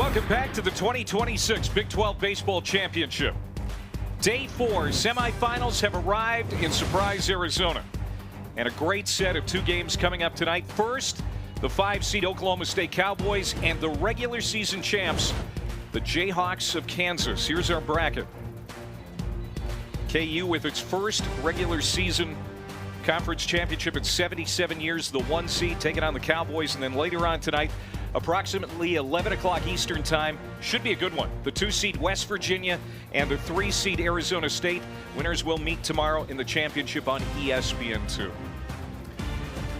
Welcome back to the 2026 Big 12 Baseball Championship. Day 4 semifinals have arrived in Surprise, Arizona. And a great set of 2 games coming up tonight. First, the 5-seed Oklahoma State Cowboys and the regular season champs, the Jayhawks of Kansas. Here's our bracket. KU with its first regular season conference championship in 77 years, the 1 seed taking on the Cowboys. And then later on tonight, approximately 11 o'clock Eastern time, should be a good one. The 2-seed West Virginia and the 3-seed Arizona State. Winners will meet tomorrow in the championship on ESPN2.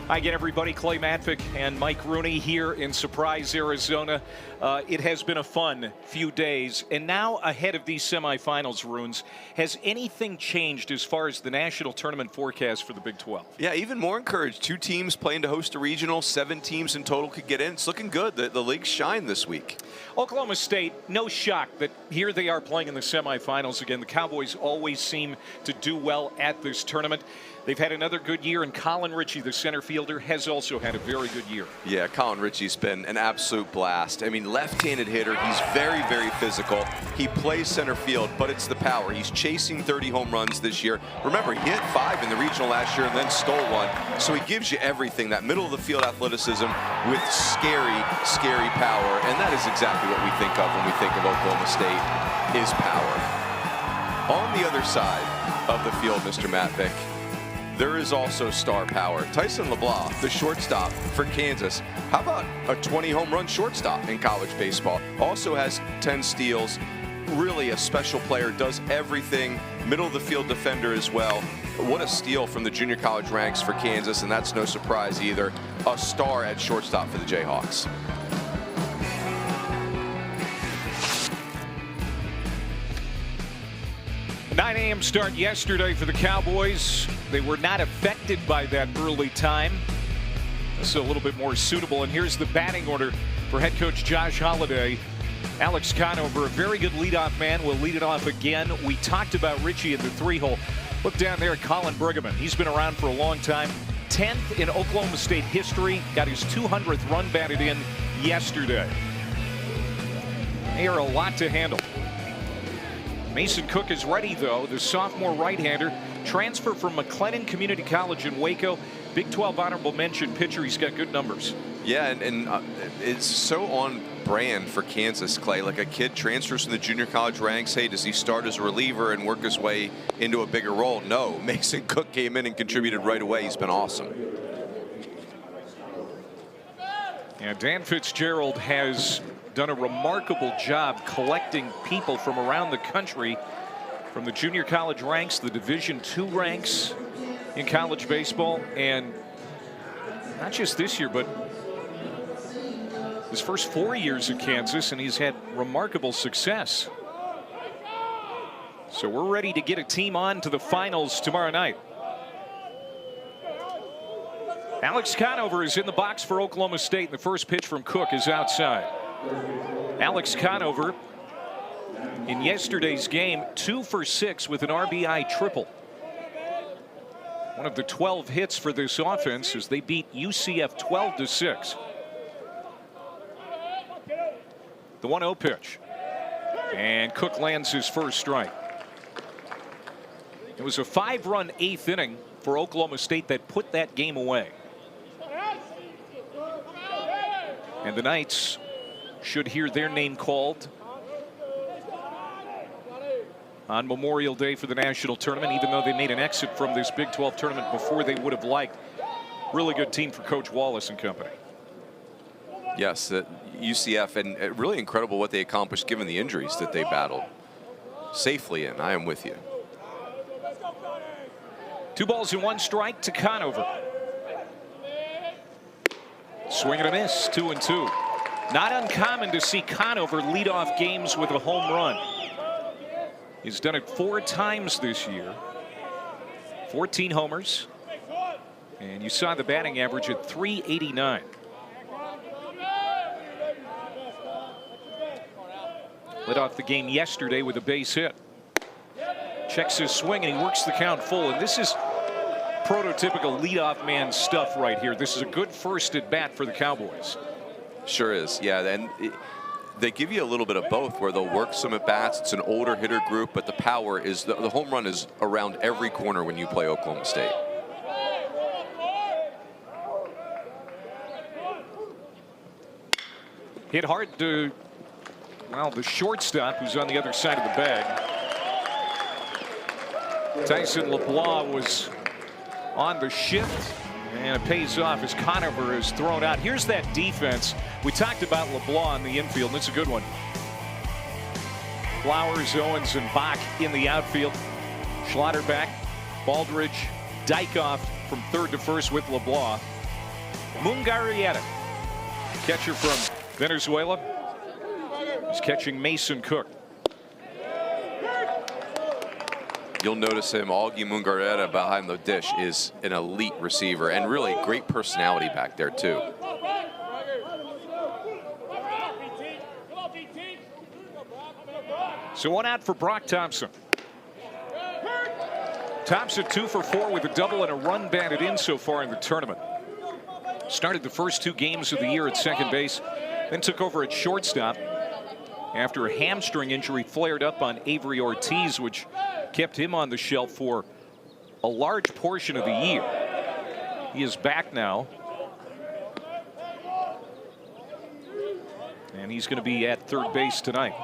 Hi again, everybody. Clay Matvick and Mike Rooney here in Surprise, Arizona. It has been a fun few days. And now ahead of these semifinals, Runes, has anything changed as far as the national tournament forecast for the Big 12? Yeah, even more encouraged. 2 teams playing to host a regional. 7 teams in total could get in. It's looking good. The league shine this week. Oklahoma State, no shock that here they are playing in the semifinals again. The Cowboys always seem to do well at this tournament. They've had another good year, and Colin Ritchie, the center fielder, has also had a very good year. Yeah, Colin Ritchie's been an absolute blast. I mean, left-handed hitter. He's very, very physical. He plays center field, but it's the power. He's chasing 30 home runs this year. Remember, he hit 5 in the regional last year and then stole 1. So he gives you everything, that middle-of-the-field athleticism with scary, scary power. And that is exactly what we think of when we think of Oklahoma State, is power. On the other side of the field, Mr. Matvick, there is also star power. Tyson LeBlanc, the shortstop for Kansas. How about a 20 home run shortstop in college baseball? Also has 10 steals. Really a special player, does everything. Middle of the field defender as well. What a steal from the junior college ranks for Kansas, and that's no surprise either. A star at shortstop for the Jayhawks. 9 a.m. start yesterday for the Cowboys. They were not affected by that early time. So a little bit more suitable. And here's the batting order for head coach Josh Holliday. Alex Conover, a very good leadoff man, will lead it off again. We talked about Ritchie in the 3-hole. Look down there at Colin Bruggeman. He's been around for a long time. 10th in Oklahoma State history. Got his 200th run batted in yesterday. They are a lot to handle. Mason Cook is ready, though. The sophomore right-hander, transfer from McLennan Community College in Waco. Big 12 honorable mention pitcher. He's got good numbers. Yeah, and it's so on brand for Kansas, Clay. Like, a kid transfers from the junior college ranks. Hey, does he start as a reliever and work his way into a bigger role? No, Mason Cook came in and contributed right away. He's been awesome. And Dan Fitzgerald has done a remarkable job collecting people from around the country, from the junior college ranks, the Division II ranks in college baseball, and not just this year, but his first 4 years at Kansas, and he's had remarkable success. So we're ready to get a team on to the finals tomorrow night. Alex Conover is in the box for Oklahoma State, and the first pitch from Cook is outside. Alex Conover in yesterday's game 2 for 6 with an RBI triple. One of the 12 hits for this offense as they beat UCF 12-6. The 1-0 pitch, and Cook lands his first strike. It was a 5-run 8th inning for Oklahoma State that put that game away. And the Knights should hear their name called on Memorial Day for the national tournament, even though they made an exit from this Big 12 tournament before they would have liked. Really good team for Coach Wallace and company. Yes, UCF, and really incredible what they accomplished given the injuries that they battled safely in. I am with you. 2 balls and 1 strike to Conover. Swing and a miss, 2-2. Not uncommon to see Conover lead off games with a home run. He's done it 4 times this year. 14 homers. And you saw the batting average at .389. Led off the game yesterday with a base hit. Checks his swing and he works the count full. And this is prototypical leadoff man stuff right here. This is a good first at bat for the Cowboys. Sure is, yeah. And they give you a little bit of both, where they'll work some at bats. It's an older hitter group, but the power is the home run is around every corner when you play Oklahoma State. Hit hard to, well, the shortstop who's on the other side of the bag. Tyson LeBlanc was on the shift, and it pays off as Conover is thrown out. Here's that defense. We talked about LeBlanc in the infield, and it's a good one. Flowers, Owens, and Bach in the outfield. Schlotterbeck, Baldridge, Dykhoff from third to first with LeBlanc. Mungarrieta, catcher from Venezuela, is catching Mason Cook. You'll notice him, Augie Mungarrieta, behind the dish, is an elite receiver and really great personality back there too. So one out for Brock Thompson. Thompson 2 for 4 with a double and a run batted in so far in the tournament. Started the first 2 games of the year at second base, then took over at shortstop after a hamstring injury flared up on Avery Ortiz, which kept him on the shelf for a large portion of the year. He is back now, and he's going to be at third base tonight.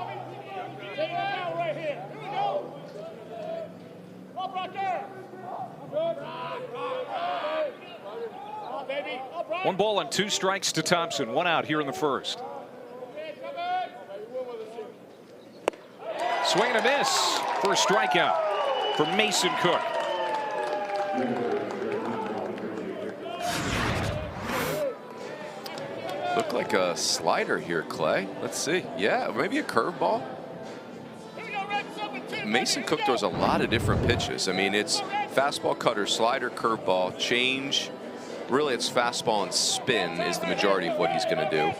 One ball and 2 strikes to Thompson. 1 out here in the first. Swing and a miss for a strikeout for Mason Cook. Looked like a slider here, Clay. Let's see. Yeah, maybe a curveball. Mason Cook throws a lot of different pitches. I mean, it's fastball, cutter, slider, curveball, change. Really, it's fastball and spin is the majority of what he's going to do.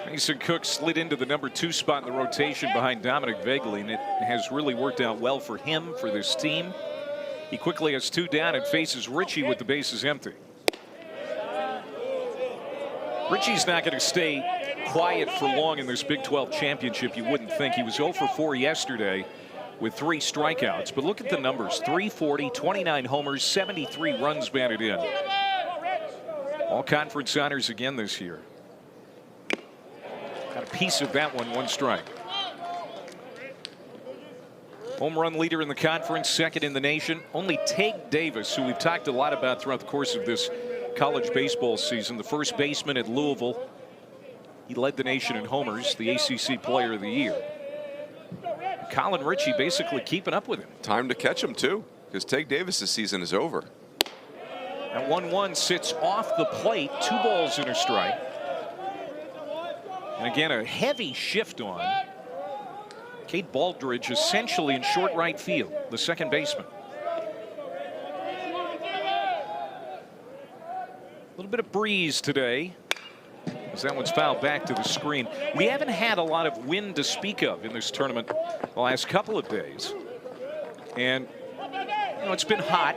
Mason Cook slid into the number 2 spot in the rotation behind Dominic Vegley, and it has really worked out well for him, for this team. He quickly has 2 down and faces Richie with the bases empty. Richie's not going to stay quiet for long in this Big 12 championship, you wouldn't think. He was 0 for 4 yesterday with 3 strikeouts, but look at the numbers: 340, 29 homers, 73 runs batted in. All conference honors again this year. Got a piece of that one, 1 strike. Home run leader in the conference, 2nd in the nation. Only Tate Davis, who we've talked a lot about throughout the course of this college baseball season, the first baseman at Louisville. He led the nation in homers, the ACC Player of the Year. Colin Ritchie basically keeping up with him. Time to catch him too, because Tate Davis's season is over. That 1-1 sits off the plate, 2 balls and a strike. And again, a heavy shift on Kate Baldridge, essentially in short right field, the second baseman. A little bit of breeze today, as that one's fouled back to the screen. We haven't had a lot of wind to speak of in this tournament the last couple of days. And, you know, it's been hot,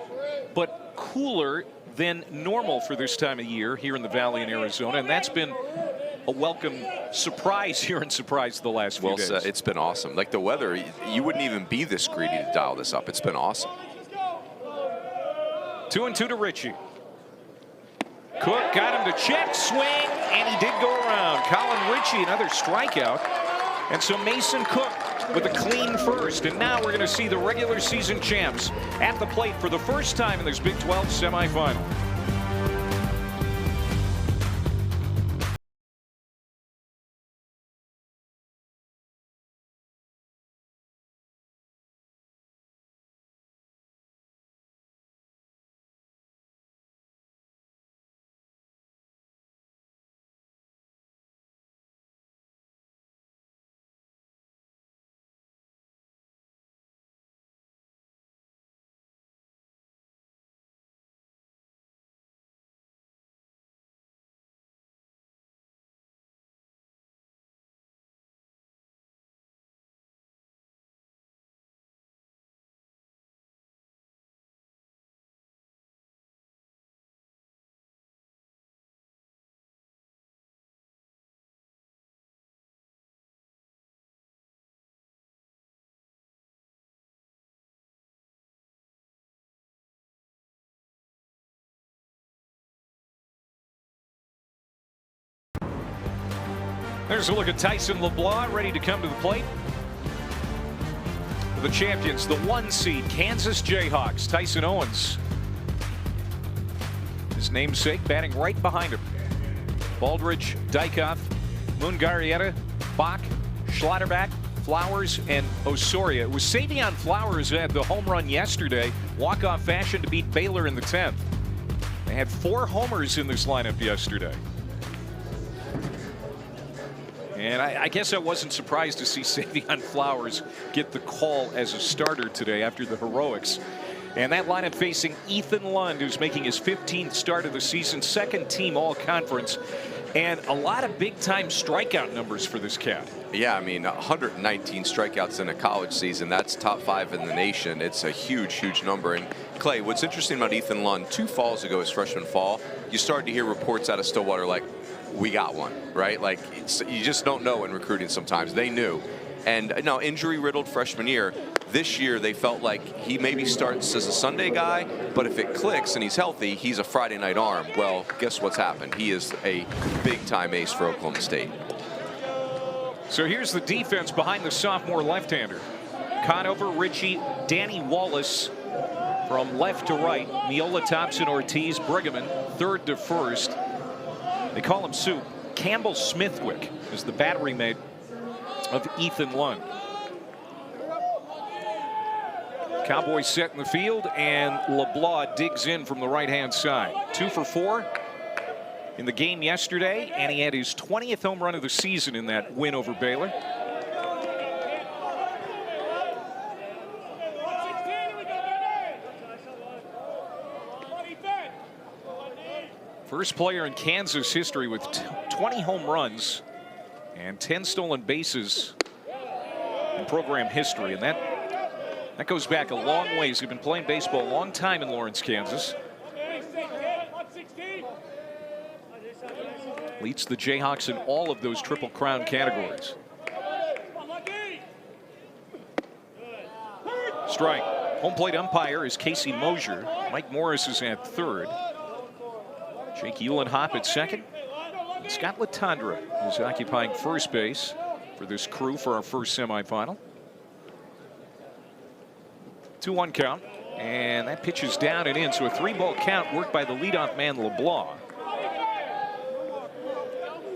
but cooler than normal for this time of year here in the Valley in Arizona. And that's been a welcome surprise here in Surprise the last few days. Well said. It's been awesome. Like the weather, you wouldn't even be this greedy to dial this up. It's been awesome. 2-2 to Ritchie. Cook got him to check, swing, and he did go around. Colin Ritchie, another strikeout. And so Mason Cook with a clean first. And now we're going to see the regular season champs at the plate for the first time in this Big 12 semifinal. There's a look at Tyson LeBlanc ready to come to the plate. The champions, the 1 seed, Kansas Jayhawks. Tyson Owens, his namesake, batting right behind him. Baldridge, Dykhoff, Mungarieta, Bach, Schlotterbeck, Flowers, and Osorio. It was Savion Flowers who had the home run yesterday, walk-off fashion to beat Baylor in the 10th. They had 4 homers in this lineup yesterday. And I guess I wasn't surprised to see Savion Flowers get the call as a starter today after the heroics. And that lineup facing Ethan Lund, who's making his 15th start of the season, 2nd team all-conference, and a lot of big-time strikeout numbers for this cat. Yeah, I mean, 119 strikeouts in a college season. That's top 5 in the nation. It's a huge, huge number. And Clay, what's interesting about Ethan Lund, 2 falls ago, his freshman fall, you started to hear reports out of Stillwater like, we got one, right? Like, you just don't know in recruiting sometimes. They knew. And now, injury-riddled freshman year, this year they felt like he maybe starts as a Sunday guy, but if it clicks and he's healthy, he's a Friday night arm. Well, guess what's happened? He is a big-time ace for Oklahoma State. So here's the defense behind the sophomore left-hander. Conover, Ritchie, Danny Wallace from left to right. Miola, Thompson, Ortiz, Brigham, third to first. They call him Soup. Campbell Smithwick is the battery mate of Ethan Lund. Cowboys set in the field, and LeBlanc digs in from the right-hand side. 2 for 4 in the game yesterday, and he had his 20th home run of the season in that win over Baylor. First player in Kansas history with 20 home runs and 10 stolen bases in program history, and that goes back a long ways. He's been playing baseball a long time in Lawrence, Kansas. Leads the Jayhawks in all of those Triple Crown categories. Strike. Home plate umpire is Casey Mosier. Mike Morris is at third. Jake Uhlenhop at second. And Scott Latondra is occupying first base for this crew for our first semifinal. 2-1 count, and that pitch is down and in, so a 3-ball count worked by the leadoff man LeBlanc.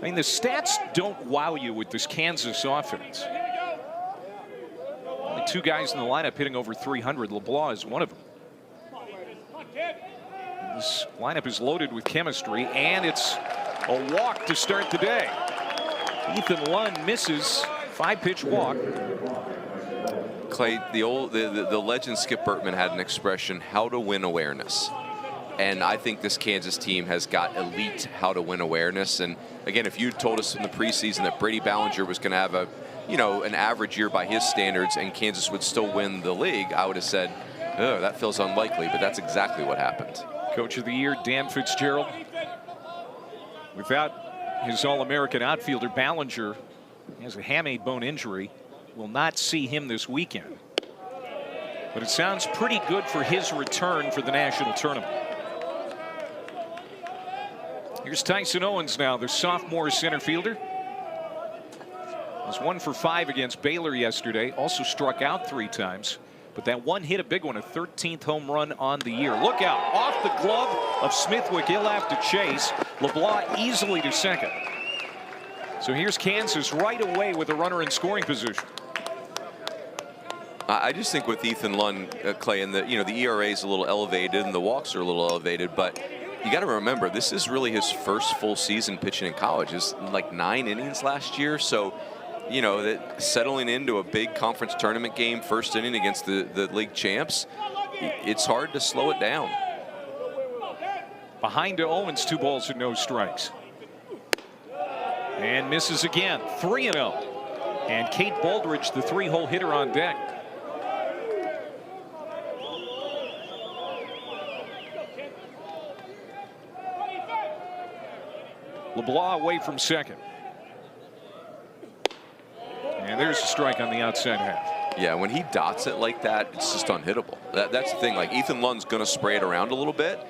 I mean, the stats don't wow you with this Kansas offense. Only 2 guys in the lineup hitting over 300. LeBlanc is one of them. This lineup is loaded with chemistry, and it's a walk to start the day. Ethan Lund misses 5-pitch walk. Clay, the legend Skip Bertman had an expression, how to win awareness. And I think this Kansas team has got elite how to win awareness. And again, if you told us in the preseason that Brady Ballinger was going to have an average year by his standards and Kansas would still win the league, I would have said, oh, that feels unlikely, but that's exactly what happened. Coach of the Year, Dan Fitzgerald. Without his All-American outfielder, Ballinger has a hamate bone injury. Will not see him this weekend. But it sounds pretty good for his return for the national tournament. Here's Tyson Owens now, the sophomore center fielder. Was 1 for 5 against Baylor yesterday. Also struck out 3 times. But that one hit a big one, a 13th home run on the year. Look out, off the glove of Smithwick. He'll have to chase. LeBlanc easily to second. So here's Kansas right away with a runner in scoring position. I just think with Ethan Lund, Clay, and the ERA is a little elevated and the walks are a little elevated, but you got to remember this is really his first full season pitching in college. It's like 9 innings last year, so that settling into a big conference tournament game, first inning against the league champs, it's hard to slow it down. Behind to Owens, 2 balls and no strikes. And misses again, 3-0. And Kate Baldridge, the 3-hole hitter on deck. LeBlanc away from second. And there's a strike on the outside half. Yeah, when he dots it like that, it's just unhittable. That's the thing. Like, Ethan Lund's going to spray it around a little bit.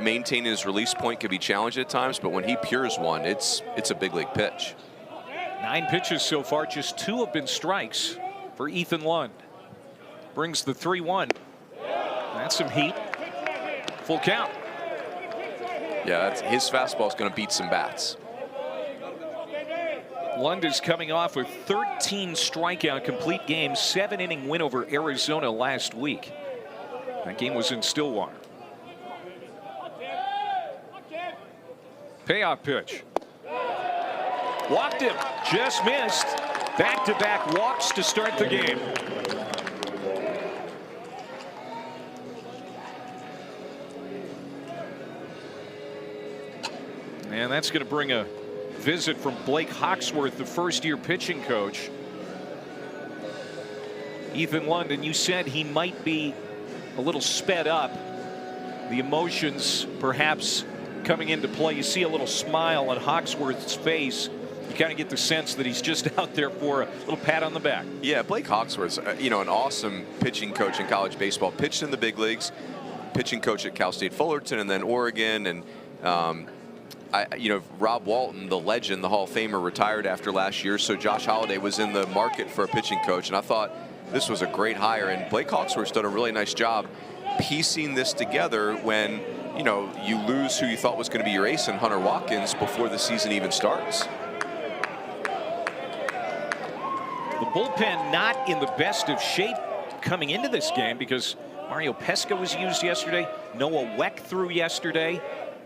Maintaining his release point can be challenged at times, but when he pures one, it's a big league pitch. 9 pitches so far, just 2 have been strikes for Ethan Lund. Brings the 3-1. That's some heat. Full count. Yeah, his fastball is going to beat some bats. Lund is coming off a 13 strikeout complete game, 7-inning win over Arizona last week. That game was in Stillwater. Payoff pitch. Walked him, just missed. Back-to-back walks to start the game. And that's going to bring a visit from Blake Hawksworth, the first-year pitching coach. Ethan Lund, and you said he might be a little sped up. The emotions perhaps coming into play. You see a little smile on Hawksworth's face. You kind of get the sense that he's just out there for a little pat on the back. Yeah, Blake Hawksworth's an awesome pitching coach in college baseball. Pitched in the big leagues, pitching coach at Cal State Fullerton and then Oregon. And Rob Walton, the legend, the Hall of Famer, retired after last year. So Josh Holliday was in the market for a pitching coach, and I thought this was a great hire. And Blake Hawksworth's done a really nice job piecing this together when you lose who you thought was going to be your ace in Hunter Watkins before the season even starts. The bullpen not in the best of shape coming into this game because Mario Pesca was used yesterday. Noah Weck threw yesterday.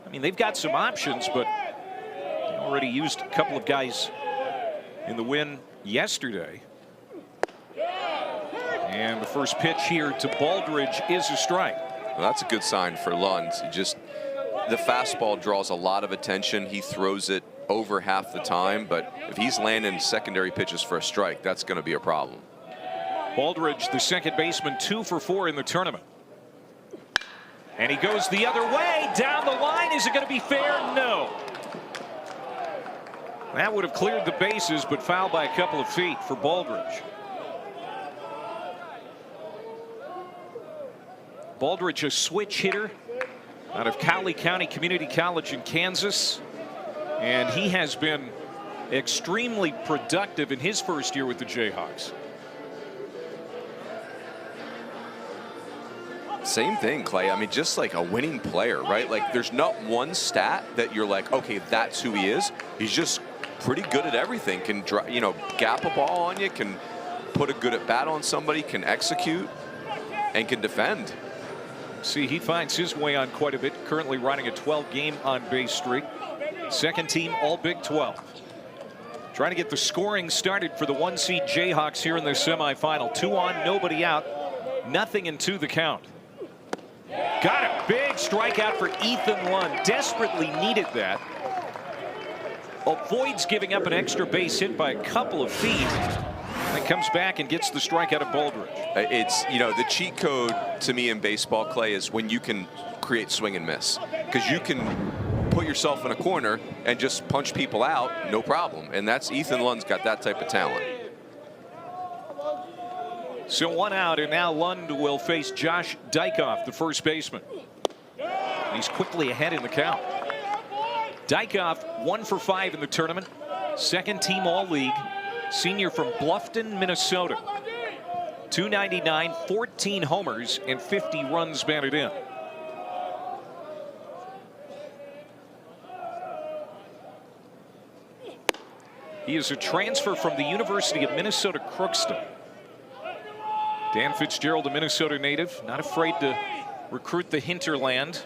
I mean, they've got some options, but they already used a couple of guys in the win yesterday. And the first pitch here to Baldridge is a strike. Well, that's a good sign for Lund. The fastball draws a lot of attention. He throws it over half the time, but if he's landing secondary pitches for a strike, that's going to be a problem. Baldridge, the second baseman, 2 for 4 in the tournament. And he goes the other way, down the line. Is it going to be fair? No. That would have cleared the bases, but fouled by a couple of feet for Baldridge. Baldridge, a switch hitter out of Cowley County Community College in Kansas. And he has been extremely productive in his first year with the Jayhawks. Same thing, Clay. I mean, just like a winning player, right? Like, there's not one stat that you're like, okay, that's who he is. He's just pretty good at everything. Can, gap a ball on you, can put a good at bat on somebody, can execute, and can defend. See, he finds his way on quite a bit. Currently running a 12-game on-base streak. Second team all Big 12. Trying to get the scoring started for the 1-seed Jayhawks here in the semifinal. 2 on, nobody out. Nothing in 2 the count. Got a big strikeout for Ethan Lund. Desperately needed that. Avoids giving up an extra base hit by a couple of feet. And comes back and gets the strikeout of Baldridge. It's, the cheat code to me in baseball, Clay, is when you can create swing and miss. Because you can put yourself in a corner and just punch people out, no problem. And that's Ethan Lund's got that type of talent. So 1 out, and now Lund will face Josh Dykoff, the first baseman. He's quickly ahead in the count. Dykoff 1 for 5 in the tournament. Second team all-league. Senior from Bluffton, Minnesota. .299, 14 homers, and 50 runs batted in. He is a transfer from the University of Minnesota Crookston. Dan Fitzgerald, a Minnesota native, not afraid to recruit the hinterland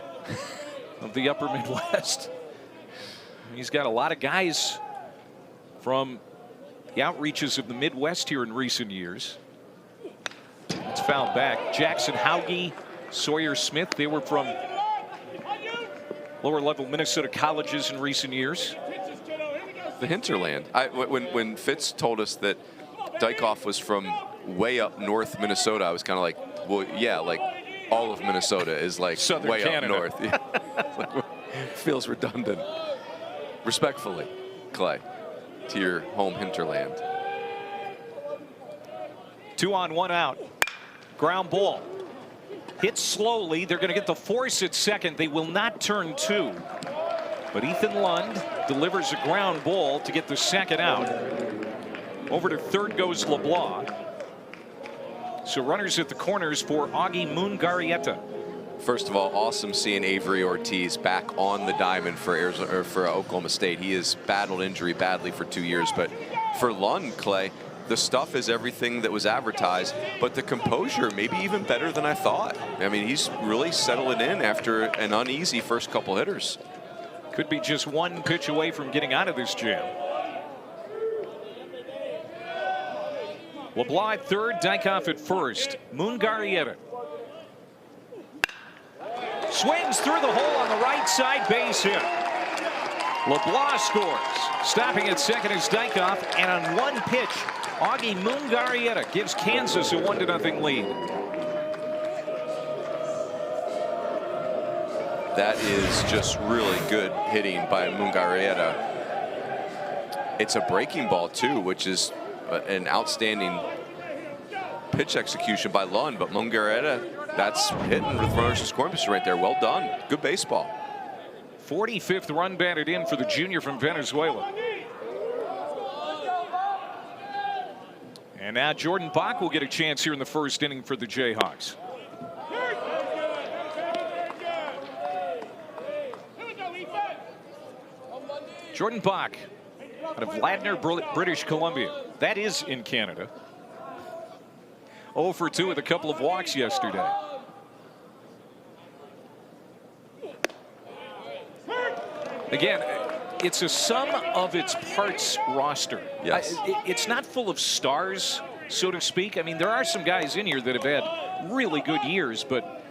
of the upper Midwest. He's got a lot of guys from the outreaches of the Midwest here in recent years. It's fouled back. Jackson Hauge, Sawyer Smith, they were from lower level Minnesota colleges in recent years. The hinterland. When Fitz told us that Dykoff was from way up north Minnesota, I was kind of like, well, yeah, like all of Minnesota is like Southern way Canada. up north. Yeah. Feels redundant. Respectfully, Clay, to your home hinterland. 2 on, 1 out. Ground ball. Hit slowly. They're going to get the force at second. They will not turn 2. But Ethan Lund delivers a ground ball to get the second out. Over to third goes LeBlanc. So runners at the corners for Augie Mungarrieta. First of all, awesome seeing Avery Ortiz back on the diamond for Arizona, or for Oklahoma State. He has battled injury badly for 2 years, but for Lund, Clay, the stuff is everything that was advertised, but the composure maybe even better than I thought. I mean, he's really settling in after an uneasy first couple hitters. Could be just one pitch away from getting out of this jam. LeBlanc at third, Dykhoff at first. Mungarrieta swings through the hole on the right side, base hit. LeBlanc scores. Stopping at second is Dykhoff, and on one pitch, Augie Mungarrieta gives Kansas a 1-0 lead. That is just really good hitting by Mungarrieta. It's a breaking ball too, which is an outstanding pitch execution by Lund, but Mungarrieta, that's hitting with runners in scoring position right there. Well done. Good baseball. 45th run batted in for the junior from Venezuela. And now Jordan Bach will get a chance here in the first inning for the Jayhawks. Jordan Bach out of Ladner, British Columbia. That is in Canada. 0 for 2 with a couple of walks yesterday. Again, it's a sum of its parts roster. Yes. It's not full of stars, so to speak. I mean, there are some guys in here that have had really good years, but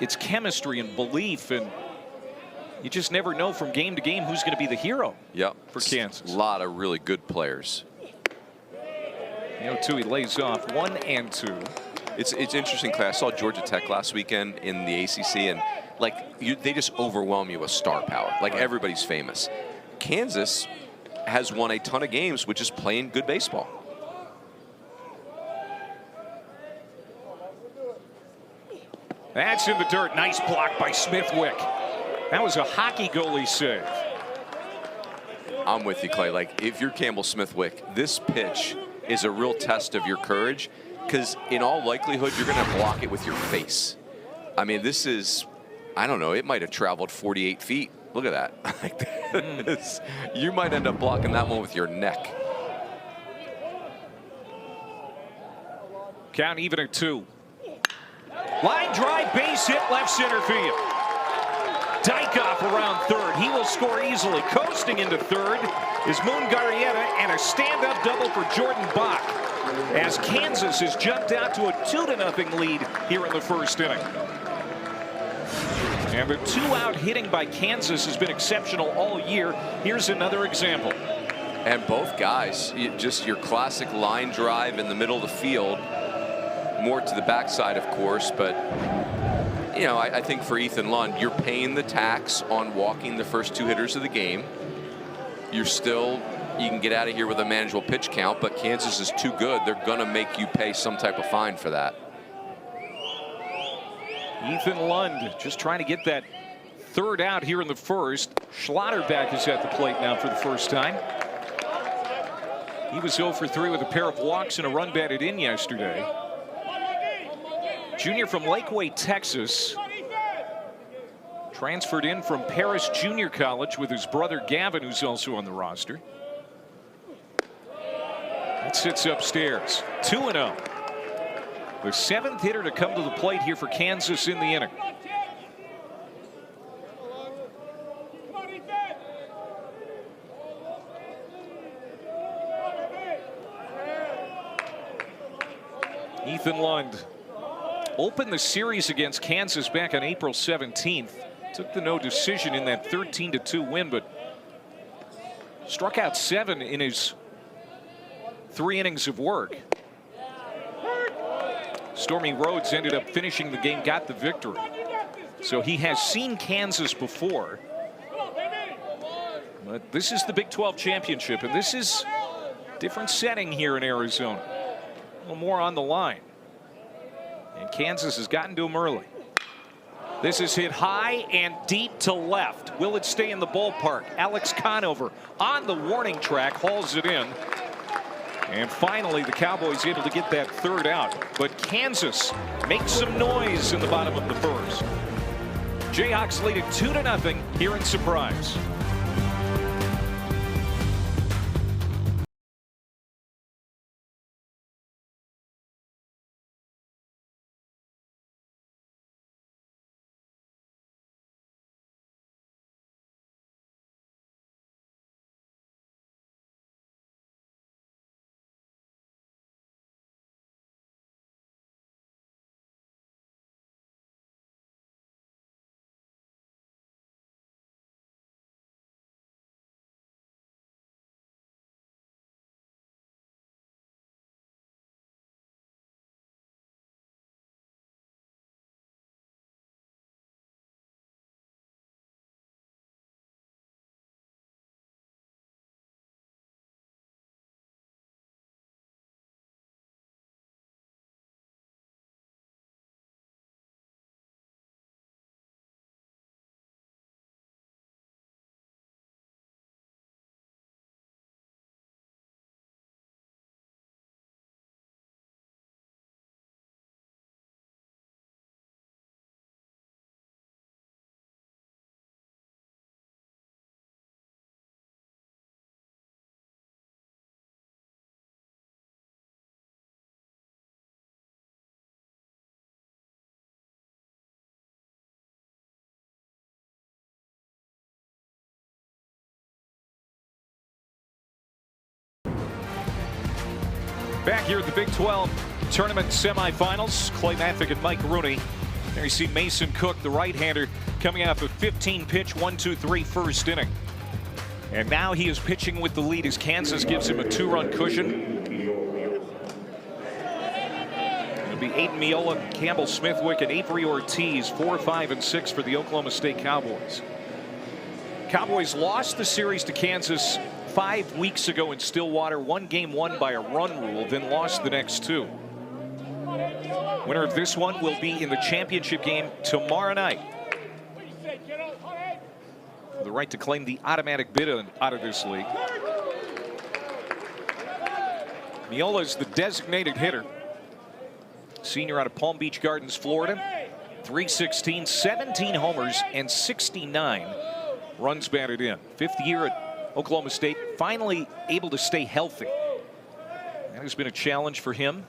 it's chemistry and belief, and you just never know from game to game who's going to be the hero for Kansas. A lot of really good players. The 0-2, he lays off 1 and 2. It's interesting, Clay. I saw Georgia Tech last weekend in the ACC, and they just overwhelm you with star power. Like everybody's famous. Kansas has won a ton of games with just playing good baseball. That's in the dirt. Nice block by Smithwick. That was a hockey goalie save. I'm with you, Clay. Like, if you're Campbell Smithwick, this pitch is a real test of your courage, because in all likelihood, you're going to block it with your face. I mean, this is, I don't know, it might have traveled 48 feet. Look at that. You might end up blocking that one with your neck. Count even at 2. Line drive, base hit, left center field. Dykhoff around third. He will score easily. Coasting into third is Mungarrieta, and a stand-up double for Jordan Bach, as Kansas has jumped out to a 2-0 lead here in the first inning. And the 2-out hitting by Kansas has been exceptional all year. Here's another example. And both guys, just your classic line drive in the middle of the field, more to the backside, of course, but you know, I think for Ethan Lund, you're paying the tax on walking the first 2 hitters of the game. You can get out of here with a manageable pitch count, but Kansas is too good. They're going to make you pay some type of fine for that. Ethan Lund just trying to get that 3rd out here in the first. Schlotterbeck is at the plate now for the first time. He was 0 for 3 with a pair of walks and a run batted in yesterday. Junior from Lakeway, Texas. Transferred in from Paris Junior College with his brother Gavin, who's also on the roster. That sits upstairs. 2-0. The 7th hitter to come to the plate here for Kansas in the inning. Ethan Lund opened the series against Kansas back on April 17th. Took the no decision in that 13-2 win, but struck out 7 in his 3 innings of work. Stormy Rhodes ended up finishing the game, got the victory. So he has seen Kansas before. But this is the Big 12 championship, and this is a different setting here in Arizona. A little more on the line. And Kansas has gotten to him early. This is hit high and deep to left. Will it stay in the ballpark? Alex Conover on the warning track hauls it in. And finally, the Cowboys able to get that third out. But Kansas makes some noise in the bottom of the first. Jayhawks lead it 2-0 here in Surprise. Back here at the Big 12 tournament semifinals, Clay Mathick and Mike Rooney. There you see Mason Cook, the right-hander, coming off a 15-pitch 1-2-3 first inning. And now he is pitching with the lead as Kansas gives him a 2-run cushion. It'll be Aiden Miola, Campbell Smithwick, and Avery Ortiz, 4, 5, and 6 for the Oklahoma State Cowboys. Cowboys lost the series to Kansas 5 weeks ago in Stillwater. One game won by a run rule, then lost the next 2. Winner of this one will be in the championship game tomorrow night. The right to claim the automatic bid out of this league. Miola is the designated hitter. Senior out of Palm Beach Gardens, Florida. .316, 17 homers, and 69 runs batted in. 5th year at Oklahoma State, finally able to stay healthy. That has been a challenge for him.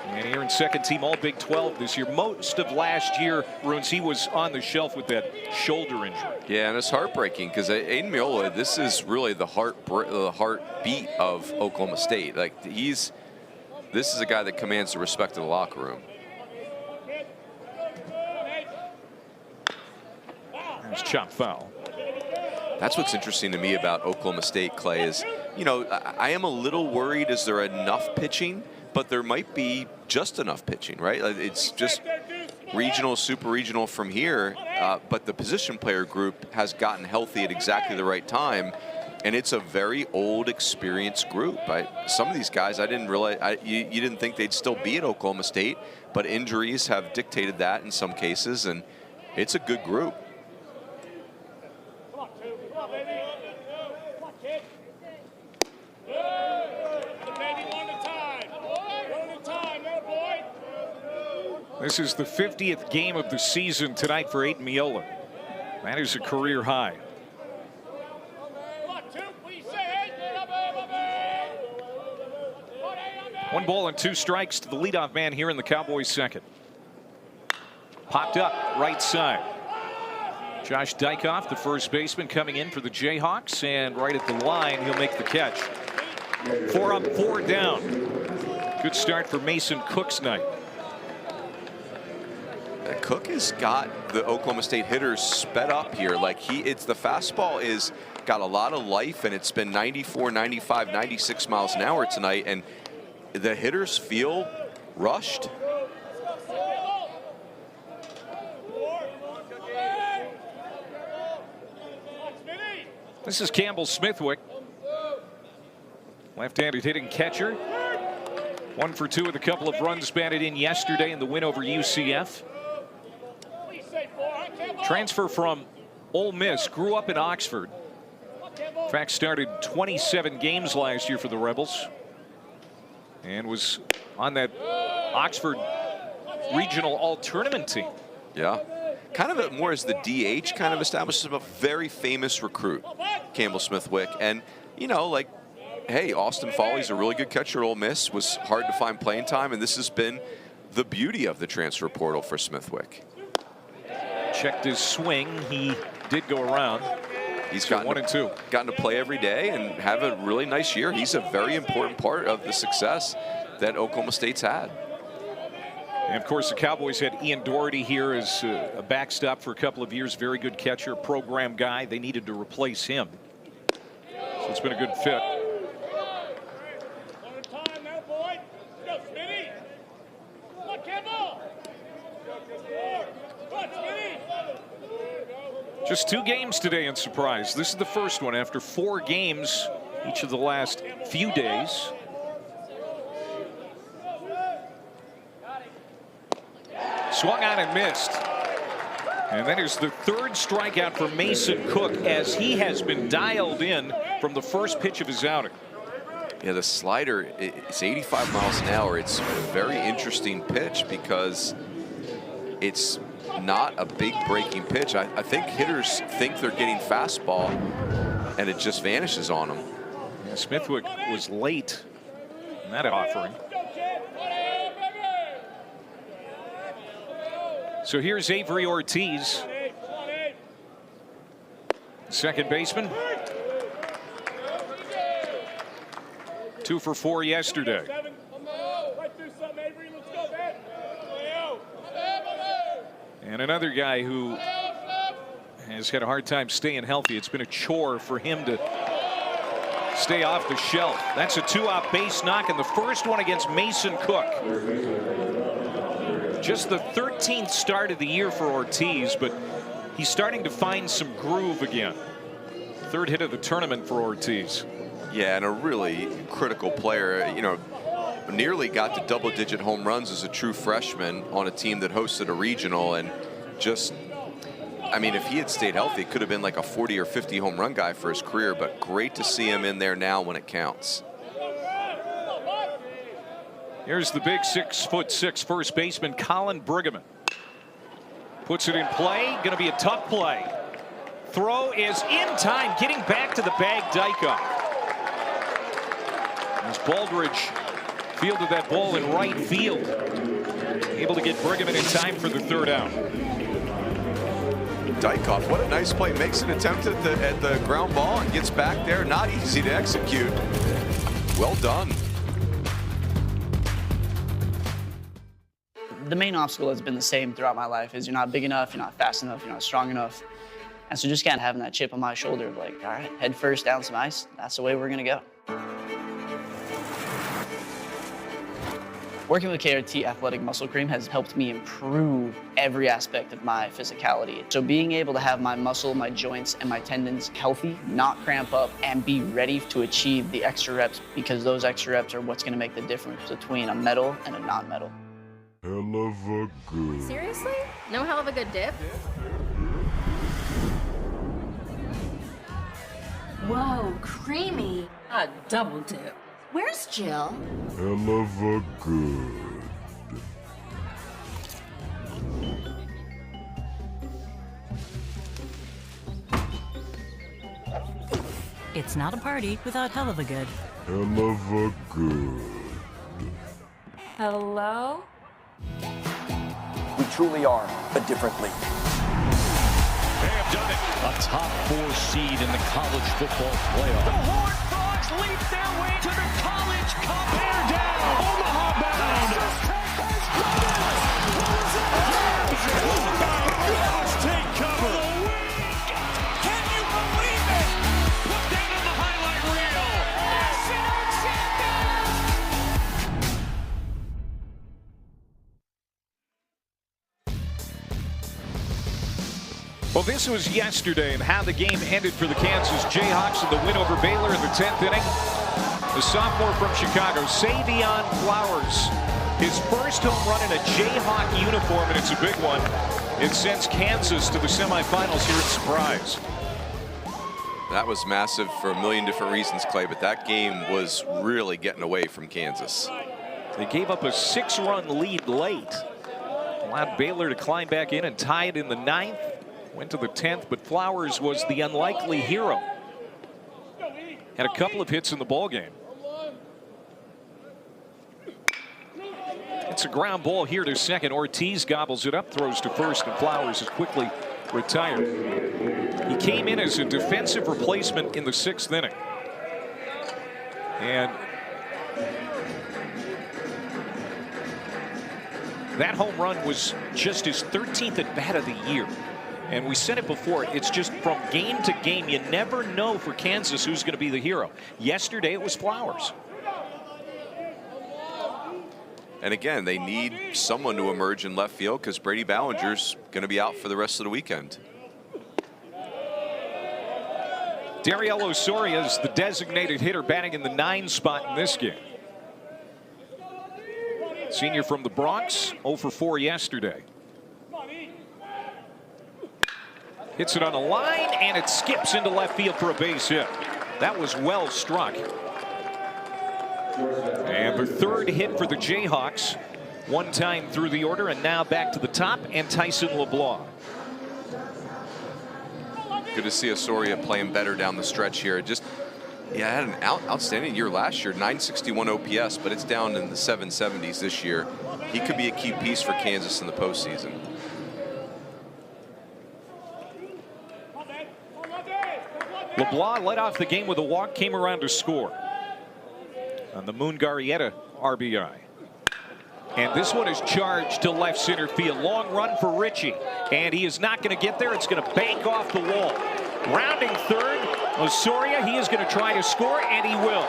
And here in second team All Big 12 this year. Most of last year, Runes, he was on the shelf with that shoulder injury. Yeah, and it's heartbreaking because Aiden Miola, this is really the heartbeat of Oklahoma State. Like this is a guy that commands the respect of the locker room. There's chop foul. That's what's interesting to me about Oklahoma State, Clay, is, you know, I am a little worried, is there enough pitching? But there might be just enough pitching, right? It's just regional, super regional from here. But the position player group has gotten healthy at exactly the right time. And it's a very old, experienced group. Some of these guys, I didn't realize, you didn't think they'd still be at Oklahoma State. But injuries have dictated that in some cases. And it's a good group. This is the 50th game of the season tonight for Aiden Miola. That is a career high. One ball and 2 strikes to the leadoff man here in the Cowboys' second. Popped up right side. Josh Dykoff, the first baseman, coming in for the Jayhawks, and right at the line, he'll make the catch. 4 up, 4 down. Good start for Mason Cook's night. Cook has got the Oklahoma State hitters sped up here. Like it's the fastball is got a lot of life, and it's been 94, 95, 96 miles an hour tonight, and the hitters feel rushed. This is Campbell Smithwick, left-handed hitting catcher. 1 for 2 with a couple of runs batted in yesterday in the win over UCF. Transfer from Ole Miss, grew up in Oxford. In fact, started 27 games last year for the Rebels and was on that Oxford regional all-tournament team. Yeah, kind of more as the DH, kind of established a very famous recruit, Campbell Smithwick. And, you know, like, hey, Austin Foley's a really good catcher at Ole Miss, was hard to find playing time, and this has been the beauty of the transfer portal for Smithwick. Checked his swing. He did go around. He's gotten 1 and 2. Gotten to play every day and have a really nice year. He's a very important part of the success that Oklahoma State's had. And of course, the Cowboys had Ian Doherty here as a backstop for a couple of years. Very good catcher, program guy. They needed to replace him. So it's been a good fit. Just 2 games today in Surprise. This is the first one after 4 games each of the last few days. Swung on and missed. And that is the 3rd strikeout for Mason Cook as he has been dialed in from the first pitch of his outing. Yeah, the slider, it's 85 miles an hour. It's a very interesting pitch because it's not a big breaking pitch. I think hitters think they're getting fastball and it just vanishes on them. Yeah, Smithwick was late in that offering. So here's Avery Ortiz, second baseman. 2 for 4 yesterday. And another guy who has had a hard time staying healthy. It's been a chore for him to stay off the shelf. That's a 2-out base knock, and the first one against Mason Cook. Just the 13th start of the year for Ortiz, but he's starting to find some groove again. 3rd hit of the tournament for Ortiz. Yeah, and a really critical player. You know, nearly got to double-digit home runs as a true freshman on a team that hosted a regional, and just, I mean, if he had stayed healthy, it could have been like a 40 or 50 home run guy for his career, but great to see him in there now when it counts. Here's the big 6'6" first baseman, Colin Brueggemann. Puts it in play, gonna be a tough play. Throw is in time, getting back to the bag, Dykhoff. As Baldridge fielded that ball in right field. Able to get Brueggemann in time for the 3rd out. Dykhoff, what a nice play. Makes an attempt at the ground ball and gets back there. Not easy to execute. Well done. The main obstacle has been the same throughout my life, is you're not big enough, you're not fast enough, you're not strong enough. And so just kind of having that chip on my shoulder of like, all right, head first down some ice, that's the way we're gonna go. Working with KRT Athletic Muscle Cream has helped me improve every aspect of my physicality. So being able to have my muscle, my joints, and my tendons healthy, not cramp up, and be ready to achieve the extra reps, because those extra reps are what's gonna make the difference between a medal and a non-medal. Hell of a good. Seriously? No hell of a good dip? Whoa, creamy. A double dip. Where's Jill? Hell of a good. It's not a party without hell of a good. Hell of a good. Hello? We truly are a different league. They have done it. A top 4 seed in the college football playoff. The Horned Frogs leap their way to the College Cup. They're down. Omaha bound. Let's take cover. Can you believe it? Put that on the highlight reel. National champions. Well, this was yesterday and how the game ended for the Kansas Jayhawks in the win over Baylor in the 10th inning. the sophomore from Chicago, Savion Flowers. His first home run in a Jayhawk uniform, and it's a big one. It sends Kansas to the semifinals here at Surprise. That was massive for a million different reasons, Clay, but that game was really getting away from Kansas. They gave up a 6-run lead late. Allowed Baylor to climb back in and tie it in the 9th. Went to the 10th, but Flowers was the unlikely hero. Had a couple of hits in the ballgame. It's a ground ball here to second. Ortiz gobbles it up, throws to first, and Flowers is quickly retired. He came in as a defensive replacement in the 6th inning. And that home run was just his 13th at bat of the year. And we said it before, it's just from game to game. You never know for Kansas who's going to be the hero. Yesterday it was Flowers. And again, they need someone to emerge in left field because Brady Ballinger's going to be out for the rest of the weekend. Dariel Osoria is the designated hitter, batting in the 9 spot in this game. Senior from the Bronx, 0 for 4 yesterday. Hits it on a line, and it skips into left field for a base hit. That was well struck. And the 3rd hit for the Jayhawks. One time through the order, and now back to the top, and Tyson LeBlanc. Good to see Osoria playing better down the stretch here. Yeah, had an outstanding year last year, 961 OPS, but it's down in the 770s this year. He could be a key piece for Kansas in the postseason. LeBlanc led off the game with a walk, came around to score on the Moon Garrietta RBI. And this one is charged to left center field. Long run for Richie, and he is not going to get there. It's going to bank off the wall. Rounding third, Osoria, he is going to try to score, and he will.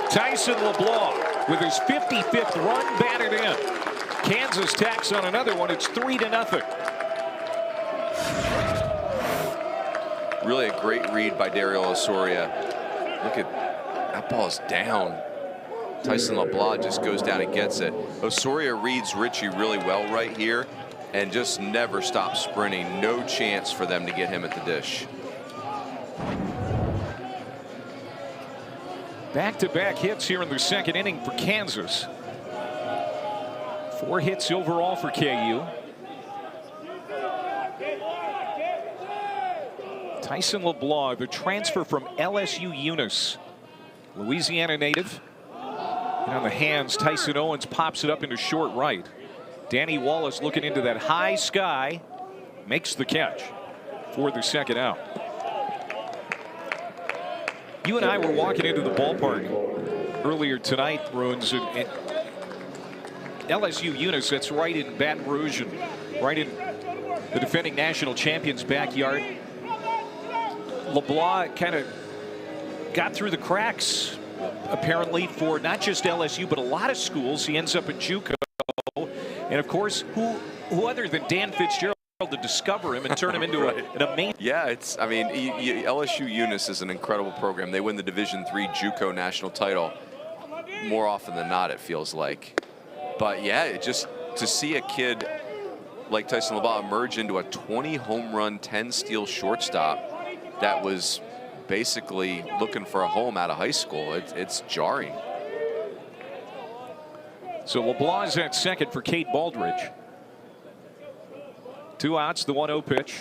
Tyson LeBlanc with his 55th run batted in. Kansas tacks on another one. It's 3-0. Really a great read by Dariel Osoria. Look at that, ball is down. Tyson LeBlanc just goes down and gets it. Osoria reads Richie really well right here and just never stops sprinting. No chance for them to get him at the dish. Back-to-back hits here in the 2nd inning for Kansas. 4 hits overall for KU. Tyson LeBlanc, the transfer from LSU Eunice, Louisiana native. And on the hands, Tyson Owens pops it up into short right. Danny Wallace looking into that high sky, makes the catch for the 2nd out. You and I were walking into the ballpark earlier tonight, Ruins, and LSU Eunice, that's right in Baton Rouge and right in the defending national champion's backyard. LeBlanc kind of got through the cracks, apparently, for not just LSU, but a lot of schools. He ends up at JUCO. And, of course, who other than Dan Fitzgerald to discover him and turn him into right. an amazing... Yeah, I mean, LSU Eunice is an incredible program. They win the Division III JUCO national title more often than not, it feels like. But, yeah, just to see a kid like Tyson LeBlanc emerge into a 20 home run, 10 steal shortstop that was basically looking for a home out of high school, it's jarring. So LeBlanc is at second for Cade Baldridge. 2 outs, the 1-0 pitch.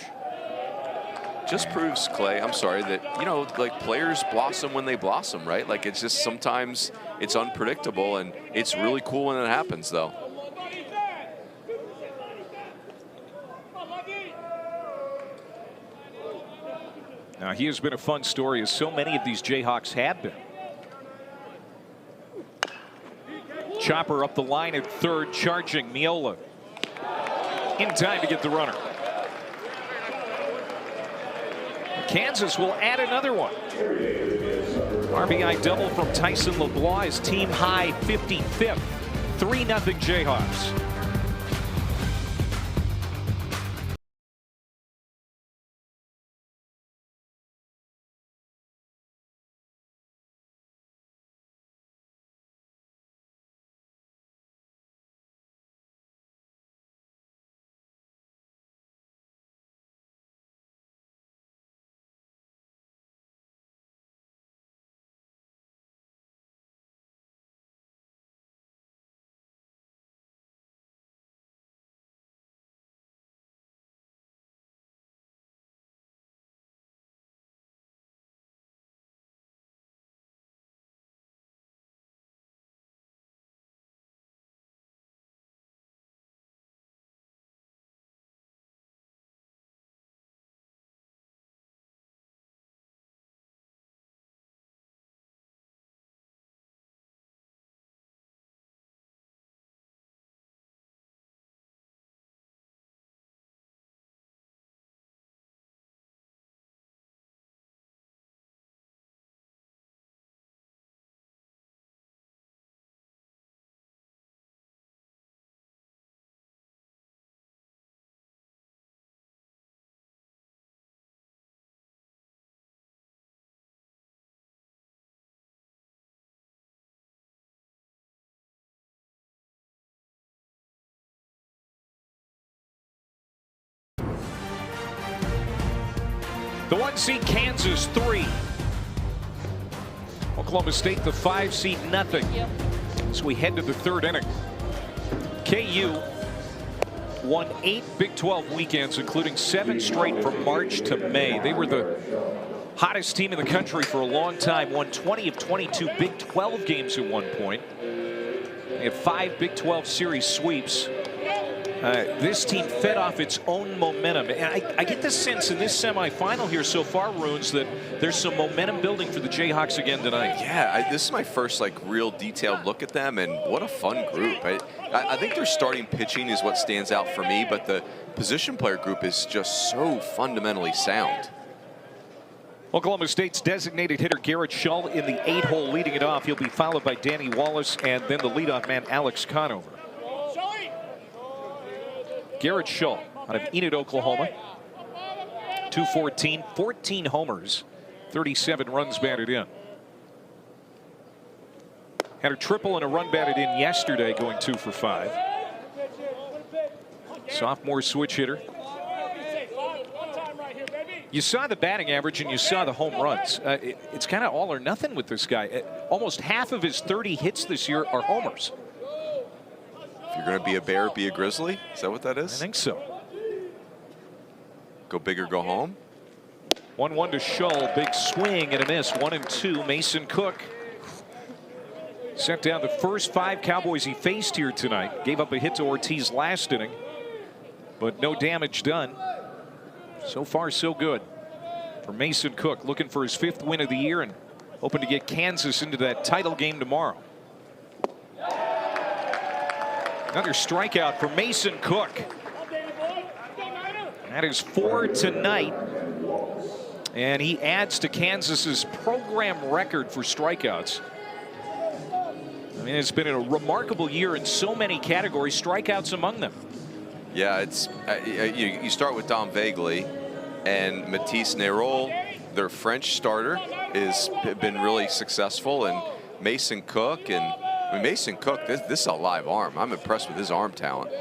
Just proves, Clay, I'm sorry, that, you know, like, players blossom when they blossom, right? Like, it's just sometimes it's unpredictable, and it's really cool when it happens, though. Now, he has been a fun story, as so many of these Jayhawks have been. Chopper up the line at third, charging Miola. In time to get the runner. Kansas will add another one. RBI double from Tyson LeBlanc, his team high 55th. 3-0 Jayhawks. The 1 seed Kansas 3. Oklahoma State the 5 seed nothing. As we head to the 3rd inning. KU won 8 Big 12 weekends, including 7 straight from March to May. They were the hottest team in the country for a long time. Won 20 of 22 Big 12 games at one point. They have 5 Big 12 series sweeps. This team fed off its own momentum. And I get the sense in this semifinal here so far, Runes, that there's some momentum building for the Jayhawks again tonight. Yeah, this is my first real detailed look at them, and what a fun group. I think their starting pitching is what stands out for me, but the position player group is just so fundamentally sound. Oklahoma State's designated hitter Garrett Shull in the 8-hole leading it off. He'll be followed by Danny Wallace and then the leadoff man Alex Conover. Garrett Shull out of Enid, Oklahoma. 214, 14 homers, 37 runs batted in. Had a triple and a run batted in yesterday, going 2 for 5. Sophomore switch hitter. You saw the batting average and you saw the home runs. It's kind of all or nothing with this guy. Almost half of his 30 hits this year are homers. If you're going to be a Bear, be a Grizzly? Is that what that is? I think so. Go big or go home. 1-1 to Shull. Big swing and a miss. 1-2. Mason Cook sent down the first 5 Cowboys he faced here tonight. Gave up a hit to Ortiz last inning, but no damage done. So far, so good for Mason Cook, looking for his 5th win of the year and hoping to get Kansas into that title game tomorrow. Another strikeout for Mason Cook. That is 4 tonight. And he adds to Kansas's program record for strikeouts. I mean, it's been a remarkable year in so many categories, strikeouts among them. Yeah, it's you start with Dom Vagley and Matisse Nerol. Their French starter has been really successful, and Mason Cook. And I mean, Mason Cook, this is a live arm. I'm impressed with his arm talent.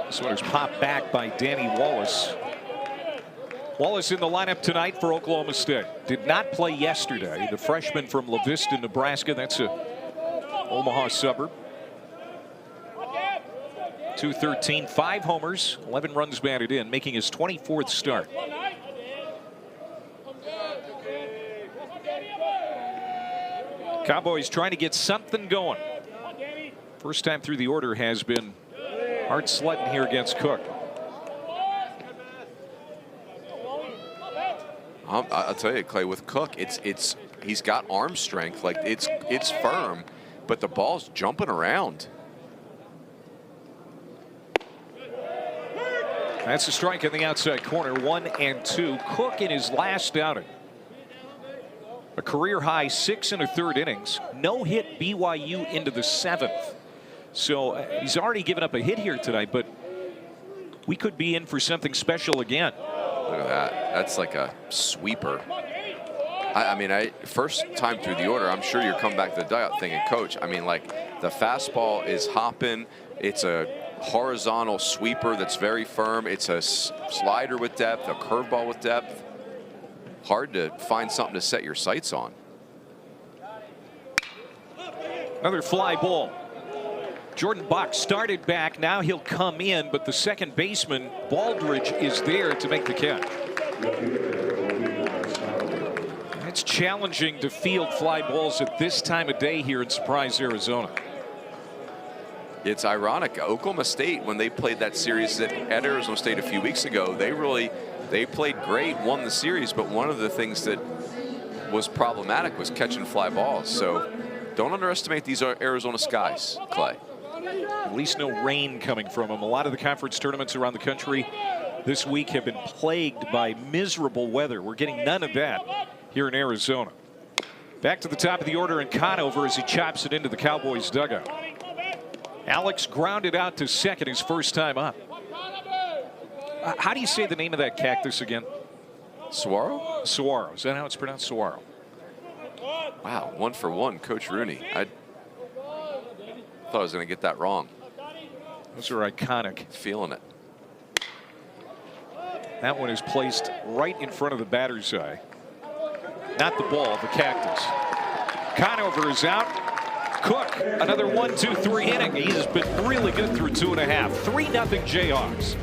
This one is popped back by Danny Wallace. Wallace in the lineup tonight for Oklahoma State. Did not play yesterday. The freshman from La Vista, Nebraska. That's a Omaha suburb. 213, 5 homers, 11 runs batted in, making his 24th start. Cowboys trying to get something going. First time through the order has been hard sledding here against Cook. I'll tell you, Clay, with Cook, he's got arm strength. Like it's firm, but the ball's jumping around. That's a strike in the outside corner. 1-2. Cook in his last outing, a career high 6 1/3 innings. No hit BYU into the 7th. So he's already given up a hit here tonight, but we could be in for something special again. Look at that. That's like a sweeper. I mean, first time through the order, I'm sure you're coming back to the dugout thinking, Coach, I mean, like, the fastball is hopping. It's a horizontal sweeper that's very firm. It's a slider with depth, a curveball with depth. Hard to find something to set your sights on. Another fly ball. Jordan Bach started back. Now he'll come in, but the second baseman, Baldridge, is there to make the catch. It's challenging to field fly balls at this time of day here in Surprise, Arizona. It's ironic. Oklahoma State, when they played that series at Arizona State a few weeks ago, they played great, won the series, but one of the things that was problematic was catching fly balls. So don't underestimate these Arizona skies, Clay. At least no rain coming from them. A lot of the conference tournaments around the country this week have been plagued by miserable weather. We're getting none of that here in Arizona. Back to the top of the order and Conover as he chops it into the Cowboys dugout. Alex grounded out to second his first time up. How do you say the name of that cactus again? Saguaro? Saguaro. Is that how it's pronounced? Saguaro. Wow, 1 for 1, Coach Rooney. I thought I was going to get that wrong. Those are iconic. Feeling it. That one is placed right in front of the batter's eye. Not the ball, the cactus. Conover is out. Cook, another 1-2-3 inning. He has been really good through 2.5. 3-0 Jayhawks.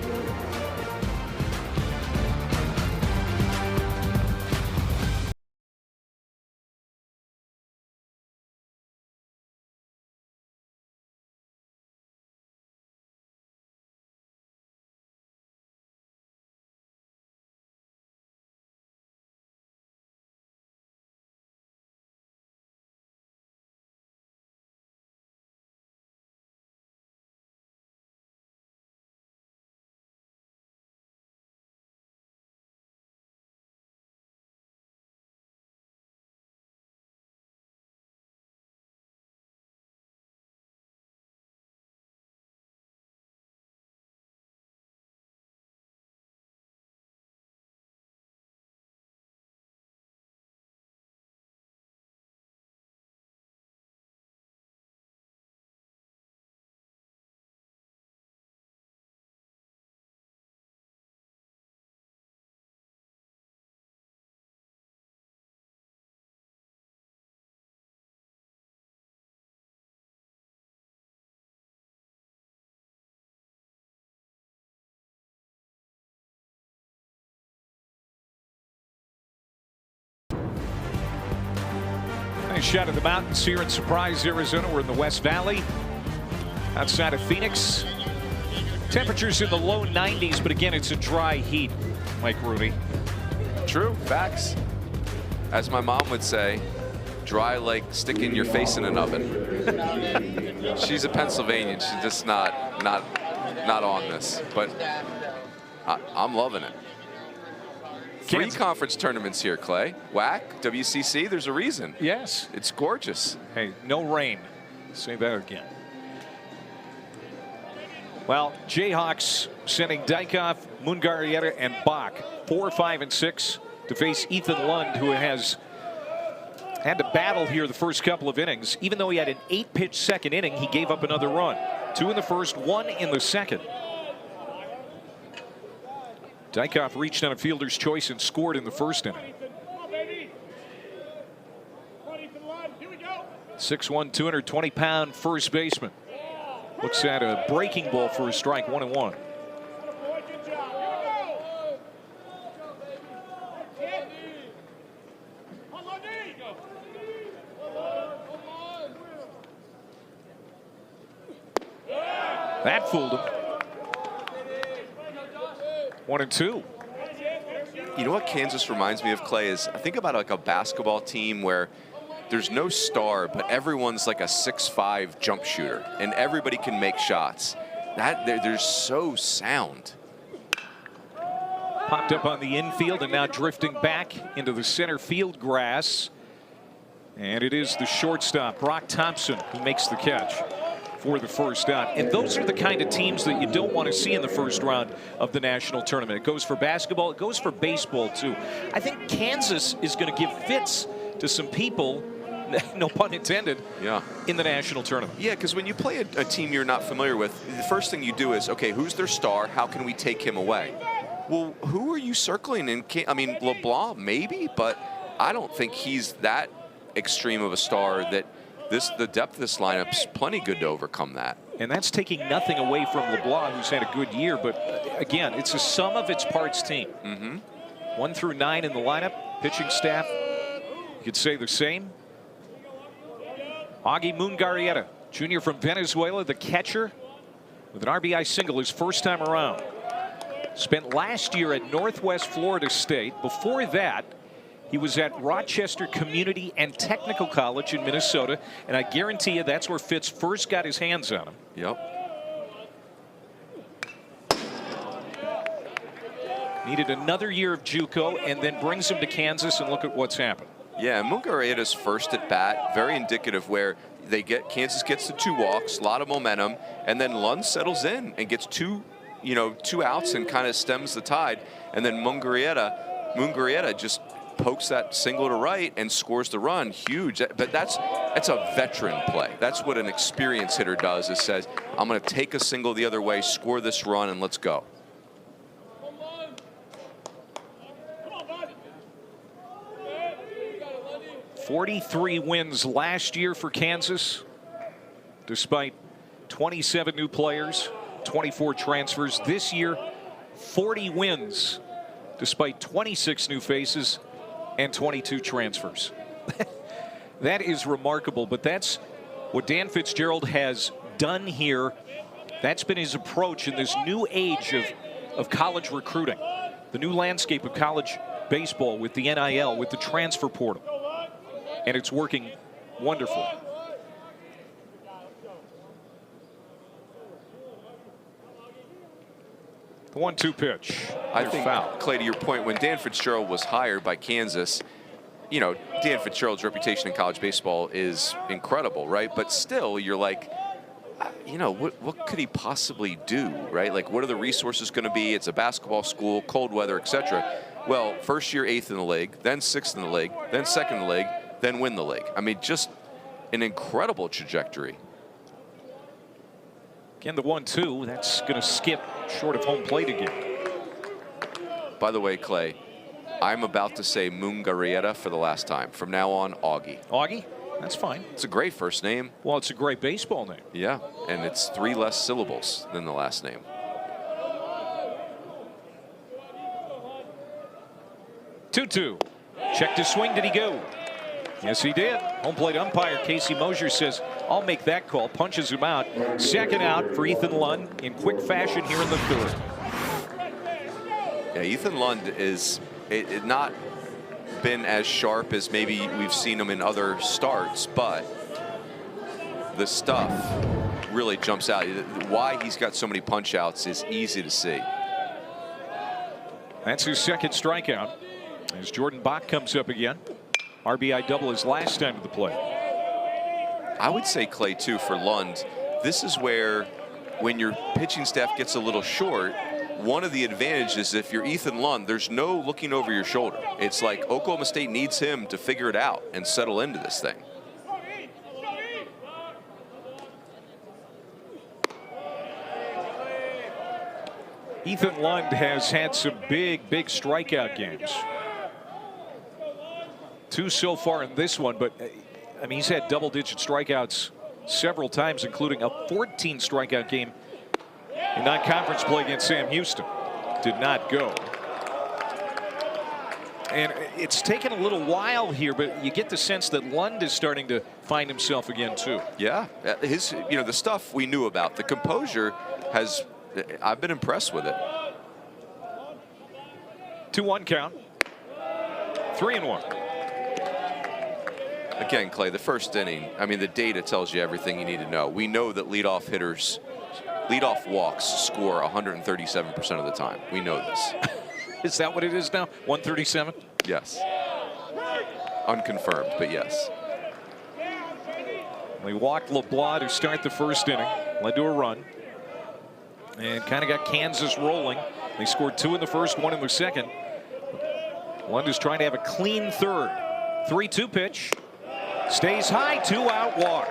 Nice shot of the mountains here in Surprise, Arizona. We're in the West Valley, outside of Phoenix. Temperatures in the low 90s, but again, it's a dry heat, Mike Rooney. True, facts. As my mom would say, dry like sticking your face in an oven. She's a Pennsylvanian. She's just not on this, but I'm loving it. 3 conference tournaments here, Clay. WAC, WCC, there's a reason. Yes. It's gorgeous. Hey, no rain. Say that again. Well, Jayhawks sending Dykhoff, Mungarieta, and Bach 4, 5, and 6 to face Ethan Lund, who has had to battle here the first couple of innings. Even though he had an 8-pitch second inning, he gave up another run. 2 in the first, 1 in the second. Dykhoff reached on a fielder's choice and scored in the first inning. 6'1", 220-pound first baseman. Looks at a breaking ball for a strike, 1-1. That fooled him. 1-2. You know what Kansas reminds me of, Clay, is I think about like a basketball team where there's no star, but everyone's like a 6'5" jump shooter, and everybody can make shots. They're so sound. Popped up on the infield and now drifting back into the center field grass. And it is the shortstop, Brock Thompson, who makes the catch for the first out. And those are the kind of teams that you don't want to see in the first round of the national tournament. It goes for basketball. It goes for baseball, too. I think Kansas is going to give fits to some people, no pun intended, in the national tournament. Yeah, because when you play a team you're not familiar with, the first thing you do is, okay, who's their star? How can we take him away? Well, who are you circling in? I mean, LeBlanc, maybe, but I don't think he's that extreme of a star that the depth of this lineup's plenty good to overcome that. And that's taking nothing away from LeBlanc, who's had a good year, but again, it's a sum of its parts team. 1 through 9 in the lineup. Pitching staff, you could say the same. Augie Mungarieta, junior from Venezuela, the catcher, with an RBI single his first time around. Spent last year at Northwest Florida State. Before that, he was at Rochester Community and Technical College in Minnesota, and I guarantee you that's where Fitz first got his hands on him. Yep. Needed another year of JUCO and then brings him to Kansas, and look at what's happened. Yeah, Mungarieta's first at bat, very indicative where Kansas gets the 2 walks, a lot of momentum, and then Lund settles in and gets 2 outs and kind of stems the tide, and then Mungarieta just pokes that single to right and scores the run. Huge. But that's a veteran play. That's what an experienced hitter does, is says, I'm going to take a single the other way, score this run, and let's go. 43 wins last year for Kansas, despite 27 new players, 24 transfers. This year, 40 wins, despite 26 new faces and 22 transfers. That is remarkable, but that's what Dan Fitzgerald has done here. That's been his approach in this new age of college recruiting, the new landscape of college baseball with the NIL, with the transfer portal. And it's working wonderfully. The 1-2 pitch. I think, foul. Clay, to your point, when Dan Fitzgerald was hired by Kansas, you know, Dan Fitzgerald's reputation in college baseball is incredible, right? But still, you're like, you know, what could he possibly do, right? Like, what are the resources going to be? It's a basketball school, cold weather, etc. Well, first year 8th in the league, then 6th in the league, then 2nd in the league, then win the league. I mean, just an incredible trajectory. Again, the 1-2, that's going to skip short of home plate again. By the way, Clay, I'm about to say Mungarrieta for the last time. From now on, Augie. Augie? That's fine. It's a great first name. Well, it's a great baseball name. Yeah, and it's 3 less syllables than the last name. 2-2. Check to swing. Did he go? Yes, he did. Home plate umpire Casey Mosier says, I'll make that call. Punches him out. Second out for Ethan Lund in quick fashion here in the third. Yeah, Ethan Lund is not been as sharp as maybe we've seen him in other starts, but the stuff really jumps out. Why he's got so many punch outs is easy to see. That's his second strikeout as Jordan Bach comes up again. RBI double his last time at the plate. I would say, Clay, too, for Lund, this is where when your pitching staff gets a little short, one of the advantages, if you're Ethan Lund, there's no looking over your shoulder. It's like Oklahoma State needs him to figure it out and settle into this thing. Ethan Lund has had some big strikeout games. 2 so far in this one, but I mean, he's had double-digit strikeouts several times, including a 14 strikeout game in non-conference play against Sam Houston. Did not go. And it's taken a little while here, but you get the sense that Lund is starting to find himself again too. Yeah, the stuff we knew about, the composure has, I've been impressed with it. 2-1 count. 3-1. Again, Clay, the first inning, I mean, the data tells you everything you need to know. We know that leadoff walks score 137% of the time. We know this. Is that what it is now? 137? Yes. Unconfirmed, but yes. They walked LeBlanc to start the first inning, led to a run, and kind of got Kansas rolling. They scored 2 in the first, 1 in the second. Lund is trying to have a clean third. 3-2 pitch. Stays high, 2-out walk.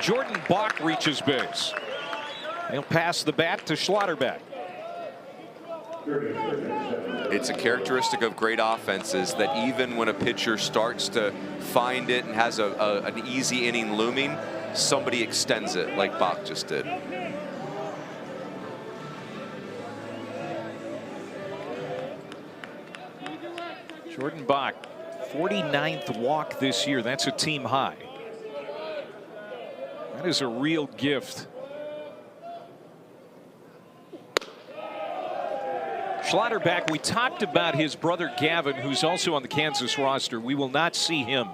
Jordan Bach reaches base. He'll pass the bat to Schlotterbeck. It's a characteristic of great offenses that even when a pitcher starts to find it and has an easy inning looming, somebody extends it like Bach just did. Jordan Bach, 49th walk this year. That's a team high. That is a real gift. Schlotterbeck, we talked about his brother Gavin, who's also on the Kansas roster. We will not see him,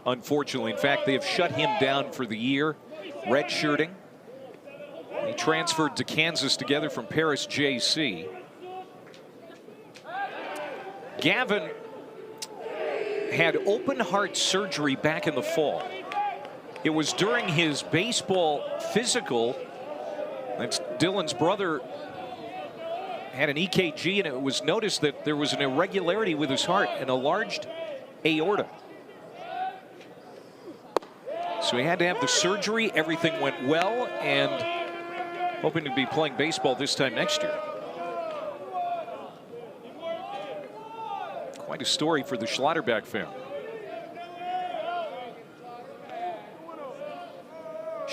unfortunately. In fact, they have shut him down for the year, redshirting. He transferred to Kansas together from Paris JC. Gavin had open heart surgery back in the fall. It was during his baseball physical that Dylan's brother had an EKG, and it was noticed that there was an irregularity with his heart, an enlarged aorta. So he had to have the surgery. Everything went well, and hoping to be playing baseball this time next year. Quite a story for the Schlotterbeck family.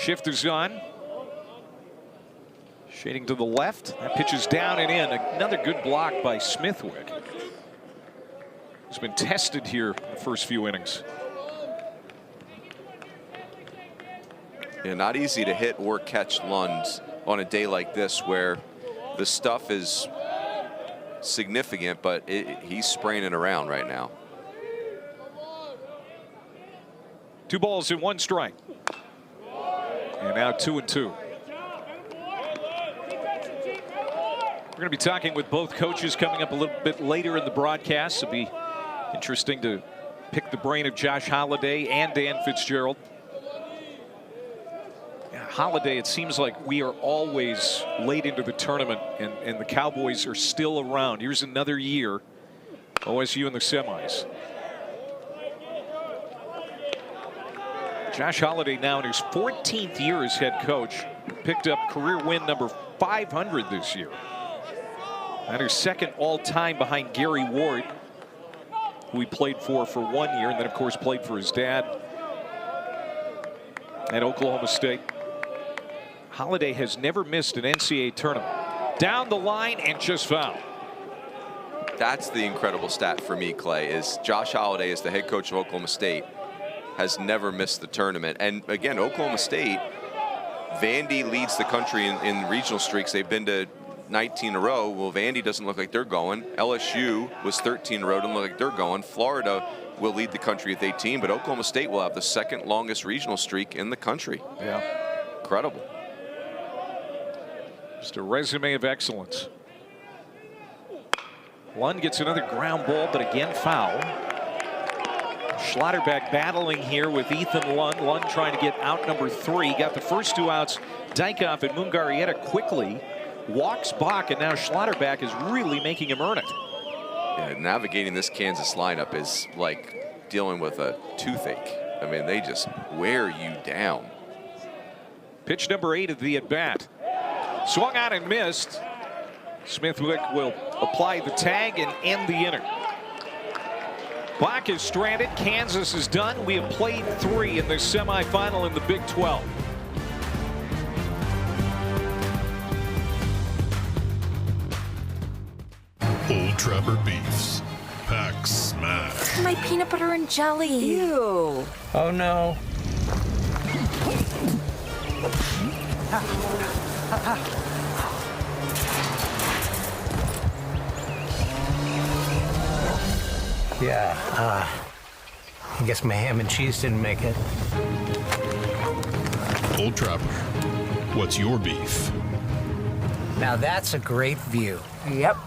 Shift is on. Shading to the left. That pitch is down and in. Another good block by Smithwick. He's been tested here in the first few innings. Yeah, not easy to hit or catch Lund on a day like this where the stuff is significant, but he's spraying it around right now. 2 balls and 1 strike. And now 2-2. We're going to be talking with both coaches coming up a little bit later in the broadcast. It'll be interesting to pick the brain of Josh Holliday and Dan Fitzgerald. Yeah, Holliday, it seems like we are always late into the tournament, and the Cowboys are still around. Here's another year. OSU in the semis. Josh Holliday now in his 14th year as head coach. Picked up career win number 500 this year. And his second all-time behind Gary Ward, who he played for 1 year, and then of course played for his dad at Oklahoma State. Holliday has never missed an NCAA tournament. Down the line and just fouled. That's the incredible stat for me, Clay, is Josh Holliday, as the head coach of Oklahoma State, has never missed the tournament. And again, Oklahoma State, Vandy leads the country in regional streaks. They've been to 19 in a row. Well, Vandy doesn't look like they're going. LSU was 13 in a row, doesn't look like they're going. Florida will lead the country with 18, but Oklahoma State will have the second longest regional streak in the country. Yeah. Incredible. Just a resume of excellence. Lund gets another ground ball, but again foul. Schlotterbeck battling here with Ethan Lund. Lund trying to get out number 3. Got the first 2 outs. Dykhoff and Mungarieta quickly walks Bach, and now Schlotterbeck is really making him earn it. Yeah, navigating this Kansas lineup is like dealing with a toothache. I mean, they just wear you down. Pitch number 8 of the at-bat. Swung out and missed. Smithwick will apply the tag and end the inning. Bach is stranded. Kansas is done. We have played 3 in the semifinal in the Big 12. Old Trapper Beefs. Pack smash. My peanut butter and jelly. Ew. Oh no. Yeah, I guess my ham and cheese didn't make it. Old Trapper. What's your beef? Now that's a great view. Yep.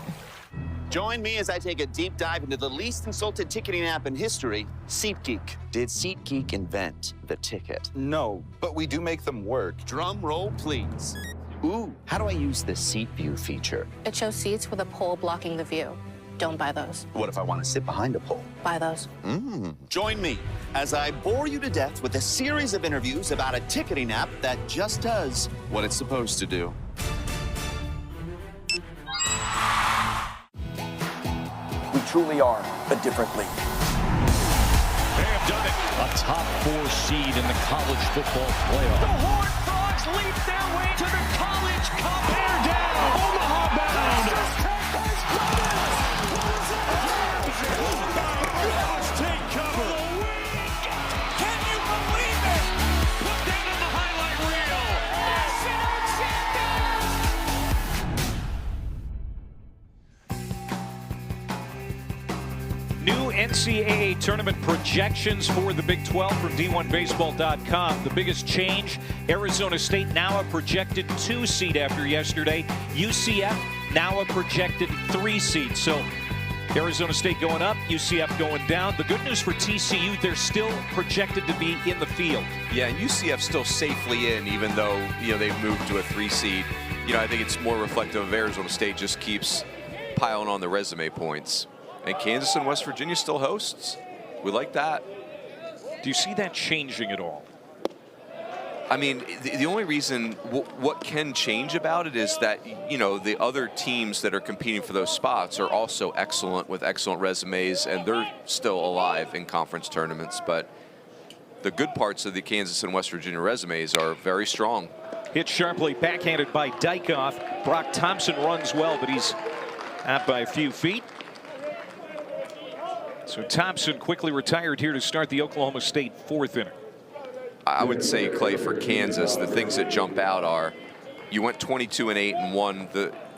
Join me as I take a deep dive into the least insulted ticketing app in history, SeatGeek. Did SeatGeek invent the ticket? No, but we do make them work. Drum roll, please. Ooh, how do I use the Seat View feature? It shows seats with a pole blocking the view. Don't buy those. What if I want to sit behind a pole? Buy those. Join me as I bore you to death with a series of interviews about a ticketing app that just does what it's supposed to do. We truly are a different league. They have done it. A top 4 seed in the college football playoff. The Horned Frogs leap their way to the College Cup. Bear down. Omaha bound. Take cover. Can you believe it? Put that on the highlight reel. New NCAA tournament projections for the Big 12 from D1Baseball.com. The biggest change, Arizona State now a projected 2 seed after yesterday. UCF now a projected 3 seed. So Arizona State going up, UCF going down. The good news for TCU, they're still projected to be in the field. Yeah, and UCF still safely in, even though, they've moved to a 3 seed. I think it's more reflective of Arizona State just keeps piling on the resume points. And Kansas and West Virginia still hosts. We like that. Do you see that changing at all? I mean, the only reason what can change about it is that, the other teams that are competing for those spots are also excellent with excellent resumes, and they're still alive in conference tournaments. But the good parts of the Kansas and West Virginia resumes are very strong. Hit sharply, backhanded by Dykoff. Brock Thompson runs well, but he's out by a few feet. So Thompson quickly retired here to start the Oklahoma State 4th inning. I would say, Clay, for Kansas, the things that jump out are you went 22-8 and won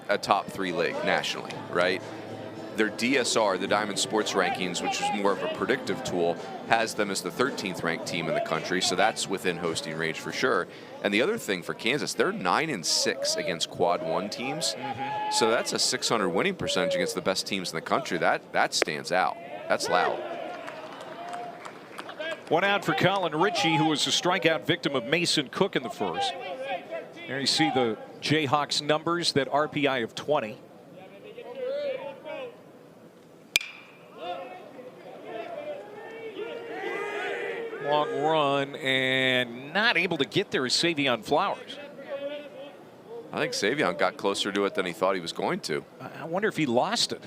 a top 3 league nationally, right? Their DSR, the Diamond Sports Rankings, which is more of a predictive tool, has them as the 13th ranked team in the country. So that's within hosting range for sure. And the other thing for Kansas, they're 9-6 against quad 1 teams. So that's a .600 winning percentage against the best teams in the country. That stands out. That's loud. One out for Colin Ritchie, who was a strikeout victim of Mason Cook in the first. There you see the Jayhawks numbers, that RPI of 20. Long run, and not able to get there is Savion Flowers. I think Savion got closer to it than he thought he was going to. I wonder if he lost it.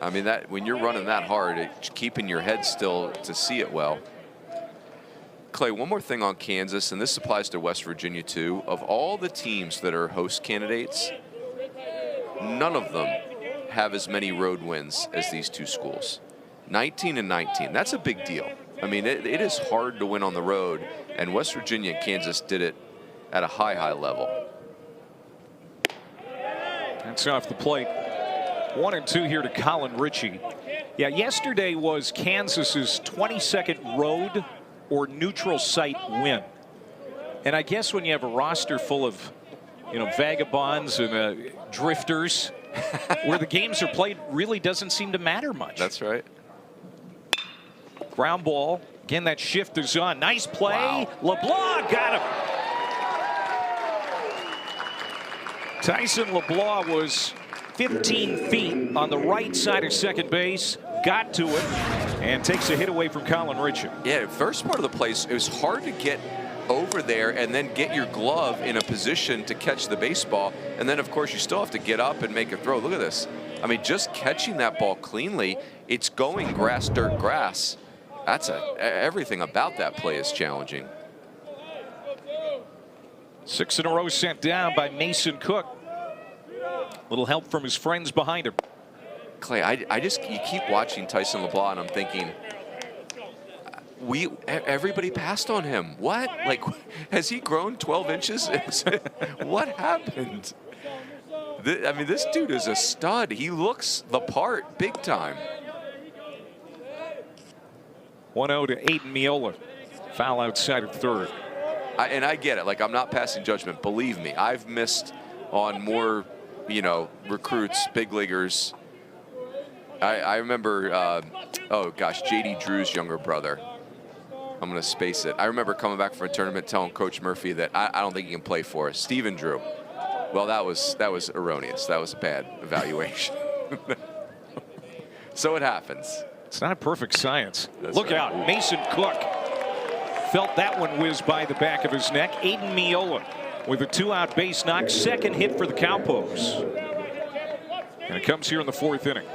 I mean, that when you're running that hard, it's keeping your head still to see it well. Clay, one more thing on Kansas, and this applies to West Virginia too. Of all the teams that are host candidates, none of them have as many road wins as these two schools. 19-19. That's a big deal. I mean, it is hard to win on the road, and West Virginia and Kansas did it at a high level. That's off the plate. 1-2 here to Colin Ritchie. Yeah, yesterday was Kansas's 22nd road or neutral site win. And I guess when you have a roster full of, vagabonds and drifters, where the games are played really doesn't seem to matter much. That's right. Ground ball. Again, that shift is on. Nice play. Wow. LeBlanc got him. Tyson LeBlanc was 15 feet on the right side of second base, got to it, and takes a hit away from Colin Ritchie. Yeah, first part of the place, it was hard to get over there and then get your glove in a position to catch the baseball. And then, of course, you still have to get up and make a throw. Look at this. I mean, just catching that ball cleanly, it's going grass, dirt, grass. Everything about that play is challenging. 6 in a row sent down by Mason Cook. Little help from his friends behind him. Clay, you keep watching Tyson LeBlanc, and I'm thinking, everybody passed on him. What? Like, has he grown 12 inches? What happened? I mean, this dude is a stud. He looks the part big time. 1-0 to Aiden Miola. Foul outside of third. And I get it. Like, I'm not passing judgment. Believe me, I've missed on more, recruits, big leaguers. I remember, J.D. Drew's younger brother. I'm going to space it. I remember coming back from a tournament telling Coach Murphy that I don't think he can play for us. Stephen Drew. Well, that was erroneous. That was a bad evaluation. So it happens. It's not perfect science. That's Look right. out. Mason Cook felt that one whiz by the back of his neck. Aiden Miola with a 2-out base knock. Second hit for the Cowpokes. And it comes here in the 4th inning.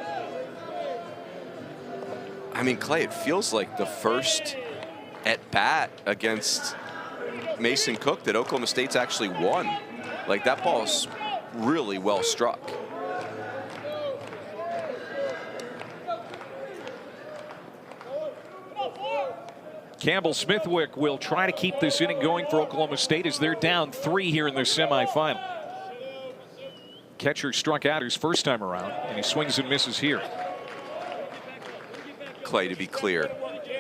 I mean, Clay, it feels like the first at-bat against Mason Cook that Oklahoma State's actually won. Like, that ball's really well struck. Campbell Smithwick will try to keep this inning going for Oklahoma State as they're down 3 here in their semifinal. Catcher struck out his first time around, and he swings and misses here. Clay, to be clear,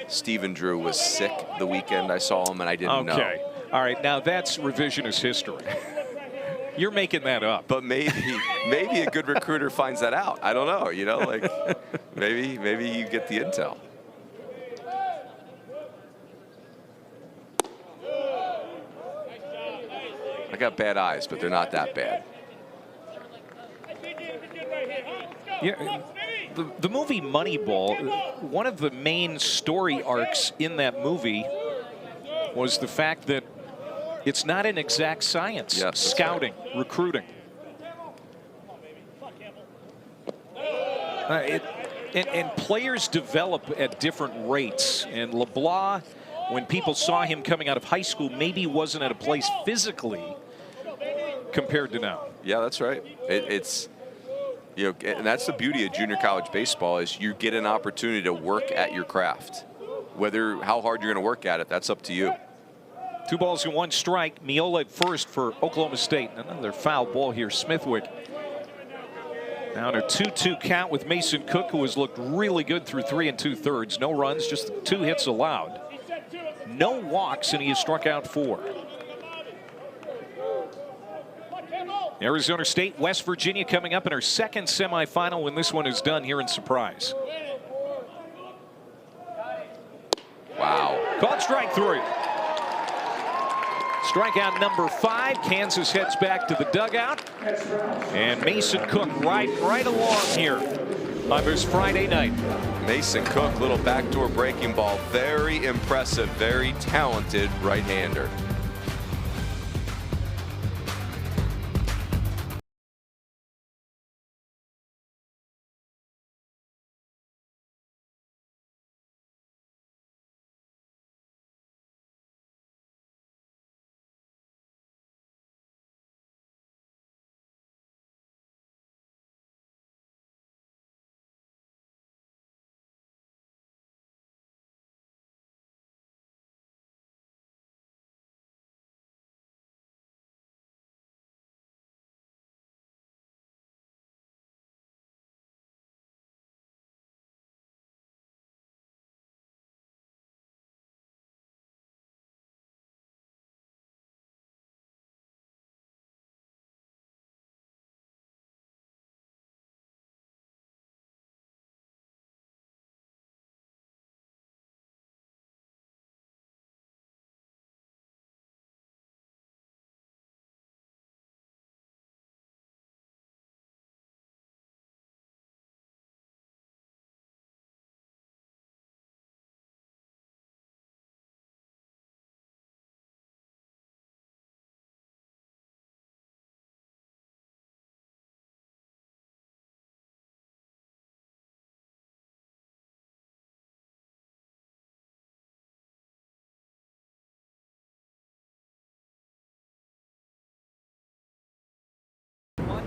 Stephen Drew was sick the weekend I saw him, and I didn't know. Okay. All right. Now that's revisionist history. You're making that up. But maybe a good recruiter finds that out. I don't know. Like maybe you get the intel. I got bad eyes, but they're not that bad. Yeah, the movie Moneyball, one of the main story arcs in that movie was the fact that it's not an exact science. Yes, scouting, recruiting. And players develop at different rates. And LeBlanc, when people saw him coming out of high school, maybe wasn't at a place physically compared to now. Yeah, that's right. It's, you know, and that's the beauty of junior college baseball is you get an opportunity to work at your craft. How hard you're going to work at it, that's up to you. 2 balls and 1 strike. Miola at first for Oklahoma State. Another foul ball here. Smithwick down a 2-2 count with Mason Cook, who has looked really good through 3 2/3. No runs, just 2 hits allowed. No walks, and he has struck out 4. Arizona State, West Virginia coming up in our second semifinal when this one is done here in Surprise. Wow. Called strike 3. Strikeout number 5. Kansas heads back to the dugout. And Mason Cook right along here on this Friday night. Mason Cook, little backdoor breaking ball. Very impressive, very talented right-hander.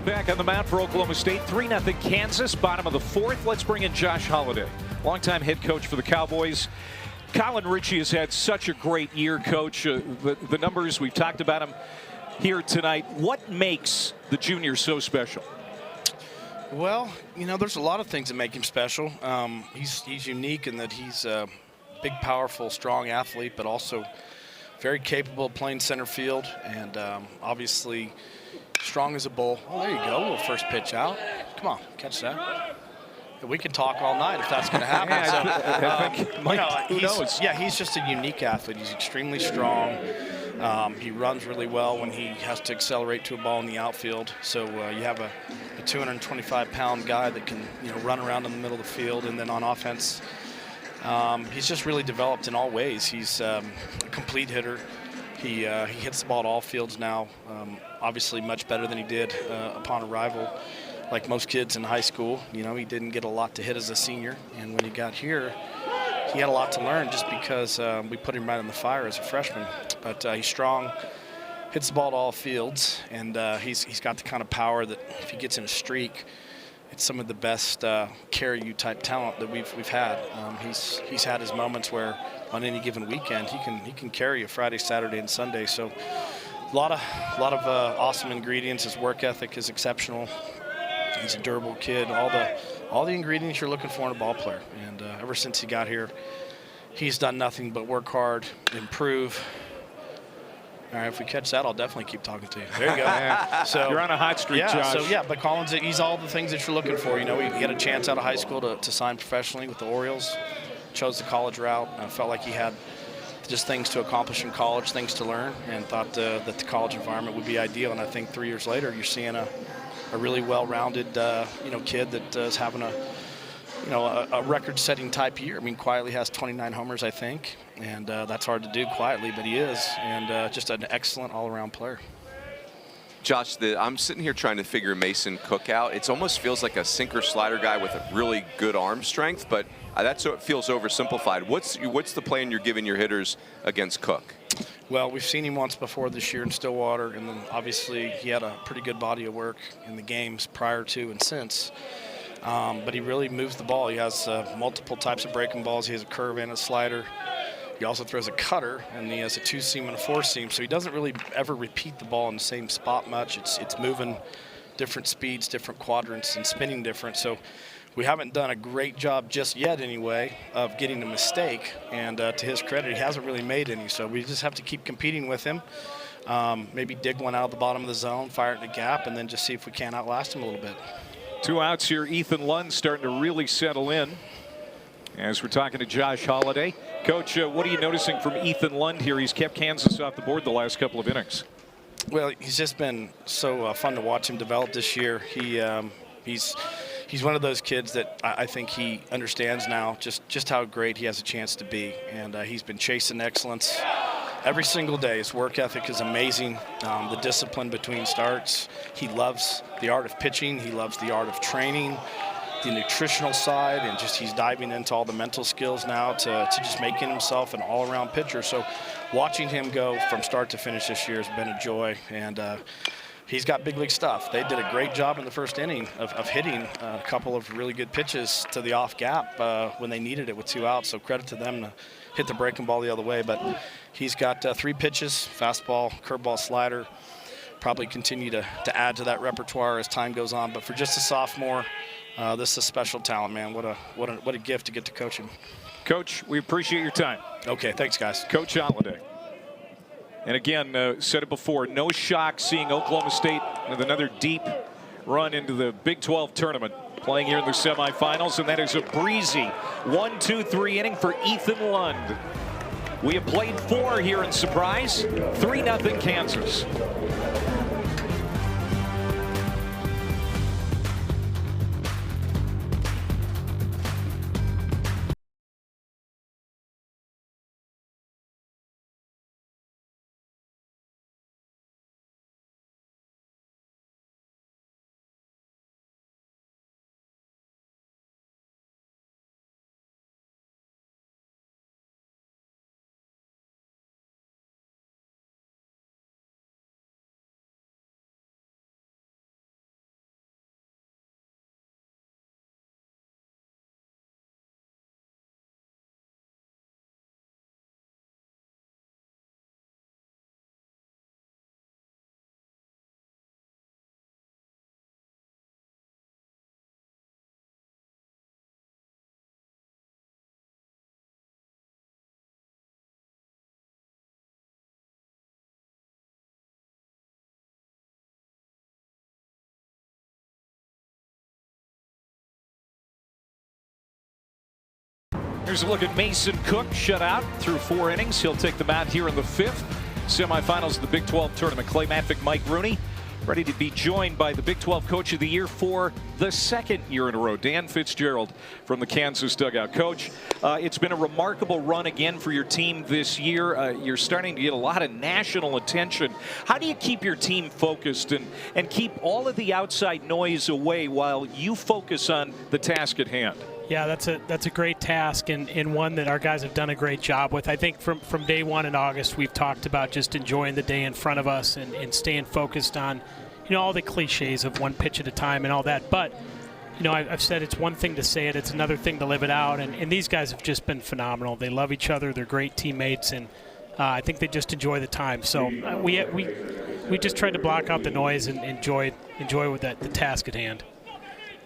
Back on the mound for Oklahoma State, 3-0 Kansas, bottom of the 4th. Let's bring in Josh Holliday, longtime head coach for the Cowboys. Colin Ritchie has had such a great year, Coach. The numbers, we've talked about him here tonight. What makes the junior so special? Well, you know, there's a lot of things that make him special. He's unique in that he's a big, powerful, strong athlete, but also very capable of playing center field, and obviously strong as a bull. Oh, there you go. A little first pitch out. Come on, catch that. We can talk all night if that's going to happen. Who knows? Yeah, he's just a unique athlete. He's extremely strong. He runs really well when he has to accelerate to a ball in the outfield. So you have a 225-pound guy that can, run around in the middle of the field, and then on offense, he's just really developed in all ways. He's a complete hitter. He hits the ball at all fields now, obviously much better than he did upon arrival. Like most kids in high school, he didn't get a lot to hit as a senior. And when he got here, he had a lot to learn just because we put him right in the fire as a freshman. But he's strong, hits the ball at all fields, and he's got the kind of power that if he gets in a streak, it's some of the best carry-you type talent that we've had. He's had his moments where on any given weekend he can carry a Friday, Saturday, and Sunday. So a lot of awesome ingredients. His work ethic is exceptional. He's a durable kid. All the ingredients you're looking for in a ball player. And ever since he got here, he's done nothing but work hard, improve. All right, if we catch that, I'll definitely keep talking to you. There you go. Yeah. So you're on a hot streak, Josh. But Collins, he's all the things that you're looking for. He had a chance out of high school to sign professionally with the Orioles. Chose the college route. I felt like he had just things to accomplish in college, things to learn, and thought that the college environment would be ideal. And I think 3 years later, you're seeing a really well-rounded, kid that is having a record-setting type year. I mean, quietly has 29 homers, I think, and that's hard to do quietly, but he is, and just an excellent all-around player. Josh, I'm sitting here trying to figure Mason Cook out. It almost feels like a sinker slider guy with a really good arm strength, but that's what feels oversimplified. What's the plan you're giving your hitters against Cook? Well, we've seen him once before this year in Stillwater, and then obviously he had a pretty good body of work in the games prior to and since. But he really moves the ball. He has multiple types of breaking balls. He has a curve and a slider. He also throws a cutter, and he has a 2-seam and a 4-seam. So he doesn't really ever repeat the ball in the same spot much. It's moving different speeds, different quadrants, and spinning different. So we haven't done a great job just yet anyway of getting a mistake. And to his credit, he hasn't really made any. So we just have to keep competing with him. Maybe dig one out of the bottom of the zone, fire it in the gap, and then just see if we can't outlast him a little bit. 2 outs here. Ethan Lund starting to really settle in as we're talking to Josh Holliday. Coach, what are you noticing from Ethan Lund here? He's kept Kansas off the board the last couple of innings. Well, he's just been so fun to watch him develop this year. He's one of those kids that I think he understands now just how great he has a chance to be. And he's been chasing excellence every single day. His work ethic is amazing. The discipline between starts. He loves the art of pitching. He loves the art of training, the nutritional side, and just he's diving into all the mental skills now to just making himself an all-around pitcher. So watching him go from start to finish this year has been a joy. And he's got big league stuff. They did a great job in the first inning of hitting a couple of really good pitches to the off gap when they needed it with 2 outs. So credit to them to hit the breaking ball the other way. But he's got 3 pitches, fastball, curveball, slider. Probably continue to add to that repertoire as time goes on. But for just a sophomore, this is a special talent, man. What a gift to get to coach him. Coach, we appreciate your time. Okay, thanks, guys. Coach Holliday. And again, said it before, no shock seeing Oklahoma State with another deep run into the Big 12 tournament, playing here in the semifinals, and that is a breezy 1-2-3 inning for Ethan Lund. We have played 4 here in Surprise, 3-0 Kansas. Here's a look at Mason Cook, shut out through 4 innings. He'll take the mound here in the 5th. Semifinals of the Big 12 tournament. Clay Matvick, Mike Rooney, ready to be joined by the Big 12 Coach of the Year for the 2nd year in a row, Dan Fitzgerald from the Kansas dugout. Coach, it's been a remarkable run again for your team this year. You're starting to get a lot of national attention. How do you keep your team focused and keep all of the outside noise away while you focus on the task at hand? Yeah, that's a great task and one that our guys have done a great job with. I think from day one in August, we've talked about just enjoying the day in front of us and staying focused on, all the cliches of one pitch at a time and all that. But, I've said it's one thing to say it, it's another thing to live it out. And these guys have just been phenomenal. They love each other. They're great teammates. And I think they just enjoy the time. So we just tried to block out the noise and enjoy with the task at hand.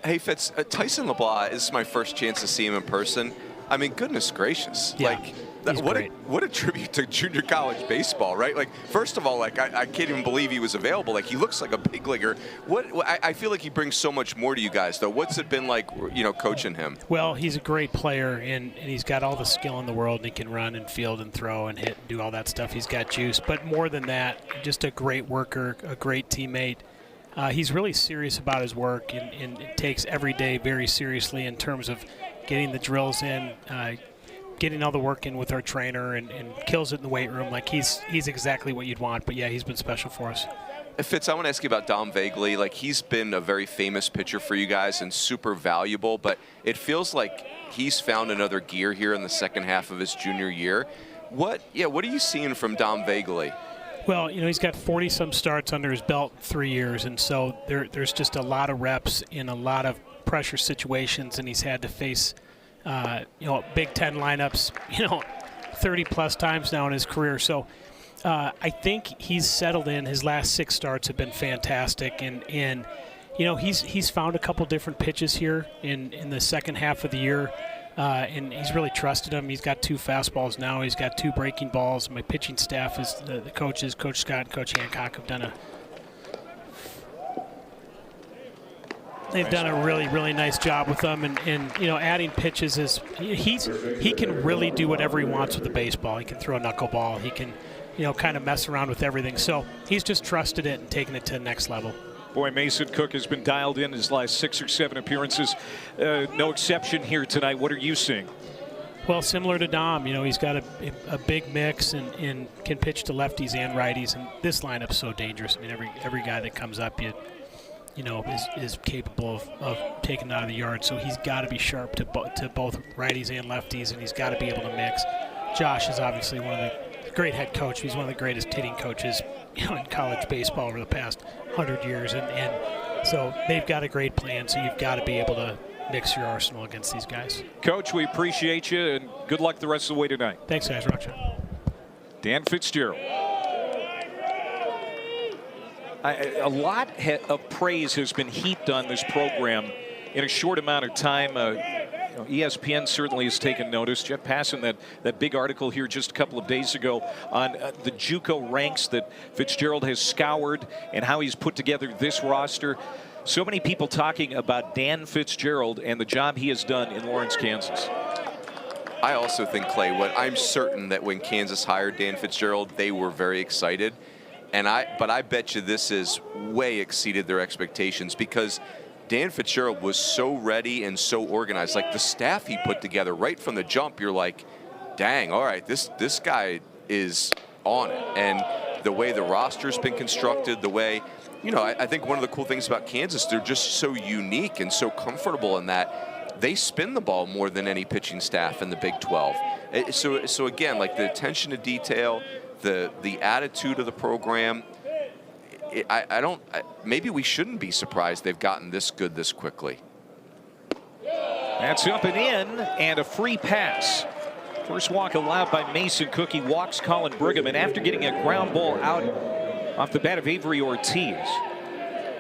Hey, Fitz, Tyson LeBlanc, this is my first chance to see him in person. I mean, goodness gracious. Yeah, what a tribute to junior college baseball, right? Like, first of all, I can't even believe he was available. Like, he looks like a big leaguer. I feel like he brings so much more to you guys, though. What's it been like, coaching him? Well, he's a great player, and he's got all the skill in the world. And he can run and field and throw and hit and do all that stuff. He's got juice. But more than that, just a great worker, a great teammate. He's really serious about his work and takes every day very seriously in terms of getting the drills in, getting all the work in with our trainer, and kills it in the weight room. Like he's exactly what you'd want. But yeah, he's been special for us. Fitz, I want to ask you about Dom Vagley. Like, he's been a very famous pitcher for you guys and super valuable, but it feels like he's found another gear here in the second half of his junior year. What are you seeing from Dom Vagley? Well, he's got 40-some starts under his belt in 3 years, and so there's just a lot of reps in a lot of pressure situations, and he's had to face, Big Ten lineups, 30-plus times now in his career. So I think he's settled in. His last 6 starts have been fantastic, and he's found a couple different pitches here in the second half of the year, and he's really trusted them. He's got 2 fastballs now. He's got 2 breaking balls. My pitching staff is the coaches, Coach Scott and Coach Hancock, have done a really, really nice job with them, and adding pitches is he can really do whatever he wants with the baseball. He can throw a knuckleball. He can kind of mess around with everything. So he's just trusted it and taken it to the next level. Boy, Mason Cook has been dialed in his last 6 or 7 appearances. No exception here tonight. What are you seeing? Well, similar to Dom, he's got a big mix and can pitch to lefties and righties. And this lineup's so dangerous. I mean, every guy that comes up, is capable of taking it out of the yard. So he's got to be sharp to both righties and lefties, and he's got to be able to mix. Josh is obviously one of the great head coach. He's one of the greatest hitting coaches in college baseball over the past 100 years, and so they've got a great plan. So you've got to be able to mix your arsenal against these guys. Coach, we appreciate you, and good luck the rest of the way tonight. Thanks, guys. Roger. Dan Fitzgerald. A lot of praise has been heaped on this program in a short amount of time. ESPN certainly has taken notice. Jeff Passan, that big article here just a couple of days ago on the JUCO ranks that Fitzgerald has scoured and how he's put together this roster. So many people talking about Dan Fitzgerald and the job he has done in Lawrence, Kansas. I also think, Clay, I'm certain that when Kansas hired Dan Fitzgerald, they were very excited. But I bet you this has way exceeded their expectations, because Dan Fitzgerald was so ready and so organized. Like, the staff he put together right from the jump, you're like, dang, all right, this guy is on it. And the way the roster's been constructed, the way, I think one of the cool things about Kansas, they're just so unique and so comfortable in that they spin the ball more than any pitching staff in the Big 12. So again, like, the attention to detail, the attitude of the program, maybe we shouldn't be surprised they've gotten this good this quickly. That's up and in, and a free pass. First walk allowed by Mason Cook. He walks Colin Brigham, and after getting a ground ball out off the bat of Avery Ortiz.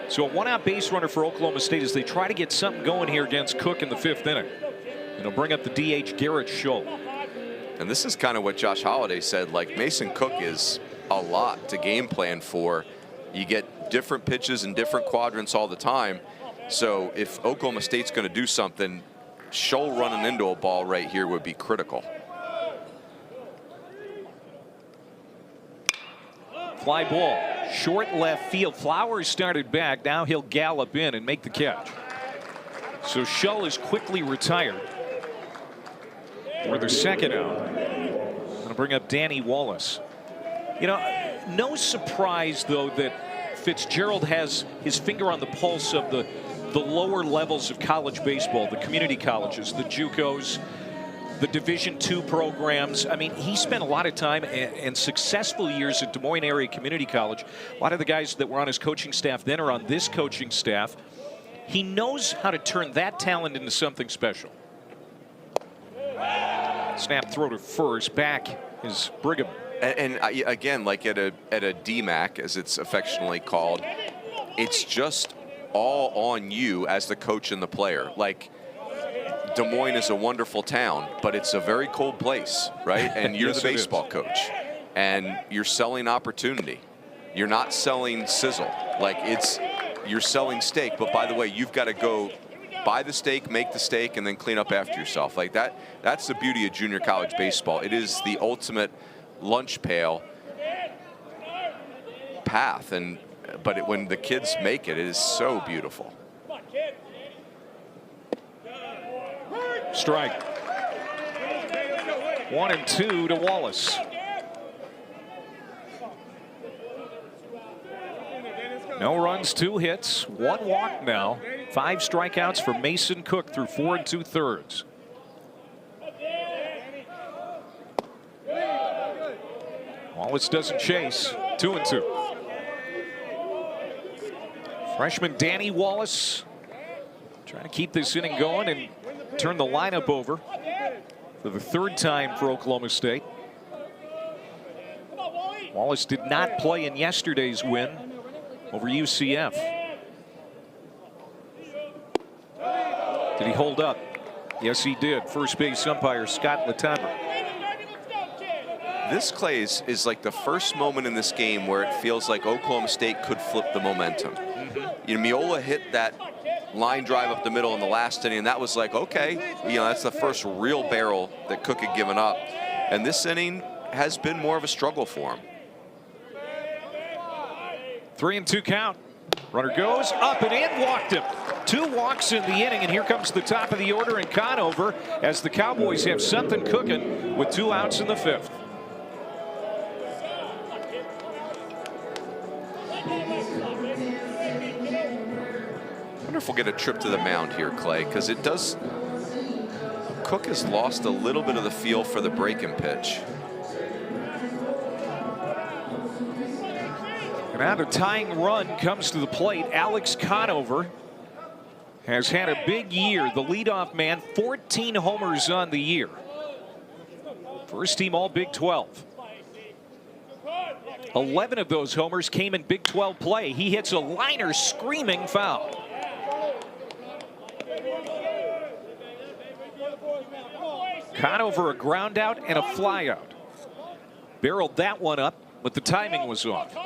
So a 1-out base runner for Oklahoma State as they try to get something going here against Cook in the 5th inning. It'll bring up the DH Garrett Scholl. And this is kind of what Josh Holliday said, like, Mason Cook is a lot to game plan for. You get different pitches in different quadrants all the time. So if Oklahoma State's going to do something, Scholl running into a ball right here would be critical. Fly ball, short left field. Flowers started back. Now he'll gallop in and make the catch. So Scholl is quickly retired for their 2nd out. Going to bring up Danny Wallace. No surprise, though, that Fitzgerald has his finger on the pulse of the lower levels of college baseball, the community colleges, the JUCOs, the Division II programs. I mean, he spent a lot of time and successful years at Des Moines Area Community College. A lot of the guys that were on his coaching staff then are on this coaching staff. He knows how to turn that talent into something special. Snap throw to first. Back is Brigham. And again, like at a DMAC, as it's affectionately called, it's just all on you as the coach and the player. Like, Des Moines is a wonderful town, but it's a very cold place, right? And you're Yes, the baseball coach, and you're selling opportunity. You're not selling sizzle. Like, you're selling steak, but by the way, you've got to go buy the steak, make the steak, and then clean up after yourself. Like that. That's the beauty of junior college baseball. It is the ultimate lunch pail path, but when the kids make it, it is so beautiful. Strike. 1-2 to Wallace. No runs, 2 hits, 1 walk now. 5 strikeouts for Mason Cook through 4 2/3. Wallace doesn't chase. 2-2. Freshman Danny Wallace trying to keep this inning going and turn the lineup over for the 3rd time for Oklahoma State. Wallace did not play in yesterday's win over UCF. Did he hold up? Yes, he did. First base umpire Scott Lattimore. This, Clay, is like the first moment in this game where it feels like Oklahoma State could flip the momentum. You know, Miola hit that line drive up the middle in the last inning, and that was like, okay, you know, that's the first real barrel that Cook had given up. And this inning has been more of a struggle for him. 3-2 count. Runner goes up and in, walked him. 2 walks in the inning, and here comes the top of the order in Conover as the Cowboys have something cooking with 2 outs in the 5th. I wonder if we'll get a trip to the mound here, Clay, because it does. Cook has lost a little bit of the feel for the break and pitch. And now the tying run comes to the plate. Alex Conover has had a big year. The leadoff man, 14 homers on the year. First team all Big 12. 11 of those homers came in Big 12 play. He hits a liner screaming foul. Conover a ground out and a fly out. Barreled that one up, but the timing was off.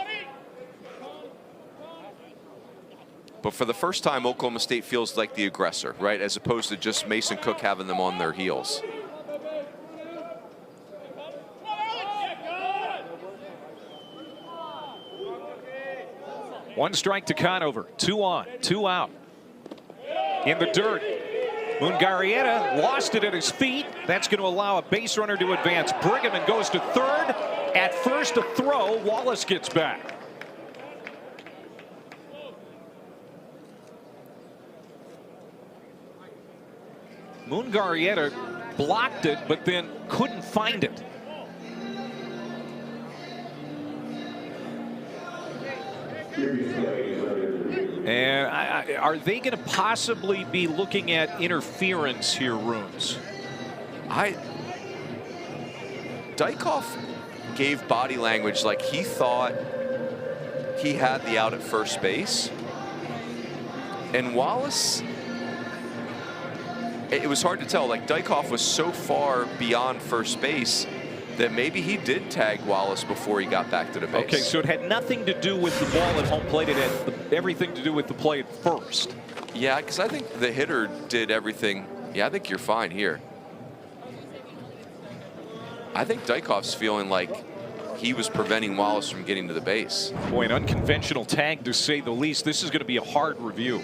But for the first time, Oklahoma State feels like the aggressor, right? As opposed to just Mason Cook having them on their heels. One strike to Conover. 2 on, 2 out. In the dirt. Mungarrieta lost it at his feet. That's going to allow a base runner to advance. Brigham goes to 3rd. At first, a throw. Wallace gets back. Mungarrieta blocked it, but then couldn't find it. And are they going to possibly be looking at interference here, Runes? Dykoff gave body language like he thought he had the out at first base. And Wallace, it was hard to tell. Like, Dykoff was so far beyond first base that maybe he did tag Wallace before he got back to the base. Okay, so it had nothing to do with the ball at home plate. It had everything to do with the play at first. Yeah, because I think the hitter did everything. Yeah, I think you're fine here. I think Dykoff's feeling like he was preventing Wallace from getting to the base. Boy, an unconventional tag to say the least. This is going to be a hard review.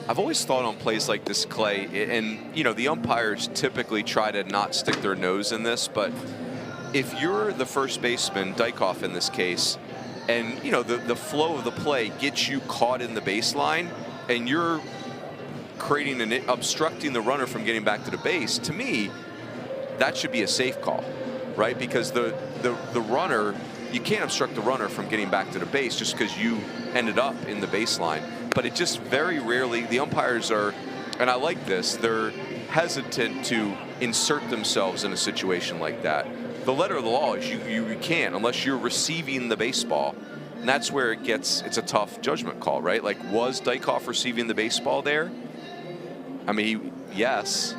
I've always thought on plays like this, Clay, and you know, the umpires typically try to not stick their nose in this, but if you're the first baseman, Dykoff in this case, and you know, the flow of the play gets you caught in the baseline and you're creating and obstructing the runner from getting back to the base, to me, that should be a safe call, right? Because the runner, you can't obstruct the runner from getting back to the base just because you ended up in the baseline. But it just very rarely, the umpires are, and I like this, they're hesitant to insert themselves in a situation like that. The letter of the law is you can't unless you're receiving the baseball. And that's where it's a tough judgment call, right? Like, was Dykoff receiving the baseball there? I mean, yes.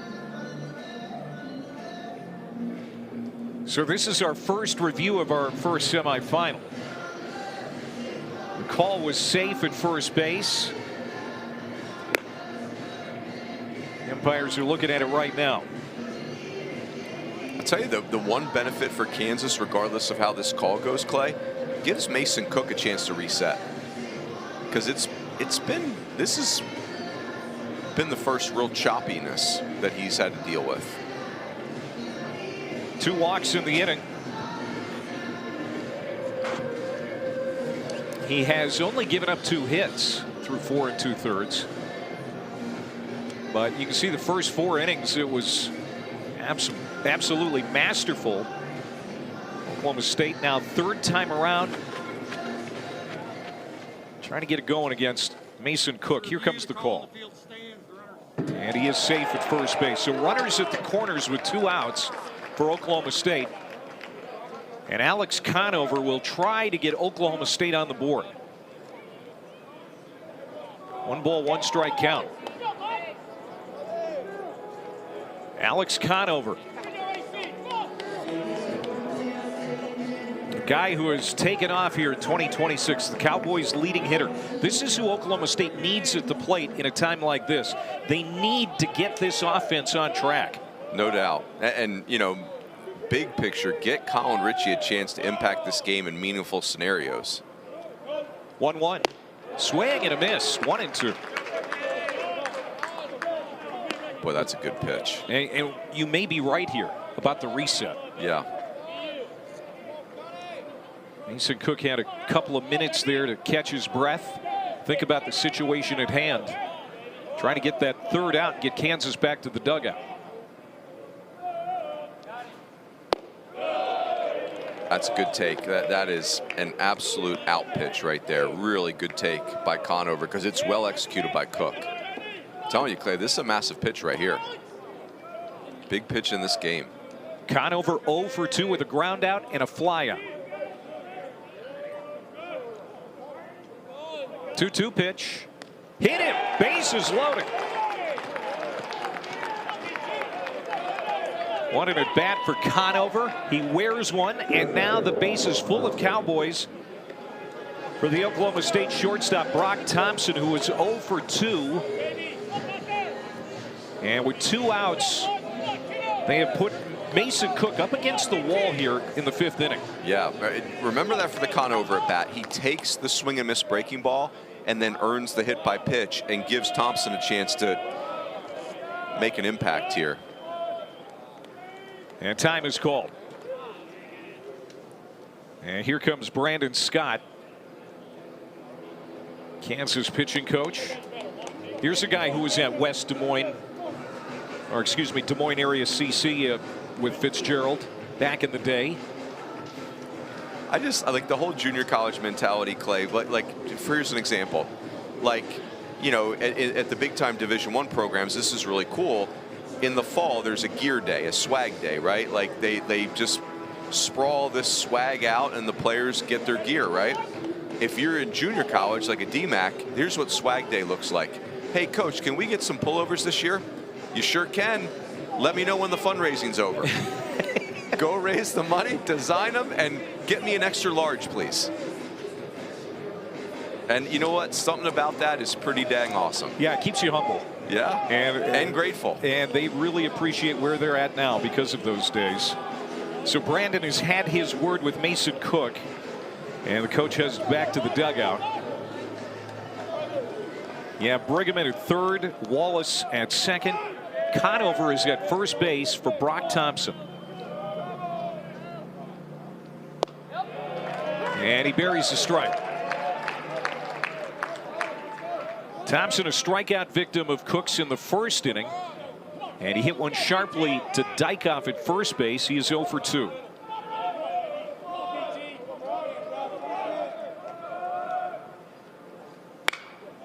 So this is our first review of our first semifinal. The call was safe at first base. The umpires are looking at it right now. I'll tell you, the one benefit for Kansas, regardless of how this call goes, Clay, gives Mason Cook a chance to reset. Because this has been the first real choppiness that he's had to deal with. 2 walks in the inning. He has only given up 2 hits through 4 2/3. But you can see the first 4 innings, it was absolutely masterful. Oklahoma State now 3rd time around, trying to get it going against Mason Cook. Here comes the call. And he is safe at first base. So runners at the corners with 2 outs for Oklahoma State. And Alex Conover will try to get Oklahoma State on the board. 1 ball, 1 strike count. Alex Conover, a guy who has taken off here in 2026, the Cowboys' leading hitter. This is who Oklahoma State needs at the plate in a time like this. They need to get this offense on track. No doubt. And you know, big picture, get Colin Ritchie a chance to impact this game in meaningful scenarios. 1-1. Swing and a miss. 1-2. Boy, that's a good pitch. And you may be right here about the reset. Yeah. Mason Cook had a couple of minutes there to catch his breath. Think about the situation at hand. Trying to get that 3rd out and get Kansas back to the dugout. That's a good take. That is an absolute out pitch right there. Really good take by Conover because it's well executed by Cook. I'm telling you, Clay, this is a massive pitch right here. Big pitch in this game. Conover 0 for 2 with a ground out and a fly out. 2-2 pitch. Hit him. Bases loaded. One at bat for Conover. He wears one, and now the base is full of Cowboys for the Oklahoma State shortstop Brock Thompson, who was 0 for 2. And with 2 outs, they have put Mason Cook up against the wall here in the 5th inning. Yeah, remember that for the Conover at bat. He takes the swing and miss breaking ball and then earns the hit by pitch and gives Thompson a chance to make an impact here. And time is called. And here comes Brandon Scott, Kansas pitching coach. Here's a guy who was at West Des Moines, or excuse me, Des Moines area CC with Fitzgerald back in the day. I like the whole junior college mentality, Clay. Like here's an example. Like, you know, at the big time Division I programs, this is really cool. In the fall, there's a gear day, a swag day, right? Like they just sprawl this swag out and the players get their gear, right? If you're in junior college, like a DMAC, here's what swag day looks like. Hey, coach, can we get some pullovers this year? You sure can. Let me know when the fundraising's over. Go raise the money, design them, and get me an extra large, please. And you know what? Something about that is pretty dang awesome. Yeah, it keeps you humble. Yeah, and grateful. And they really appreciate where they're at now because of those days. So Brandon has had his word with Mason Cook, and the coach heads back to the dugout. Yeah, Brigham at 3rd, Wallace at 2nd. Conover is at first base for Brock Thompson. And he buries the strike. Thompson, a strikeout victim of Cook's in the 1st inning. And he hit one sharply to Dykoff at first base. He is 0 for 2.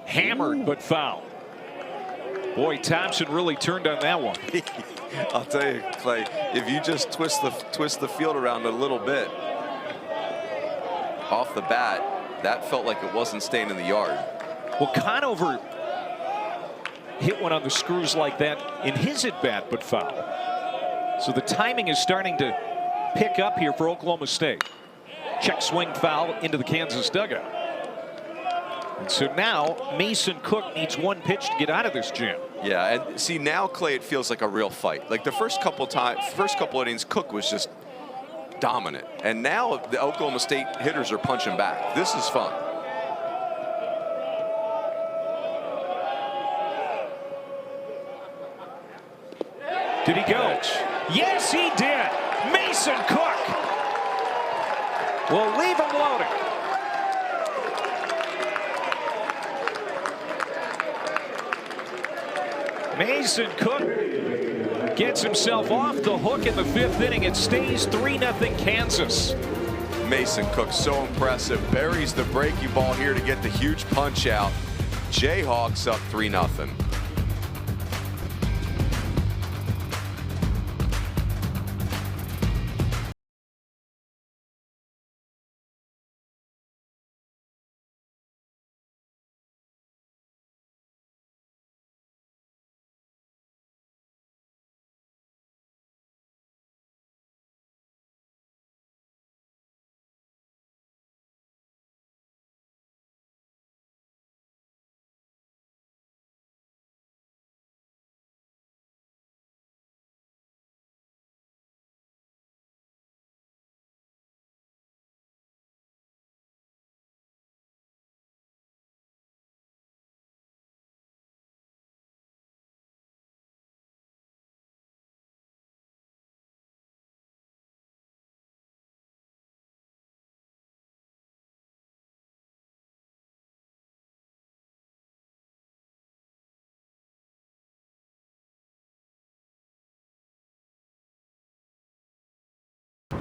Hammered but foul. Boy, Thompson really turned on that one. I'll tell you, Clay, if you just twist the field around a little bit off the bat, that felt like it wasn't staying in the yard. Well, Conover hit one on the screws like that in his at bat, but foul. So the timing is starting to pick up here for Oklahoma State. Check swing foul into the Kansas dugout. And so now Mason Cook needs one pitch to get out of this jam. Yeah, and see now, Clay, it feels like a real fight. Like the first couple innings, Cook was just dominant, and now the Oklahoma State hitters are punching back. This is fun. Did he go? Yes, he did. Mason Cook will leave him loaded. Mason Cook gets himself off the hook in the 5th inning. It stays 3-0 Kansas. Mason Cook so impressive. Buries the breaking ball here to get the huge punch out. Jayhawks up 3-0.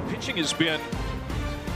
Pitching has been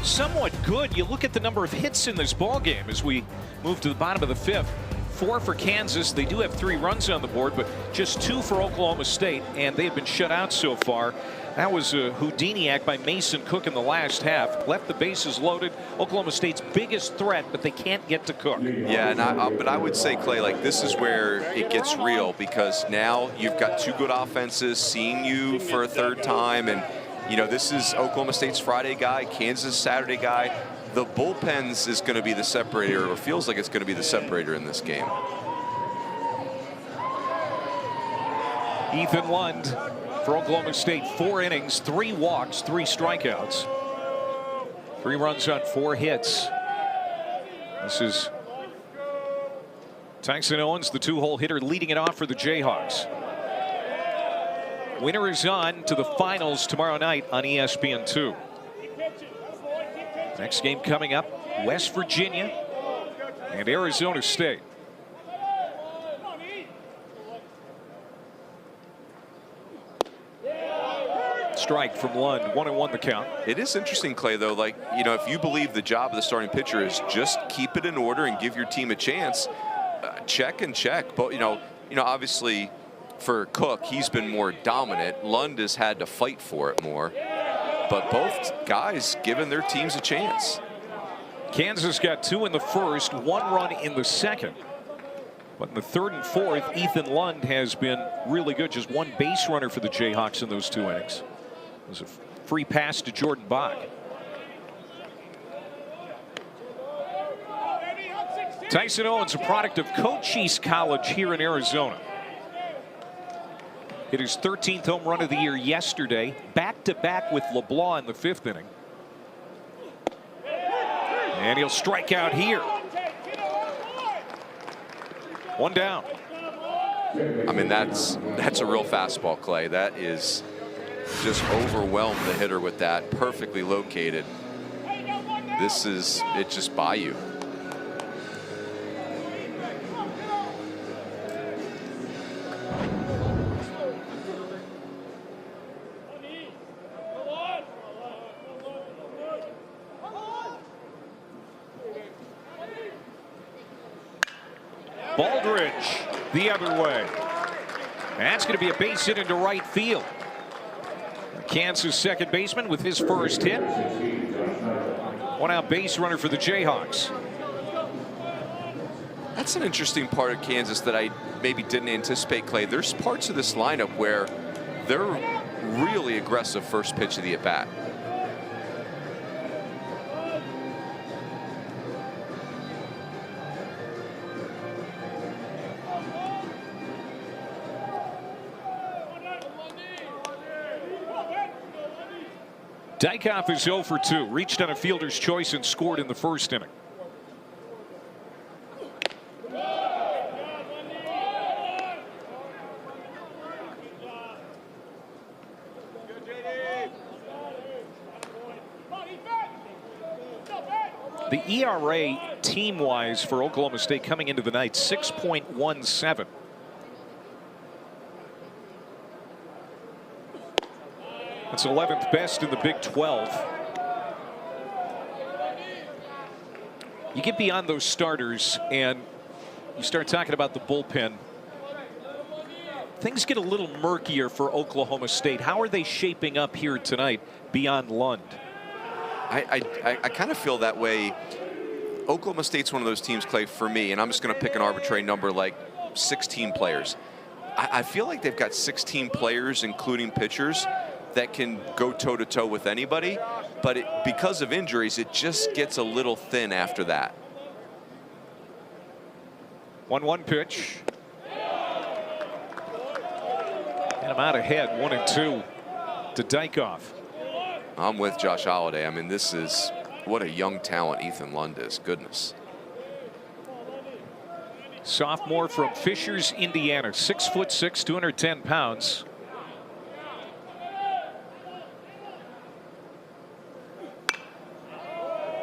somewhat good. You look at the number of hits in this ball game as we move to the bottom of the 5th. 4 for Kansas. They do have 3 runs on the board, but just 2 for Oklahoma State, and they've been shut out so far. That was a Houdiniac by Mason Cook in the last half. Left the bases loaded. Oklahoma State's biggest threat, but they can't get to Cook. Yeah, and but I would say, Clay, like this is where it gets real, because now you've got 2 good offenses seeing you for a 3rd time, and you know, this is Oklahoma State's Friday guy, Kansas Saturday guy. The bullpens is going to be the separator, or feels like it's going to be the separator in this game. Ethan Lund for Oklahoma State, 4 innings, 3 walks, 3 strikeouts. 3 runs on 4 hits. This is Tyson Owens, the 2-hole hitter, leading it off for the Jayhawks. Winner is on to the finals tomorrow night on ESPN2. Next game coming up, West Virginia and Arizona State. Strike from Lund, 1-1 the count. It is interesting, Clay, though, like, you know, if you believe the job of the starting pitcher is just keep it in order and give your team a chance, check and check. But, you know, obviously, for Cook, he's been more dominant. Lund has had to fight for it more. But both guys giving their teams a chance. Kansas got 2 in the 1st, 1 run in the 2nd. But in the 3rd and 4th, Ethan Lund has been really good. Just 1 base runner for the Jayhawks in those 2 innings. It was a free pass to Jordan Bach. Tyson Owens, a product of Cochise College here in Arizona. Hit his 13th home run of the year yesterday, back-to-back with LeBlanc in the 5th inning. And he'll strike out here. 1 down. I mean, that's a real fastball, Clay. That is just overwhelmed the hitter with that, perfectly located. This is it just by you. Baldridge the other way. That's going to be a base hit into right field. Kansas second baseman with his first hit. 1 out base runner for the Jayhawks. That's an interesting part of Kansas that I maybe didn't anticipate, Clay. There's parts of this lineup where they're really aggressive first pitch of the at-bat. Dykhoff is 0 for 2. Reached on a fielder's choice and scored in the 1st inning. The ERA team-wise for Oklahoma State coming into the night, 6.17. That's 11th best in the Big 12. You get beyond those starters and you start talking about the bullpen. Things get a little murkier for Oklahoma State. How are they shaping up here tonight beyond Lund? I kind of feel that way. Oklahoma State's one of those teams, Clay, for me, and I'm just going to pick an arbitrary number like 16 players. I feel like they've got 16 players, including pitchers, that can go toe-to-toe with anybody, but because of injuries, it just gets a little thin after that. 1-1 pitch. And I'm out ahead, 1-2 to Dykhoff. I'm with Josh Holliday. I mean, this is what a young talent Ethan Lund is. Goodness. Sophomore from Fishers, Indiana, 6'6", 210 pounds.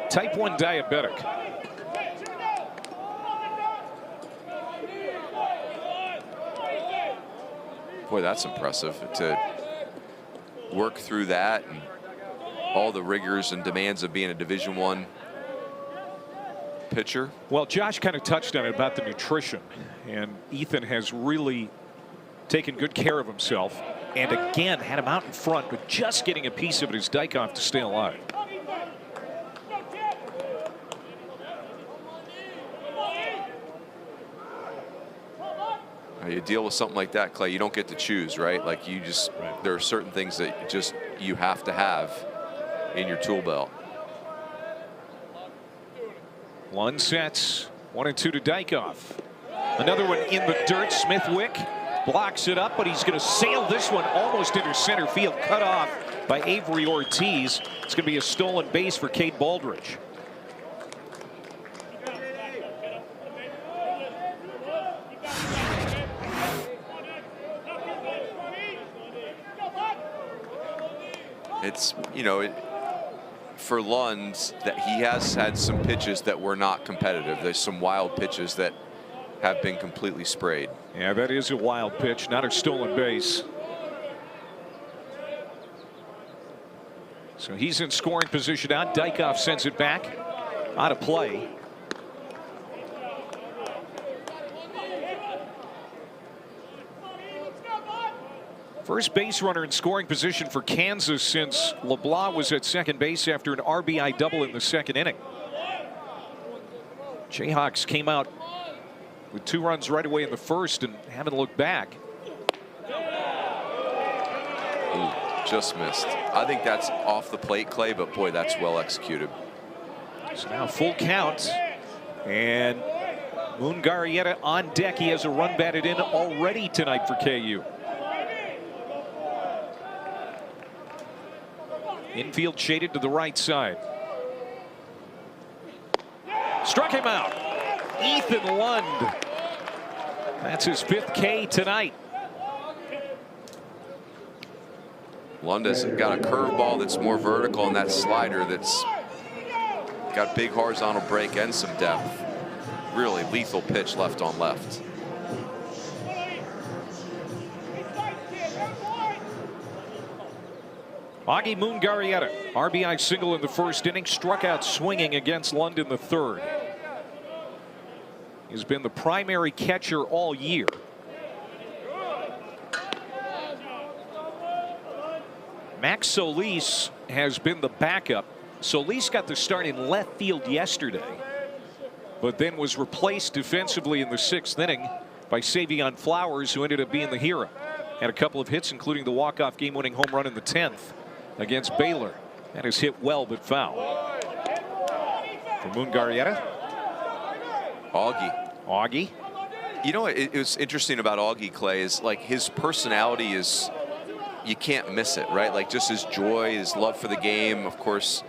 Type 1 diabetic. Boy, that's impressive to work through that and all the rigors and demands of being a Division I pitcher. Well, Josh kind of touched on it about the nutrition, and Ethan has really taken good care of himself, and again had him out in front, but just getting a piece of it is Dykhoff to stay alive. You deal with something like that, Clay, you don't get to choose, right? Like you just, there are certain things that just you have to have in your tool belt. Lund sets, 1-2 to Dykhoff. Another one in the dirt. Smithwick blocks it up, but he's going to sail this one almost into center field, cut off by Avery Ortiz. It's going to be a stolen base for Cade Baldridge. It's, you know, for Lund, that he has had some pitches that were not competitive. There's some wild pitches that have been completely sprayed. Yeah, that is a wild pitch, not a stolen base. So he's in scoring position out. Dykhoff sends it back out of play. First base runner in scoring position for Kansas since LeBlanc was at second base after an RBI double in the second inning. Jayhawks came out with 2 runs right away in the first and haven't looked back. Ooh, just missed. I think that's off the plate, Clay, but boy, that's well executed. So now full count, and Mungarieta on deck. He has a run batted in already tonight for KU. Infield shaded to the right side. Struck him out. Ethan Lund. That's his 5th K tonight. Lund has got a curveball that's more vertical, and that slider that's got big horizontal break and some depth. Really lethal pitch left on left. Augie Mungarieta, RBI single in the first inning, struck out swinging against Lund in the third. He's been the primary catcher all year. Max Solis has been the backup. Solis got the start in left field yesterday, but then was replaced defensively in the 6th inning by Savion Flowers, who ended up being the hero. Had a couple of hits, including the walk-off game-winning home run in the 10th against Baylor. That is hit well but foul. For Mungarieta. Augie. You know what it was interesting about Augie, Clay, is like his personality is, you can't miss it, right? Like just his joy, his love for the game. Of course,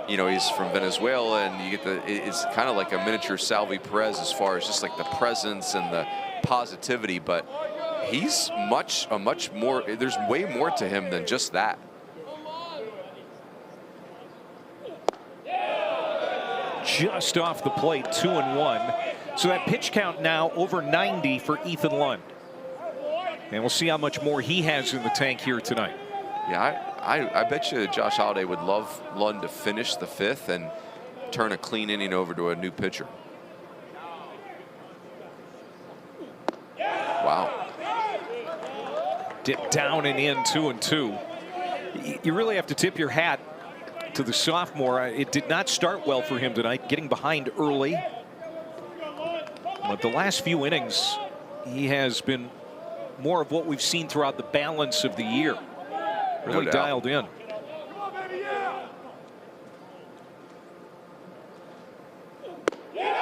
you know, he's from Venezuela, and you get it's kind of like a miniature Salvi Perez as far as just like the presence and the positivity, but he's much more, there's way more to him than just that. just off the plate, 2-1. So that pitch count now over 90 for Ethan Lund. And we'll see how much more he has in the tank here tonight. Yeah, I bet you Josh Holliday would love Lund to finish the 5th and turn a clean inning over to a new pitcher. Wow. Dip down and in, 2-2. You really have to tip your hat to the sophomore. It did not start well for him tonight, getting behind early. But the last few innings, he has been more of what we've seen throughout the balance of the year. Really dialed in.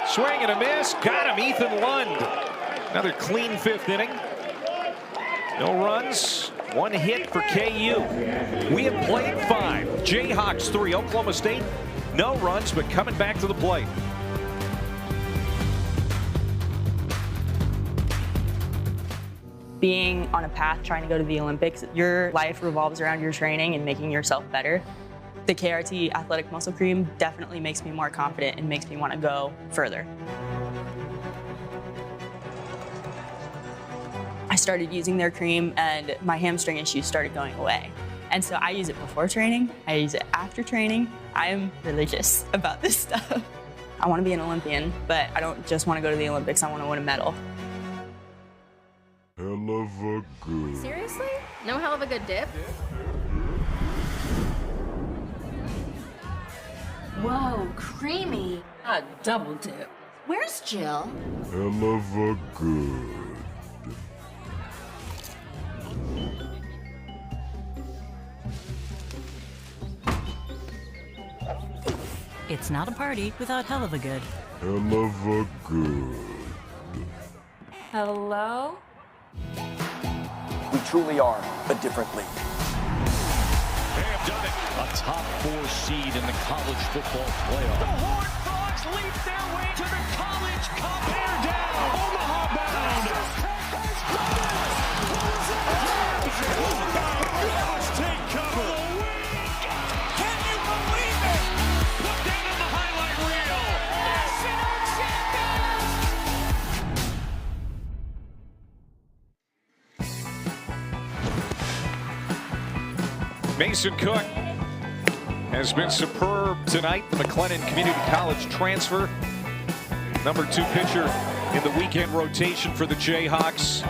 Swing and a miss. Got him, Ethan Lund. Another clean 5th inning. No runs, 1 hit for KU. We have played 5. Jayhawks 3, Oklahoma State. No runs, but coming back to the plate. Being on a path trying to go to the Olympics, your life revolves around your training and making yourself better. The KRT Athletic Muscle Cream definitely makes me more confident and makes me want to go further. I started using their cream and my hamstring issues started going away. And so I use it before training, I use it after training. I am religious about this stuff. I want to be an Olympian, but I don't just want to go to the Olympics, I want to win a medal. Hell of a good. Seriously? No hell of a good dip? Whoa, creamy. A double dip. Where's Jill? Hell of a good. It's not a party without hell of a good. Hell of a good. Hello? We truly are a different league. They have done it. A top 4 seed in the college football playoff. The Horned Frogs leap their way to the College Cup. Bear down. Omaha bound. Take cover. Can you believe it? Put that on the highlight reel. National champions. Mason Cook has been superb tonight. The McLennan Community College transfer. Number 2 pitcher in the weekend rotation for the Jayhawks.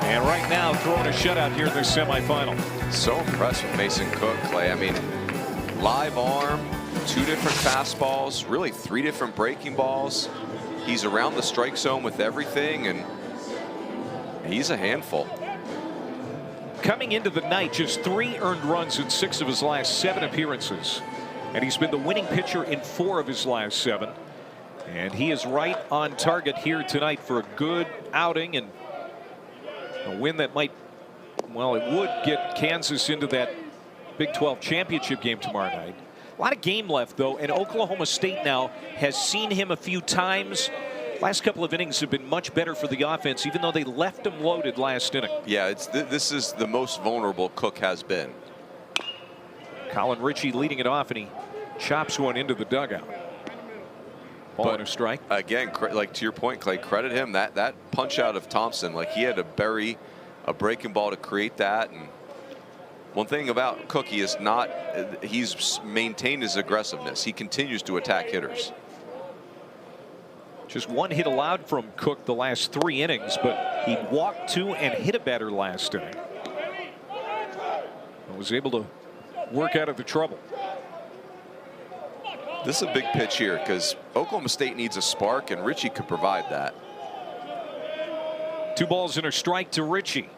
And right now throwing a shutout here in their semifinal. So impressed with Mason Cook, Clay. I mean, live arm, 2 different fastballs, really 3 different breaking balls. He's around the strike zone with everything, and he's a handful. Coming into the night, just 3 earned runs in 6 of his last 7 appearances. And he's been the winning pitcher in 4 of his last 7. And he is right on target here tonight for a good outing and a win that might, well, it would get Kansas into that Big 12 championship game tomorrow night. A lot of game left, though, and Oklahoma State now has seen him a few times. Last couple of innings have been much better for the offense, even though they left him loaded last inning. Yeah, this is the most vulnerable Cook has been. Colin Ritchie leading it off, and he chops one into the dugout. Ball and a strike. Again, like to your point, Clay, credit him. That punch out of Thompson, like he had to bury a breaking ball to create that. And one thing about Cook, he's maintained his aggressiveness. He continues to attack hitters. Just 1 hit allowed from Cook the last 3 innings, but he walked 2 and hit a batter last inning. And was able to work out of the trouble. This is a big pitch here because Oklahoma State needs a spark, and Ritchie could provide that. 2 balls and a strike to Ritchie.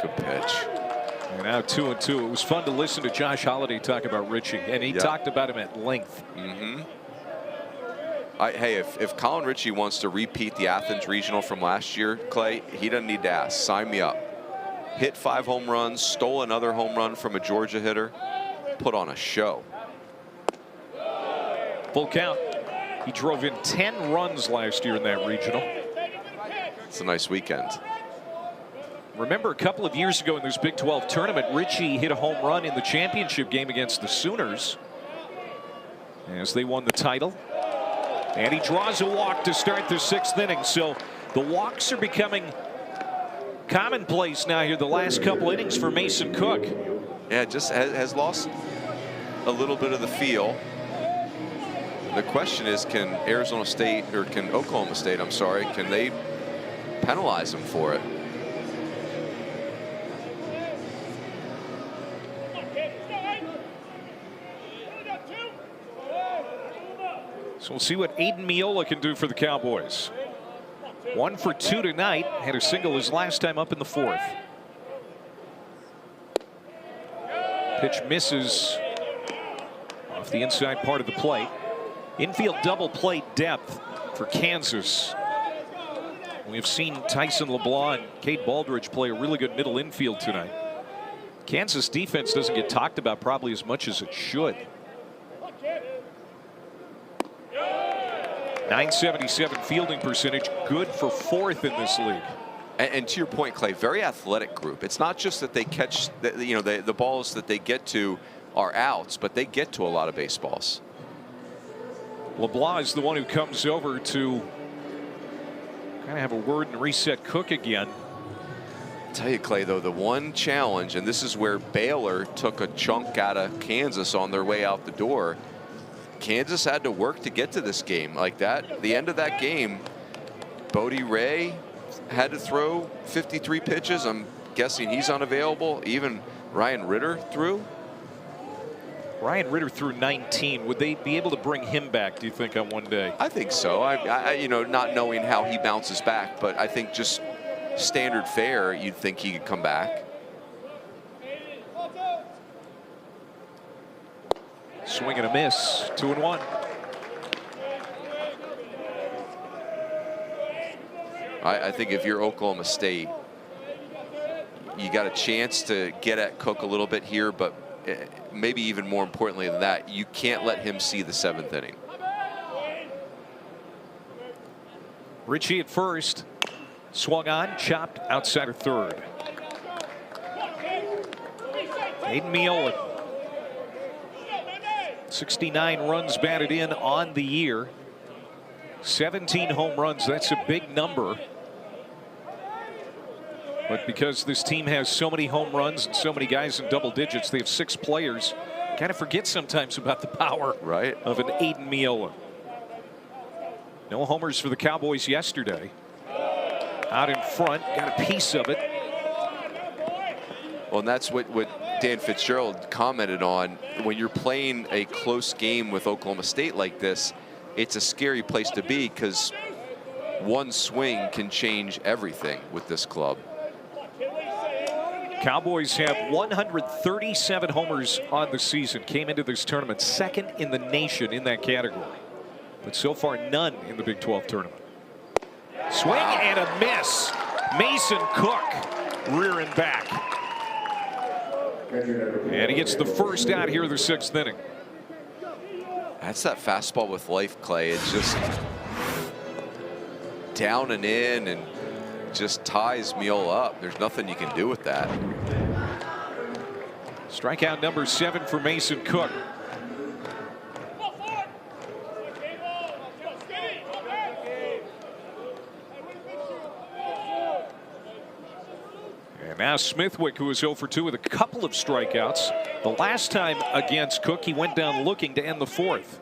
Good pitch. And now 2-2. It was fun to listen to Josh Holliday talk about Ritchie, and he talked about him at length. Hey, if Colin Ritchie wants to repeat the Athens Regional from last year, Clay, he doesn't need to ask. Sign me up. Hit 5 home runs, stole another home run from a Georgia hitter, put on a show. Full count. He drove in 10 runs last year in that regional. It's a nice weekend. Remember a couple of years ago in this Big 12 tournament, Ritchie hit a home run in the championship game against the Sooners. as they won the title. And he draws a walk to start the 6th inning. So the walks are becoming commonplace now here the last couple innings for Mason Cook. Yeah, just has lost a little bit of the feel. The question is, can Arizona State, or can Oklahoma State, I'm sorry, can they penalize him for it? So we'll see what Aiden Miola can do for the Cowboys. 1 for 2 tonight. Had a single his last time up in the 4th. Pitch misses off the inside part of the plate. Infield double play depth for Kansas. We've seen Tyson LeBlanc and Cade Baldridge play a really good middle infield tonight. Kansas defense doesn't get talked about probably as much as it should. .977 fielding percentage, good for 4th in this league. And to your point, Clay, very athletic group. It's not just that they catch, the balls that they get to are outs, but they get to a lot of baseballs. LeBlanc is the one who comes over to kind of have a word and reset Cook again. I'll tell you, Clay, though, the one challenge, and this is where Baylor took a chunk out of Kansas on their way out the door. Kansas had to work to get to this game like that. The end of that game, Bodie Ray had to throw 53 pitches. I'm guessing he's unavailable. Even Ryan Ritter threw. Ryan Ritter threw 19. Would they be able to bring him back, do you think, on one day? I think so. Not knowing how he bounces back, but I think just standard fare, you'd think he could come back. Swing and a miss. 2-1. I think if you're Oklahoma State, you got a chance to get at Cook a little bit here, but maybe even more importantly than that, you can't let him see the 7th inning. Richie at first. Swung on, chopped outside of 3rd. Aiden Miola. 69 runs batted in on the year. 17 home runs. That's a big number. But because this team has so many home runs and so many guys in double digits, they have 6 players. Kind of forget sometimes about the power of an Aiden Miola. No homers for the Cowboys yesterday. Out in front, got a piece of it. Well, and that's what Dan Fitzgerald commented on. When you're playing a close game with Oklahoma State like this, it's a scary place to be because one swing can change everything with this club. Cowboys have 137 homers on the season. Came into this tournament 2nd in the nation in that category. But so far, none in the Big 12 tournament. Swing and a miss. Mason Cook rearing back. And he gets the first out here in the 6th inning. That's that fastball with life, Clay. It's just down and in and just ties Miola up. There's nothing you can do with that. Strikeout number 7 for Mason Cook. And now Smithwick, who is 0 for 2 with a couple of strikeouts. The last time against Cook, he went down looking to end the 4th.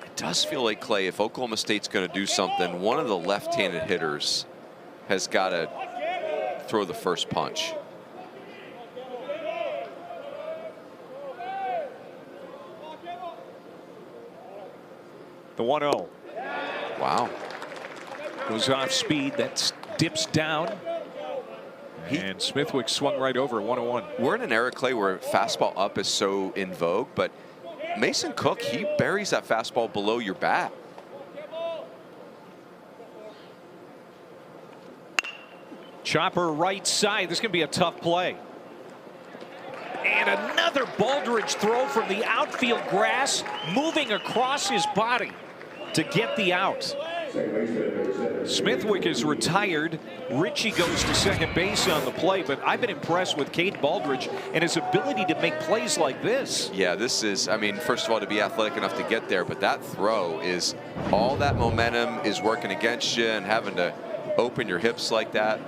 It does feel like, Clay, if Oklahoma State's going to do something, one of the left-handed hitters has got to throw the first punch. The 1-0. Wow. Goes off speed. That dips down. And Smithwick swung right over 1-1. We're in an era, Clay, where fastball up is so in vogue, but Mason Cook, he buries that fastball below your bat. Chopper right side. This is going to be a tough play. And another Baldridge throw from the outfield grass, moving across his body to get the out. Smithwick is retired. Ritchie goes to second base on the play, but I've been impressed with Cade Baldridge and his ability to make plays like this. Yeah, this is, I mean, first of all, to be athletic enough to get there, but that throw is, all that momentum is working against you, and having to open your hips like that.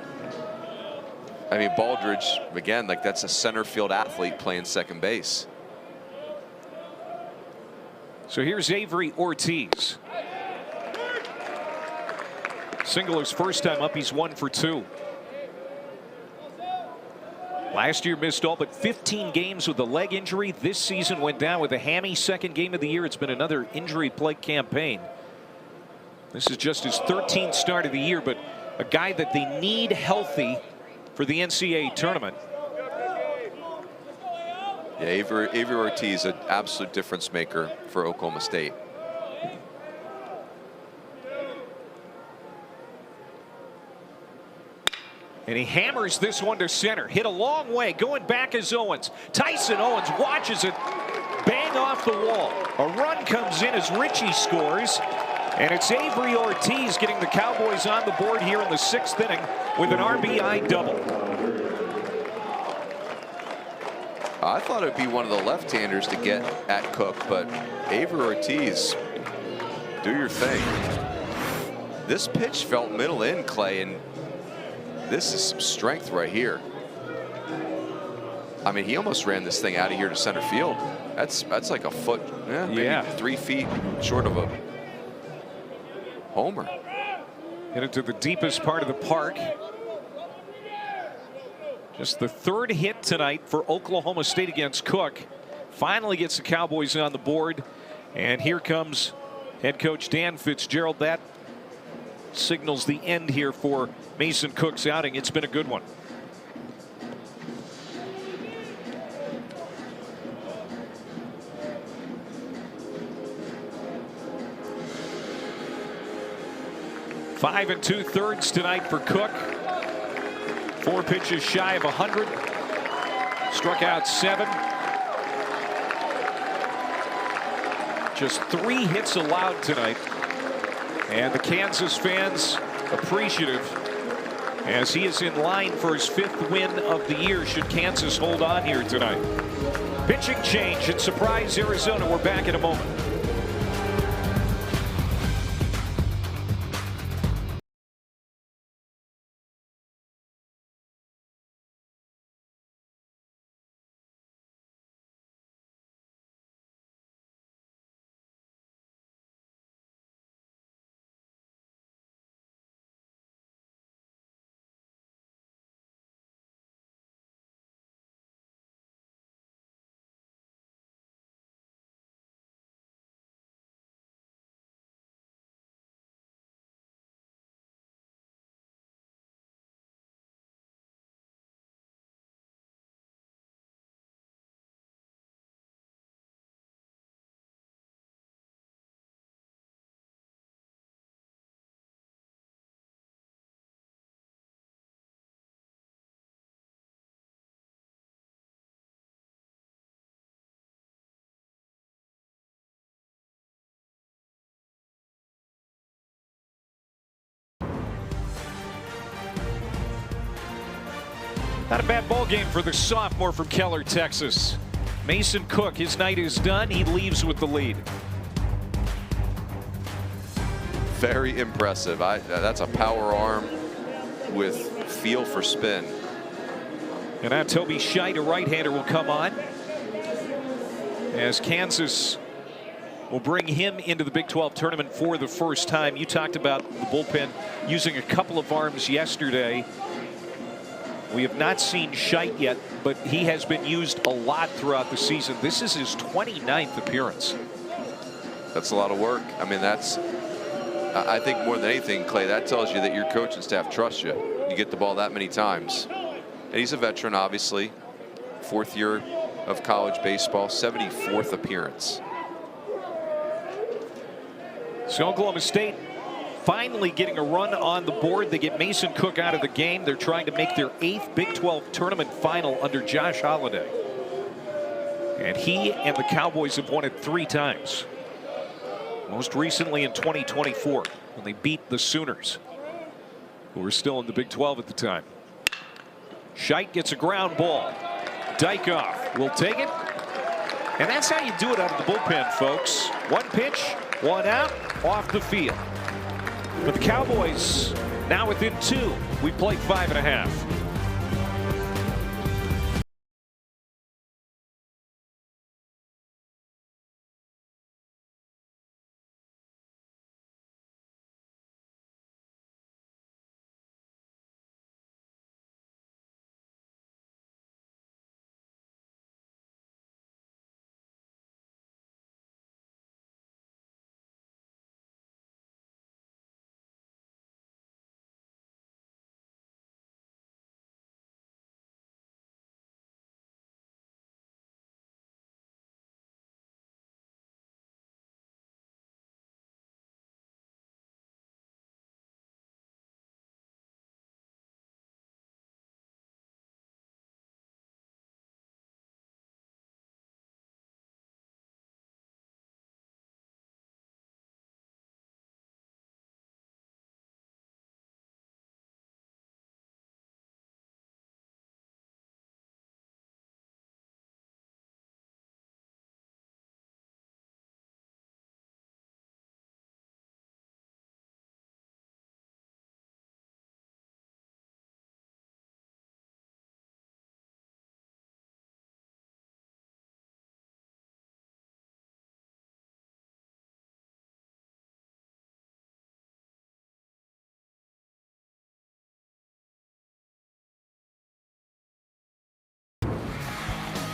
I mean, Baldridge, again, like, that's a center field athlete playing second base. So here's Avery Ortiz. Singler's first time up, he's 1 for 2. Last year missed all but 15 games with a leg injury. This season went down with a hammy. Second game of the year. It's been another injury-plagued campaign. This is just his 13th start of the year, but a guy that they need healthy for the NCAA tournament. Yeah, Avery Ortiz, an absolute difference maker for Oklahoma State. And he hammers this one to center. Hit a long way. Going back is Owens. Tyson Owens watches it bang off the wall. A run comes in as Ritchie scores. And it's Avery Ortiz getting the Cowboys on the board here in the 6th inning with an RBI double. I thought it would be one of the left-handers to get at Cook, but Avery Ortiz, do your thing. This pitch felt middle in, Clay, and this is some strength right here. I mean, he almost ran this thing out of here to center field. That's like a foot, maybe 3 feet short of a homer. Hit it to the deepest part of the park. Just the 3rd hit tonight for Oklahoma State against Cook. Finally gets the Cowboys on the board. And here comes head coach Dan Fitzgerald. That signals the end here for Mason Cook's outing. It's been a good one. Five 2/3 tonight for Cook. 4 pitches shy of 100. Struck out 7. Just 3 hits allowed tonight. And the Kansas fans appreciative as he is in line for his 5th win of the year should Kansas hold on here tonight. Pitching change at Surprise, Arizona. We're back in a moment. Not a bad ball game for the sophomore from Keller, Texas. Mason Cook, his night is done. He leaves with the lead. Very impressive. That's a power arm with feel for spin. And now Toby Scheid, a right-hander, will come on as Kansas will bring him into the Big 12 tournament for the first time. You talked about the bullpen using a couple of arms yesterday. We have not seen Scheid yet, but he has been used a lot throughout the season. This is his 29th appearance. That's a lot of work. I mean, I think more than anything, Clay, that tells you that your coaching staff trusts you. You get the ball that many times. And he's a veteran, obviously. 4th year of college baseball, 74th appearance. So Oklahoma State finally getting a run on the board. They get Mason Cook out of the game. They're trying to make their 8th Big 12 tournament final under Josh Holliday. And he and the Cowboys have won it 3 times. Most recently in 2024 when they beat the Sooners, who were still in the Big 12 at the time. Scheit gets a ground ball. Dykhoff will take it. And that's how you do it out of the bullpen, folks. One pitch, one out, off the field. But the Cowboys now within 2. We play 5.5.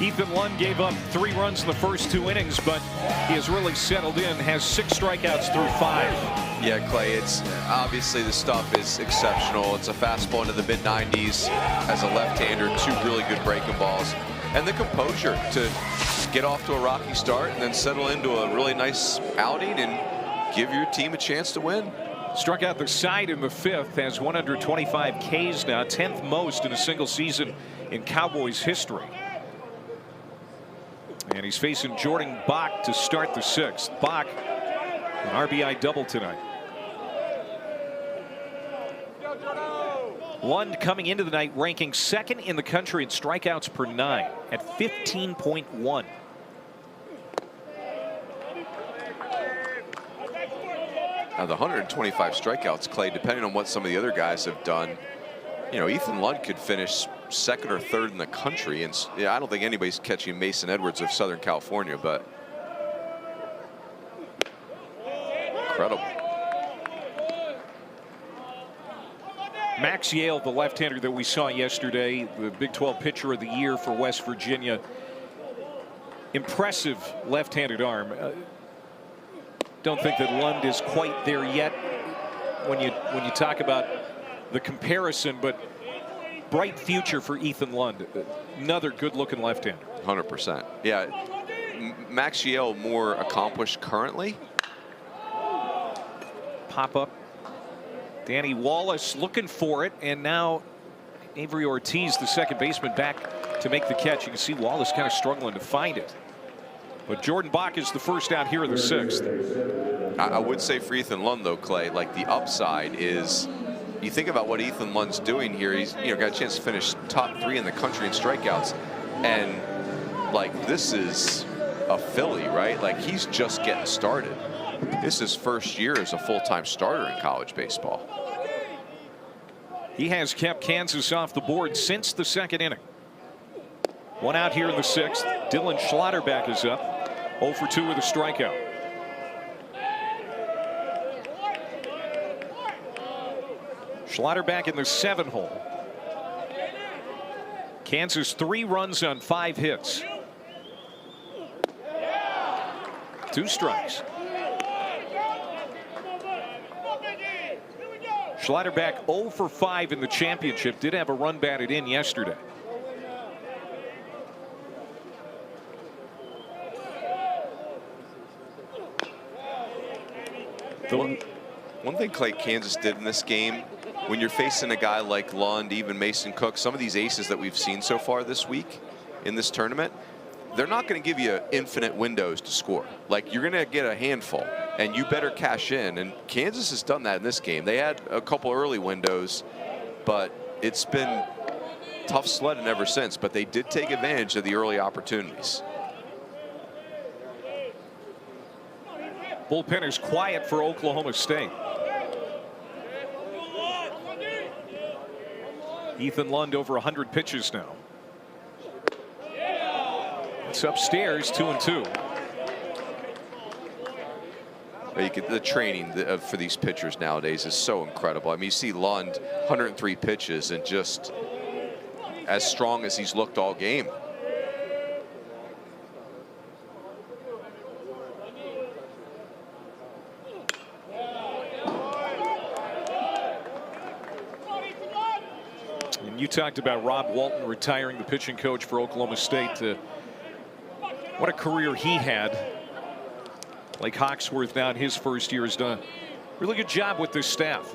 Ethan Lund gave up 3 runs in the first 2 innings, but he has really settled in, has 6 strikeouts through 5. Yeah, Clay, it's obviously the stuff is exceptional. It's a fastball into the mid-90s as a left-hander, 2 really good breaking balls, and the composure to get off to a rocky start and then settle into a really nice outing and give your team a chance to win. Struck out the side in the 5th, has 125 Ks now, 10th most in a single season in Cowboys history. And he's facing Jordan Bach to start the 6th. Bach, an RBI double tonight. Lund coming into the night ranking 2nd in the country in strikeouts per 9 at 15.1. Now the 125 strikeouts, Clay, depending on what some of the other guys have done, you know, Ethan Lund could finish 2nd or 3rd in the country, and yeah, I don't think anybody's catching Mason Edwards of Southern California, but incredible. Max Yale, the left-hander that we saw yesterday, the Big 12 pitcher of the year for West Virginia. Impressive left-handed arm. Don't think that Lund is quite there yet when you talk about the comparison, but bright future for Ethan Lund. Another good-looking left-hander. 100%. Yeah, Max Yale more accomplished currently. Pop up. Danny Wallace looking for it, and now Avery Ortiz, the second baseman, back to make the catch. You can see Wallace kind of struggling to find it. But Jordan Bach is the first out here in the 6th. I would say for Ethan Lund, though, Clay, like the upside is, you think about what Ethan Lund's doing here. He's got a chance to finish top 3 in the country in strikeouts, and like this is a Philly, right? Like he's just getting started. This is his first year as a full-time starter in college baseball. He has kept Kansas off the board since the 2nd inning. 1 out here in the 6th. Dylan Schlotterbeck is up, 0 for 2 with a strikeout. Schlotterbeck in the 7-hole. Kansas 3 runs on 5 hits. 2 strikes. Schlotterbeck 0 for 5 in the championship. Did have a run batted in yesterday. One thing, Clay, Kansas did in this game, when you're facing a guy like Lund, even Mason Cook, some of these aces that we've seen so far this week in this tournament, they're not going to give you infinite windows to score. Like, you're going to get a handful, and you better cash in. And Kansas has done that in this game. They had a couple early windows, but it's been tough sledding ever since. But they did take advantage of the early opportunities. Bullpen is quiet for Oklahoma State. Ethan Lund over 100 pitches now. It's upstairs, 2-2. The training for these pitchers nowadays is so incredible. I mean, you see Lund, 103 pitches, and just as strong as he's looked all game. And you talked about Rob Walton retiring, the pitching coach for Oklahoma State. What a career he had. Like Hawksworth now in his first year has done a really good job with this staff.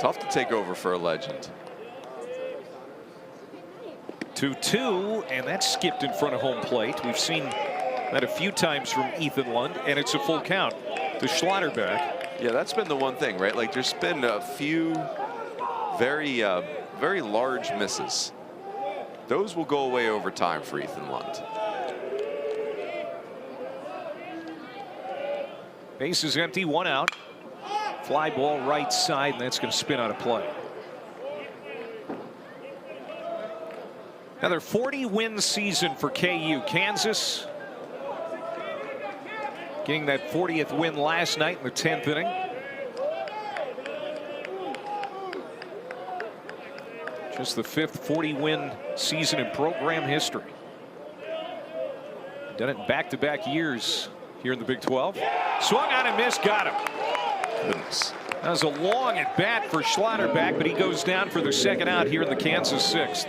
Tough to take over for a legend. 2-2, and that's skipped in front of home plate. We've seen that a few times from Ethan Lund, and it's a full count to Schlotterbeck. Yeah, that's been the one thing, right? Like, there's been a few very large misses. Those will go away over time for Ethan Lund. Base is empty, 1 out. Fly ball right side, and that's going to spin out of play. Another 40-win season for KU. Kansas getting that 40th win last night in the 10th inning. Just the 5th 40-win season in program history. Done it in back-to-back years here in the Big 12. Swung on and missed, got him. Goodness. That was a long at bat for Schlotterbeck, but he goes down for the second out here in the Kansas 6th.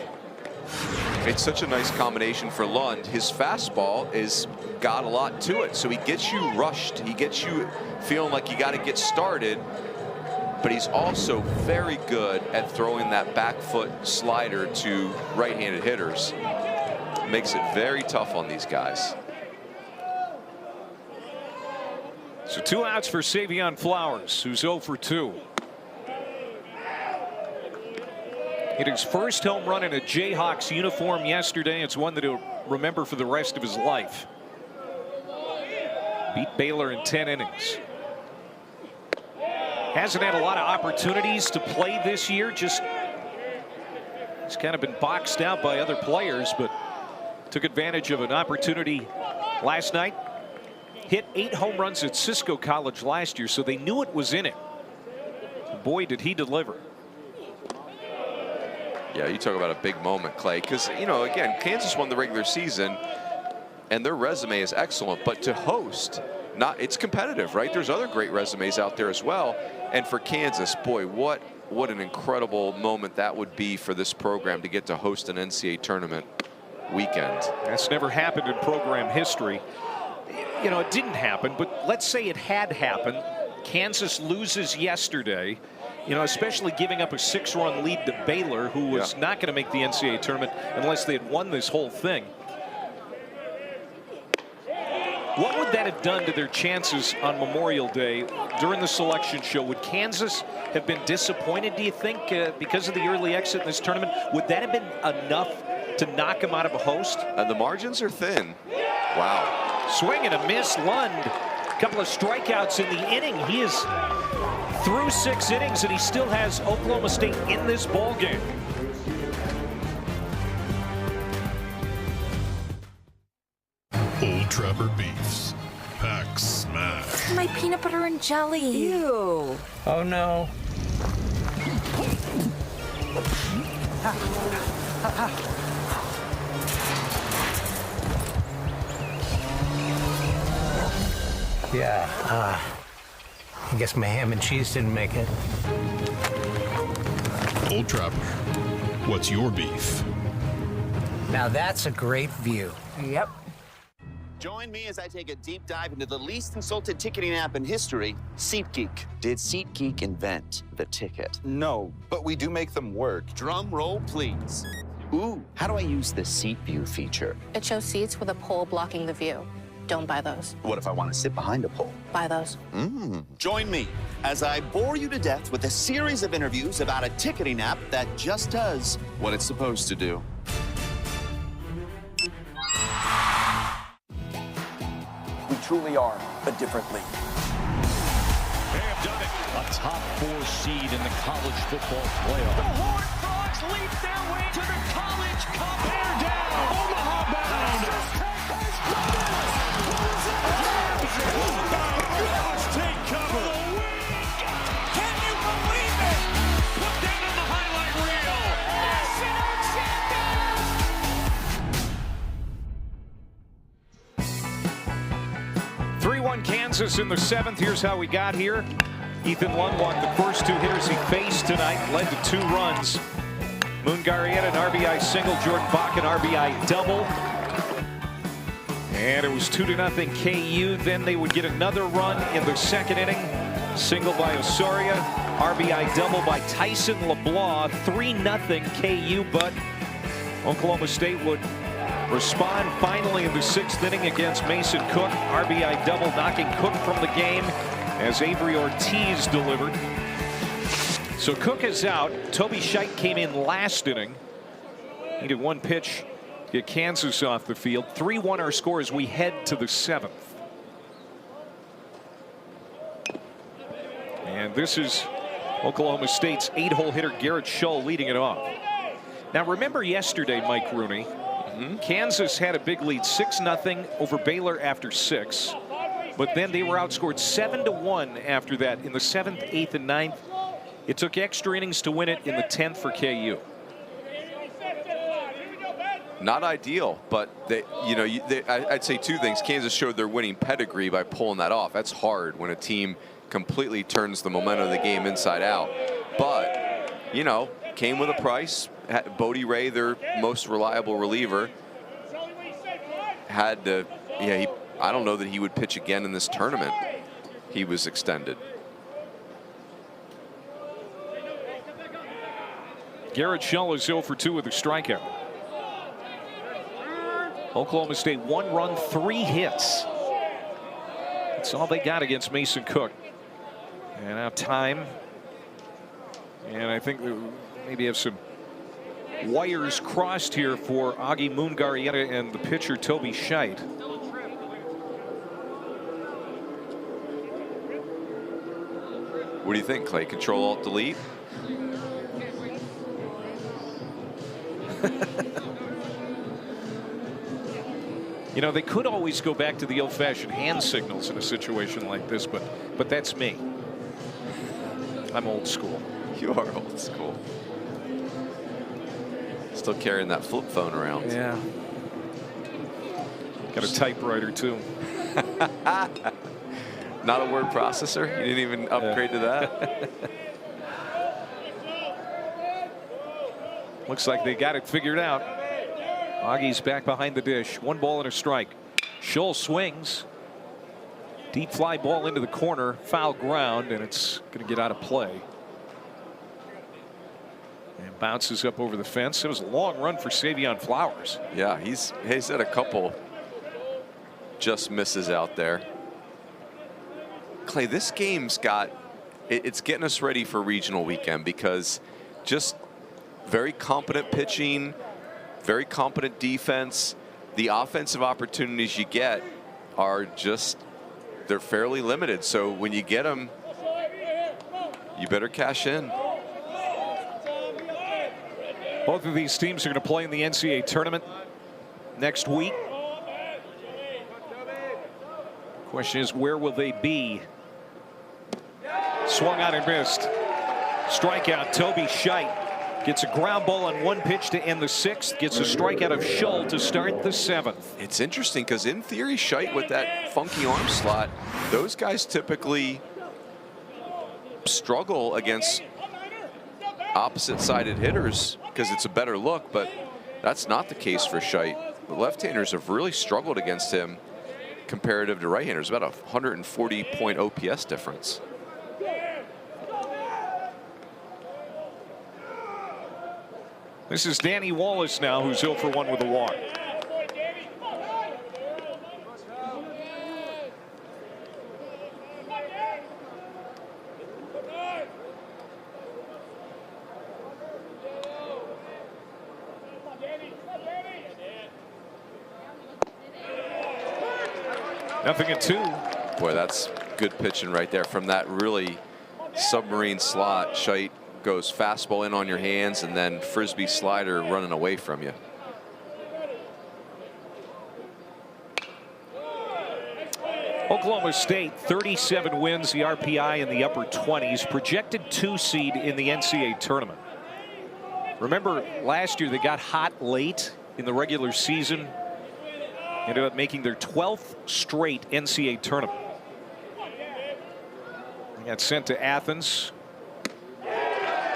It's such a nice combination for Lund. His fastball is got a lot to it, so he gets you rushed. He gets you feeling like you got to get started, but he's also very good at throwing that back foot slider to right-handed hitters. Makes it very tough on these guys. So 2 outs for Savion Flowers, who's 0 for 2. Hit his first home run in a Jayhawks uniform yesterday. It's one that he'll remember for the rest of his life. Beat Baylor in 10 innings. Hasn't had a lot of opportunities to play this year. Just he's kind of been boxed out by other players, but took advantage of an opportunity last night. Hit 8 home runs at Cisco College last year, so they knew it was in him. Boy, did he deliver. Yeah, you talk about a big moment, Clay, because, you know, again, Kansas won the regular season and their resume is excellent, but to host, it's competitive, right? There's other great resumes out there as well. And for Kansas, boy, what an incredible moment that would be for this program to get to host an NCAA tournament weekend. That's never happened in program history. You know, it didn't happen, but let's say it had happened. Kansas loses yesterday, you know, especially giving up a 6-run lead to Baylor, who was not going to make the NCAA tournament unless they had won this whole thing. What would that have done to their chances on Memorial Day during the selection show? Would Kansas have been disappointed, do you think, because of the early exit in this tournament? Would that have been enough to knock them out of a host? The margins are thin. Wow. Swing and a miss. Lund, a couple of strikeouts in the inning. He is through 6 innings, and he still has Oklahoma State in this ball game. Old Trapper Beefs. Pack Smash. My peanut butter and jelly. Ew. Oh no. Yeah, I guess my ham and cheese didn't make it. Old Trapper, what's your beef? Now that's a great view. Yep. Join me as I take a deep dive into the least insulted ticketing app in history, SeatGeek. Did SeatGeek invent the ticket? No, but we do make them work. Drum roll, please. Ooh, how do I use the Seat View feature? It shows seats with a pole blocking the view. Don't buy those. What if I want to sit behind a pole? Buy those. Join me as I bore you to death with a series of interviews about a ticketing app that just does what it's supposed to do. We truly are a different league. They have done it. A top 4 seed in the college football playoff. The Horned Frogs leap their way to the College Cup. They're down. Omaha bound. Take cover. Can you believe it? Put that on the highlight reel. National champions. 3-1 Kansas in the 7th. Here's how we got here. Ethan Lundwalk, the first 2 hitters he faced tonight, led to 2 runs. Moongarieta, an RBI single. Jordan Bach, an RBI double. And it was 2-0 KU. Then they would get another run in the 2nd inning. Single by Osorio. RBI double by Tyson LeBlanc. 3-0 KU, but Oklahoma State would respond finally in the 6th inning against Mason Cook. RBI double, knocking Cook from the game as Avery Ortiz delivered. So Cook is out. Toby Scheidt came in last inning. Needed 1 pitch to get Kansas off the field. 3-1 our score as we head to the 7th. And this is Oklahoma State's 8-hole hitter Garrett Shull leading it off. Now remember yesterday, Mike Rooney, Kansas had a big lead, 6-0 over Baylor after 6. But then they were outscored 7-1 after that in the 7th, 8th, and 9th. It took extra innings to win it in the 10th for KU. Not ideal, but I'd say 2 things. Kansas showed their winning pedigree by pulling that off. That's hard when a team completely turns the momentum of the game inside out. But, came with a price. Bodie Ray, their most reliable reliever, had to, I don't know that he would pitch again in this tournament. He was extended. Garrett Shull is 0 for 2 with a strikeout. Oklahoma State 1 run, 3 hits. That's all they got against Mason Cook. And now time. And I think maybe have some wires crossed here for Augie Moongarieta and the pitcher Toby Scheidt. What do you think, Clay? Control-Alt-Delete? They could always go back to the old-fashioned hand signals in a situation like this, but that's me. I'm old school. You are old school. Still carrying that flip phone around. Yeah. Got a typewriter too. Not a word processor? You didn't even upgrade to that? Looks like they got it figured out. Augie's back behind the dish. 1 ball and a strike. Shull swings. Deep fly ball into the corner. Foul ground, and it's going to get out of play. And bounces up over the fence. It was a long run for Savion Flowers. Yeah, he's had a couple just misses out there. Clay, this game's got, it's getting us ready for regional weekend because just very competent pitching, very competent defense. The offensive opportunities you get are just, they're fairly limited. So when you get them, you better cash in. Both of these teams are going to play in the NCAA tournament next week. Question is, where will they be? Swung on and missed. Strikeout, Toby Scheidt. Gets a ground ball on 1 pitch to end the 6th. Gets a strikeout of Shull to start the 7th. It's interesting because in theory, Scheidt with that funky arm slot, those guys typically struggle against opposite-sided hitters because it's a better look, but that's not the case for Scheidt. The left-handers have really struggled against him comparative to right-handers, about a 140-point OPS difference. This is Danny Wallace now, who's 0 for 1 with a walk. 0-2. Boy, that's good pitching right there from that really submarine slot. Scheidt goes fastball in on your hands and then frisbee slider running away from you. Oklahoma State, 37 wins, the RPI in the upper 20s, projected 2 seed in the NCAA tournament. Remember last year they got hot late in the regular season, ended up making their 12th straight NCAA tournament. They got sent to Athens.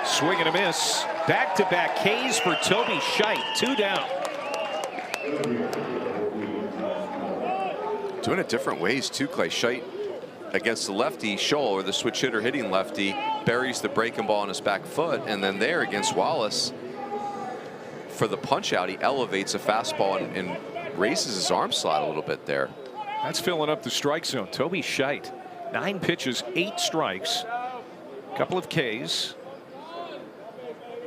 Swing and a miss. Back-to-back Ks for Toby Scheidt. 2 down. Doing it different ways too, Clay. Scheidt against the lefty, Scholl, or the switch hitter hitting lefty, buries the breaking ball on his back foot, and then there against Wallace for the punch out, he elevates a fastball and raises his arm slot a little bit there. That's filling up the strike zone. Toby Scheidt, 9 pitches, 8 strikes, a couple of Ks.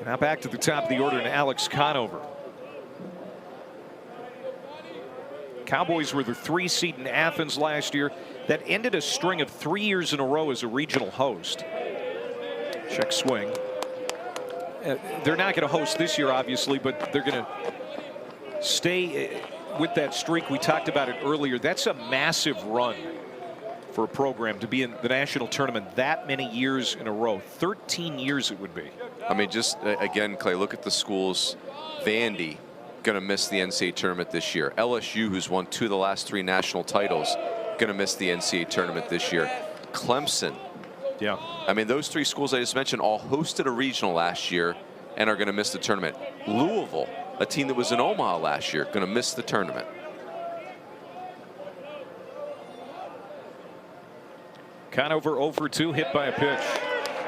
Now back to the top of the order, and Alex Conover. Cowboys were the 3 seed in Athens last year. That ended a string of 3 years in a row as a regional host. Check swing. They're not going to host this year, obviously, but they're going to stay with that streak. We talked about it earlier. That's a massive run for a program to be in the national tournament that many years in a row. 13 years it would be. I mean, just again, Clay, look at the schools. Vandy going to miss the NCAA tournament this year. LSU, who's won 2 of the last 3 national titles, going to miss the NCAA tournament this year. Clemson. Yeah. I mean, those 3 schools I just mentioned all hosted a regional last year and are going to miss the tournament. Louisville, a team that was in Omaha last year, going to miss the tournament. Conover 0-2, hit by a pitch.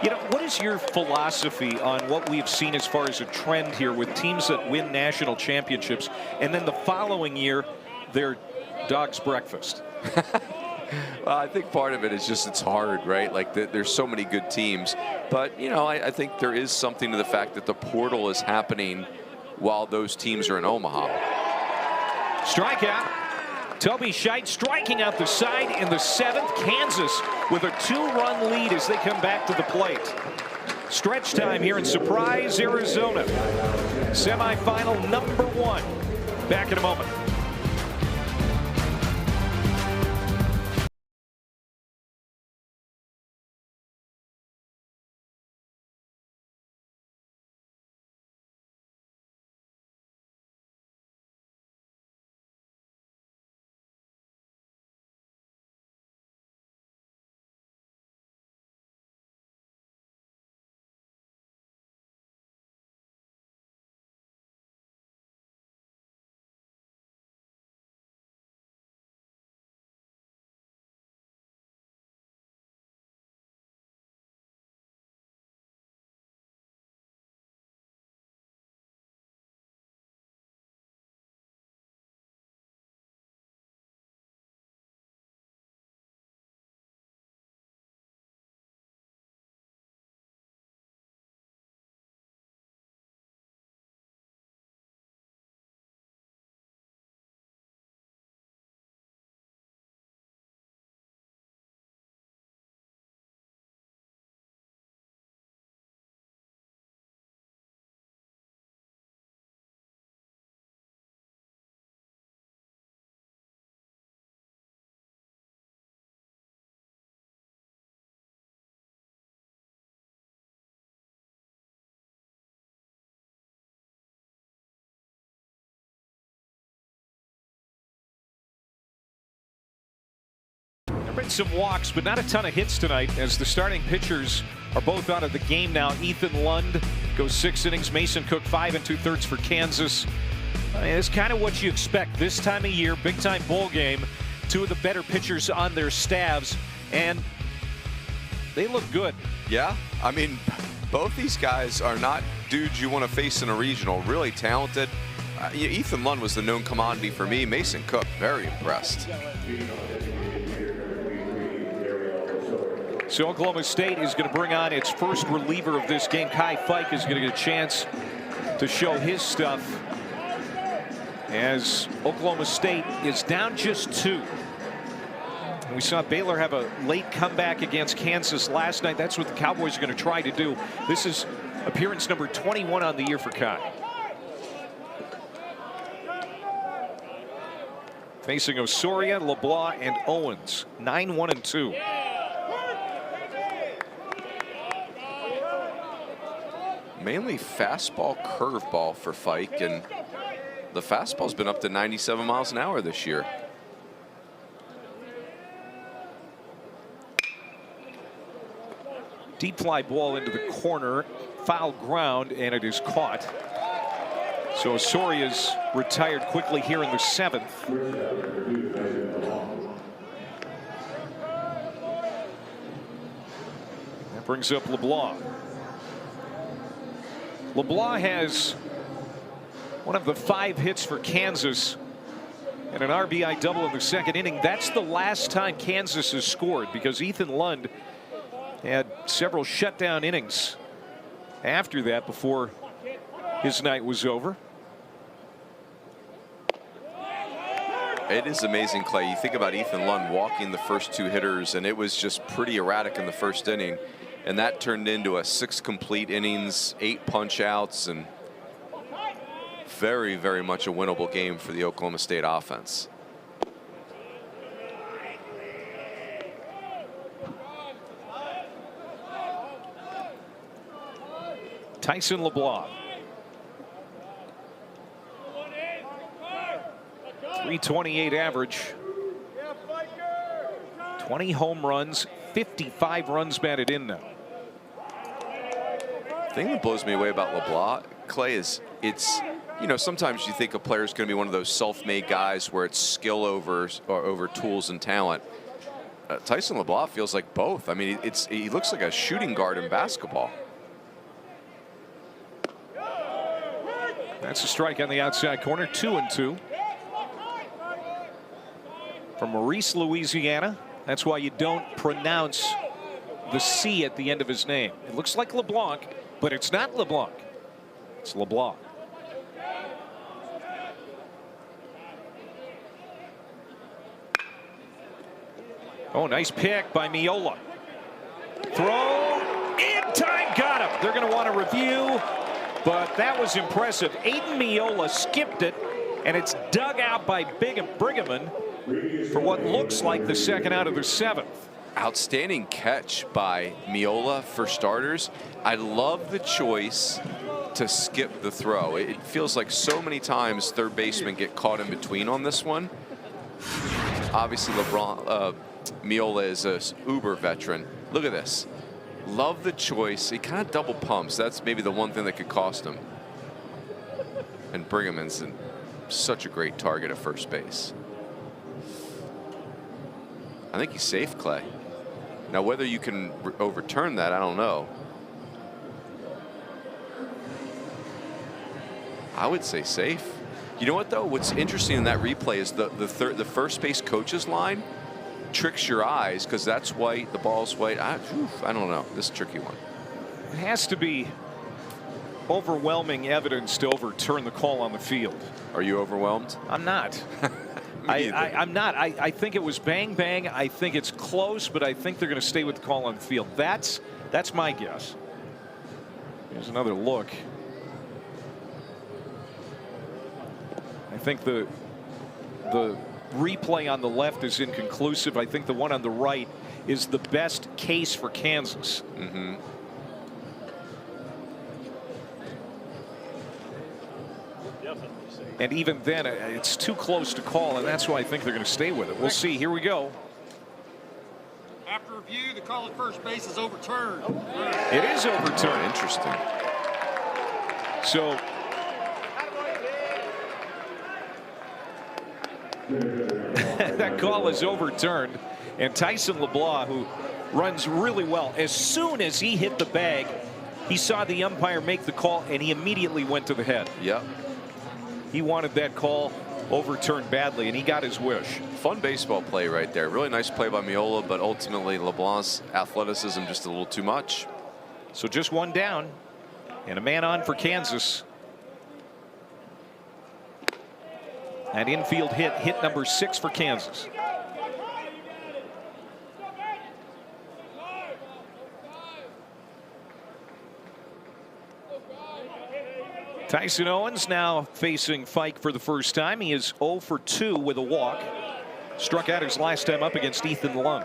You know, what is your philosophy on what we've seen as far as a trend here with teams that win national championships and then the following year they're dog's breakfast? Well, I think part of it is just it's hard, right? Like there's so many good teams. But, you know, I think there is something to the fact that the portal is happening while those teams are in Omaha. Strikeout. Toby Scheidt striking out the side in the 7th. Kansas with a 2-run lead as they come back to the plate. Stretch time here in Surprise, Arizona. Semifinal number 1. Back in a moment. There have been some walks, but not a ton of hits tonight as the starting pitchers are both out of the game now. Ethan Lund goes 6 innings. Mason Cook 5 2/3 for Kansas. It's kind of what you expect this time of year, big time bowl game. 2 of the better pitchers on their staffs, and they look good. Yeah, I mean, both these guys are not dudes you want to face in a regional. Really talented. Ethan Lund was the known commodity for me. Mason Cook, very impressed. So Oklahoma State is going to bring on its first reliever of this game. Kai Fike is going to get a chance to show his stuff as Oklahoma State is down just 2. We saw Baylor have a late comeback against Kansas last night. That's what the Cowboys are going to try to do. This is appearance number 21 on the year for Kai. Facing Osorio, LeBlanc, and Owens. 9-1-2. Mainly fastball, curveball for Fike, and the fastball's been up to 97 miles an hour this year. Deep fly ball into the corner, foul ground, and it is caught. So Osorio's retired quickly here in the 7th. That brings up LeBlanc. LeBlanc has one of the 5 hits for Kansas and an RBI double in the 2nd inning. That's the last time Kansas has scored, because Ethan Lund had several shutdown innings after that before his night was over. It is amazing, Clay. You think about Ethan Lund walking the first 2 hitters, and it was just pretty erratic in the 1st inning. And that turned into a 6 complete innings, 8 punch outs, and very, very much a winnable game for the Oklahoma State offense. Tyson LeBlanc. 328 average. 20 home runs, 55 runs batted in now. The thing that blows me away about LeBlanc, Clay, is it's, you know, sometimes you think a player is going to be one of those self-made guys where it's skill over tools and talent. Tyson LeBlanc feels like both. I mean, he looks like a shooting guard in basketball. That's a strike on the outside corner. 2-2. From Maurice, Louisiana. That's why you don't pronounce the C at the end of his name. It looks like LeBlanc, but it's not LeBlanc. It's LeBlanc. Oh, nice pick by Miola. Throw in time, got him. They're going to want to review, but that was impressive. Aiden Miola skipped it, and it's dug out by Brigham for what looks like the 2nd out of the 7th. Outstanding catch by Miola for starters. I love the choice to skip the throw. It feels like so many times third basemen get caught in between on this one. Obviously, Miola is a uber veteran. Look at this. Love the choice. He kind of double pumps. That's maybe the one thing that could cost him. And Brigham's such a great target at first base. I think he's safe, Clay. Now, whether you can overturn that, I don't know. I would say safe. You know what, though? What's interesting in that replay is the first base coach's line tricks your eyes because that's white, the ball's white. I don't know. This is a tricky one. It has to be overwhelming evidence to overturn the call on the field. Are you overwhelmed? I'm not. I'm not. I think it was bang bang. I think it's close, but I think they're going to stay with the call on the field. That's my guess. Here's another look. I think the replay on the left is inconclusive. I think the one on the right is the best case for Kansas. Mm-hmm. And even then, it's too close to call, and that's why I think they're going to stay with it. We'll see. Here we go. After review, the call at first base is overturned. It is overturned. Interesting. So that call is overturned, and Tyson LeBlanc, who runs really well, as soon as he hit the bag, he saw the umpire make the call, and he immediately went to the head. Yep. He wanted that call overturned badly, and he got his wish. Fun baseball play right there. Really nice play by Miola, but ultimately LeBlanc's athleticism just a little too much. So just one down, and a man on for Kansas. That infield hit number 6 for Kansas. Tyson Owens now facing Fike for the first time. He is 0 for 2 with a walk. Struck out his last time up against Ethan Lung.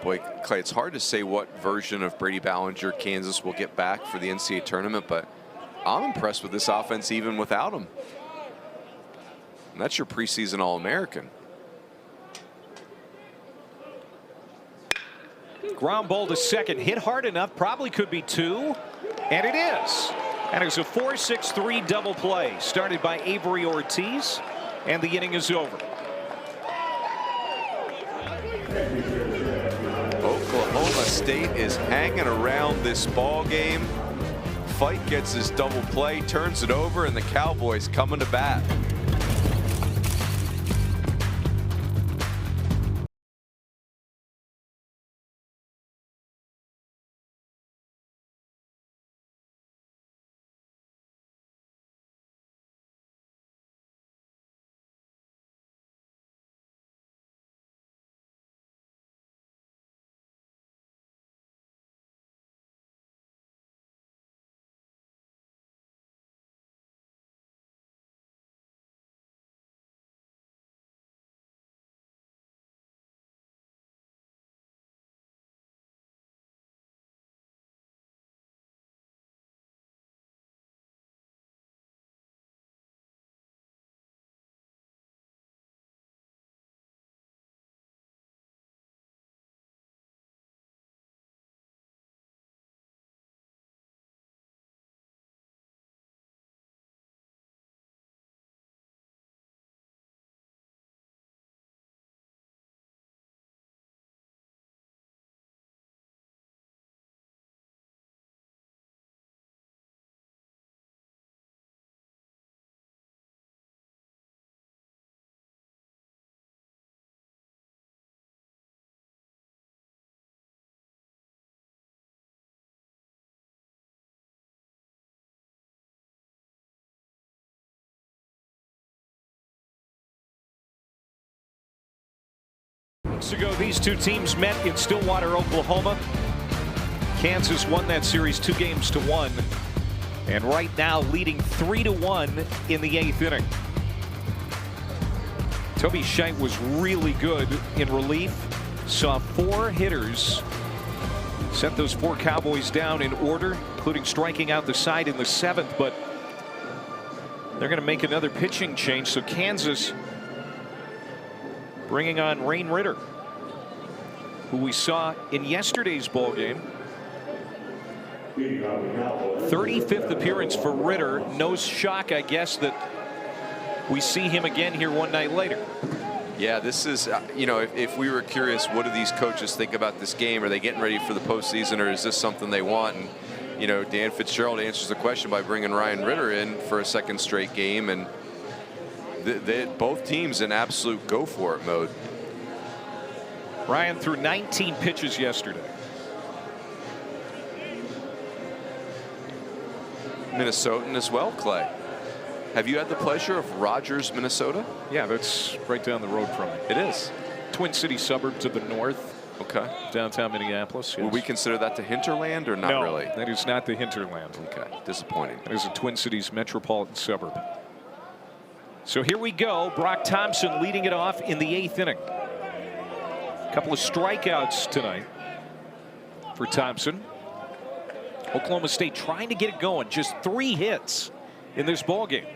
Boy, Clay, it's hard to say what version of Brady Ballinger Kansas will get back for the NCAA tournament, but I'm impressed with this offense even without him. And that's your preseason All-American. Ground ball to second, hit hard enough, probably could be 2, and it is. And it's a 4-6-3 double play started by Avery Ortiz, and the inning is over. Oklahoma State is hanging around this ball game. Fike gets his double play, turns it over, and the Cowboys coming to bat. Weeks ago, these two teams met in Stillwater, Oklahoma. Kansas won that series 2-1, and right now leading 3-1 in the 8th inning. Toby Scheidt was really good in relief. Saw 4 hitters set those 4 Cowboys down in order, including striking out the side in the 7th, but they're going to make another pitching change. So Kansas bringing on Rain Ritter, who we saw in yesterday's ball game. 35th appearance for Ritter. No shock, I guess, that we see him again here one night later. Yeah, this is, you know, if we were curious, what do these coaches think about this game? Are they getting ready for the postseason, or is this something they want? And, you know, Dan Fitzgerald answers the question by bringing Ryan Ritter in for a 2nd straight game, and both teams in absolute go-for-it mode. Ryan threw 19 pitches yesterday. Minnesotan as well, Clay. Have you had the pleasure of Rogers, Minnesota? Yeah, that's right down the road from me. It is. Twin City suburb to the north. Okay. Downtown Minneapolis. Yes. Would we consider that the hinterland or not no, really? That is not the hinterland. Okay. Disappointing. It is a Twin Cities metropolitan suburb. So here we go. Brock Thompson leading it off in the 8th inning. A couple of strikeouts tonight for Thompson. Oklahoma State trying to get it going. Just 3 hits in this ball game.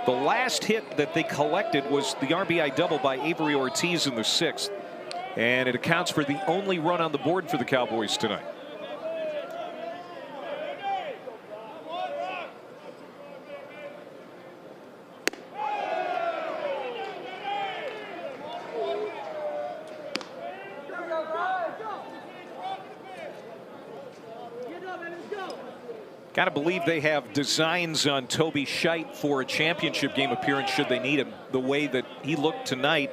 The last hit that they collected was the RBI double by Avery Ortiz in the 6th. And it accounts for the only run on the board for the Cowboys tonight. Got to believe they have designs on Toby Scheidt for a championship game appearance should they need him. The way that he looked tonight,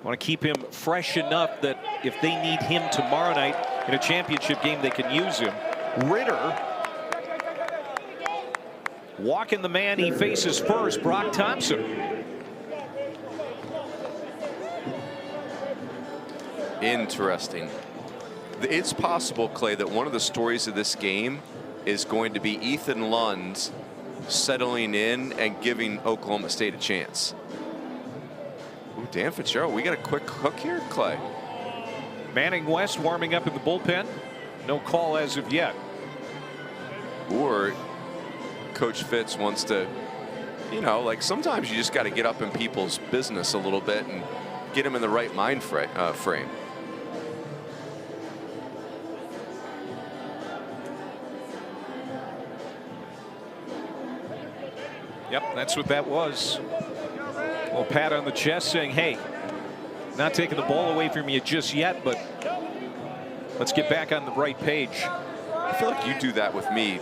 want to keep him fresh enough that if they need him tomorrow night in a championship game, they can use him. Ritter walking the man he faces first, Brock Thompson. Interesting. it's possible, Clay, that one of the stories of this game is going to be Ethan Lund settling in and giving Oklahoma State a chance. Ooh, Dan Fitzgerald, we got a quick hook here, Clay. Manning West warming up in the bullpen. No call as of yet. Or Coach Fitz wants to, you know, like sometimes you just got to get up in people's business a little bit and get them in the right mind frame. Yep, that's what that was. A little pat on the chest saying, hey, not taking the ball away from you just yet, but let's get back on the right page. I feel like you do that with me